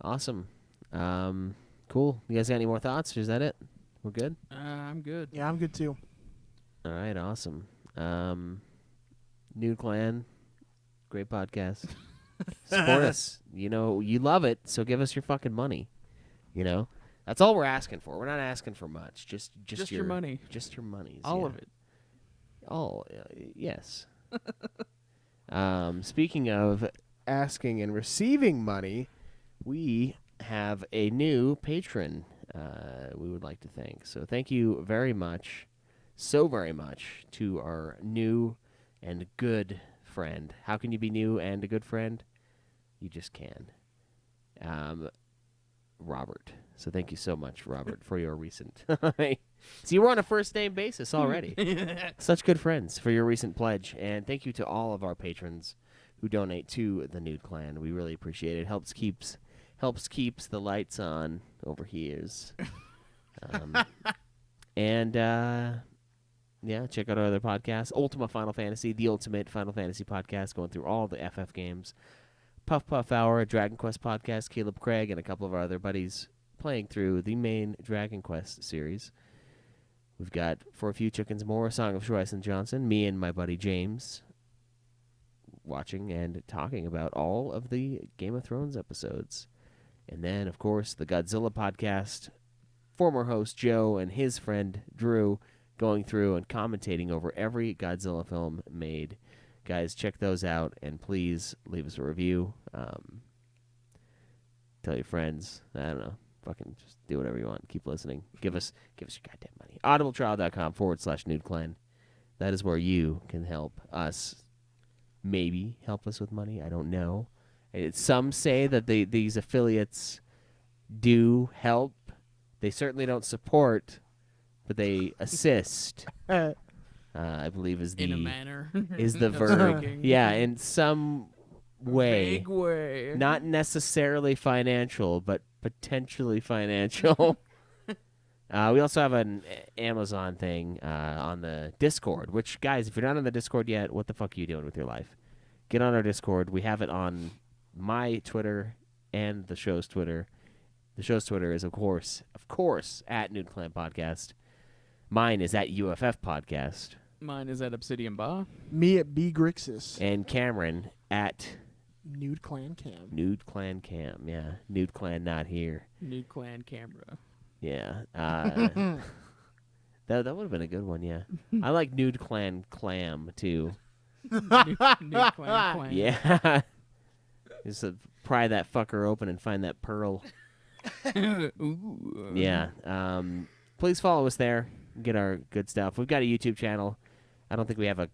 Awesome. Cool. You guys got any more thoughts? Or is that it? We're good? I'm good. Yeah, I'm good too. All right, awesome. Nude Clan, great podcast. Support us. You know, you love it, so give us your fucking money. You know? That's all we're asking for. We're not asking for much. Just your money. Just your monies. All yeah. of it. All, yes. Speaking of asking and receiving money, we have a new patron we would like to thank. So thank you very much, so very much, to our new and good friend. How can you be new and a good friend? You just can. Robert. So thank you so much, Robert, for your recent... See, we're on a first-name basis already. Such good friends for your recent pledge. And thank you to all of our patrons who donate to the Nude Clan. We really appreciate it. Helps keeps the lights on over here. Yeah, check out our other podcasts. Ultima Final Fantasy, the ultimate Final Fantasy podcast, going through all the FF games. Puff Puff Hour, a Dragon Quest podcast. Caleb Craig and a couple of our other buddies playing through the main Dragon Quest series. We've got For a Few Chickens More, Song of Schweiss and Johnson, me and my buddy James watching and talking about all of the Game of Thrones episodes. And then, of course, the Godzilla podcast, former host Joe and his friend Drew going through and commentating over every Godzilla film made. Guys, check those out, and please leave us a review. Tell your friends. I don't know. Fucking just do whatever you want. Keep listening. Give us your goddamn money. audibletrial.com/NudeClan. That is where you can help us. Maybe help us with money. I don't know. Some say that these affiliates do help. They certainly don't support, but they assist. I believe is In a the manner. is the of verb. speaking. Yeah, in some way. Vague way. Not necessarily financial, but potentially financial. We also have an Amazon thing on the Discord, which, guys, if you're not on the Discord yet, what the fuck are you doing with your life? Get on our Discord. We have it on my Twitter and the show's Twitter. The show's Twitter is, of course, at Nude Clan Podcast. Mine is at UFF Podcast. Mine is at Obsidian Bar. Me at B Grixis. And Cameron at Nude Clan Cam. Nude Clan Cam. Yeah, Nude Clan not here. Nude Clan camera. Yeah. That would have been a good one, yeah. I like Nude Clan Clam, too. Nude Clan clan. Yeah. Just pry that fucker open and find that pearl. Ooh. Yeah. Please follow us there. Get our good stuff. We've got a YouTube channel. I don't think we have a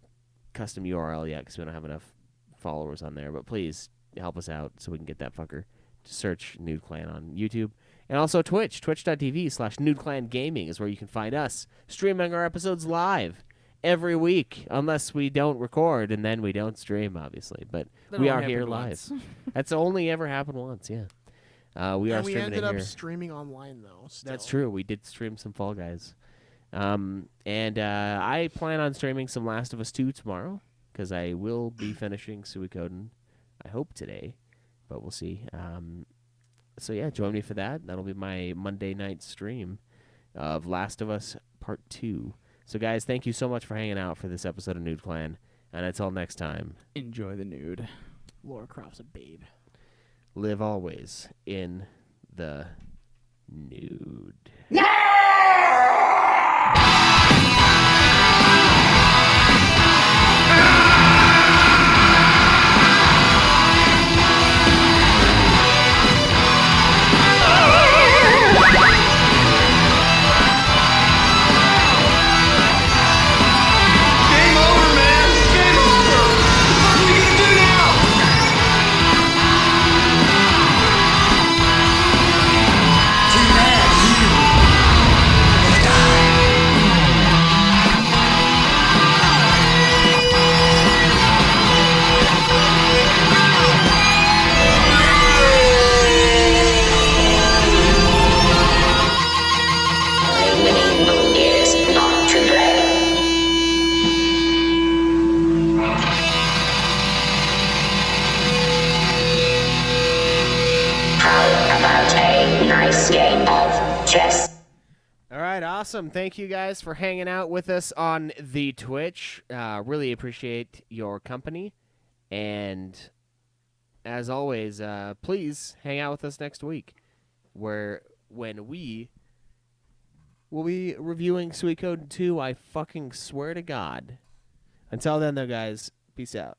custom URL yet because we don't have enough followers on there. But please help us out so we can get that fucker. Just search Nude Clan on YouTube. And also Twitch. Twitch.tv/NudeClanGaming is where you can find us streaming our episodes live every week. Unless we don't record, and then we don't stream, obviously. But That we only are here happened live. once. That's only ever happened once, yeah. We are And we streaming ended it up here. streaming online, though. That's still. true. We did stream some Fall Guys. And I plan on streaming some Last of Us 2 tomorrow because I will be finishing Suikoden, I hope today, but we'll see. So yeah, join me for that. That'll be my Monday night stream of Last of Us Part 2. So guys, thank you so much for hanging out for this episode of Nude Clan. And until next time, Enjoy the nude. Laura Croft's a babe. live always in the nude. Game over, man! Game over! What are we gonna do now? Too bad, you're gonna die. Winning is not to blame. How about a nice game of chess? All right, awesome. Thank you guys for hanging out with us on the Twitch. Really appreciate your company. And as always, please hang out with us next week when we will be reviewing Suikoden 2, I fucking swear to God. Until then, though, guys, peace out.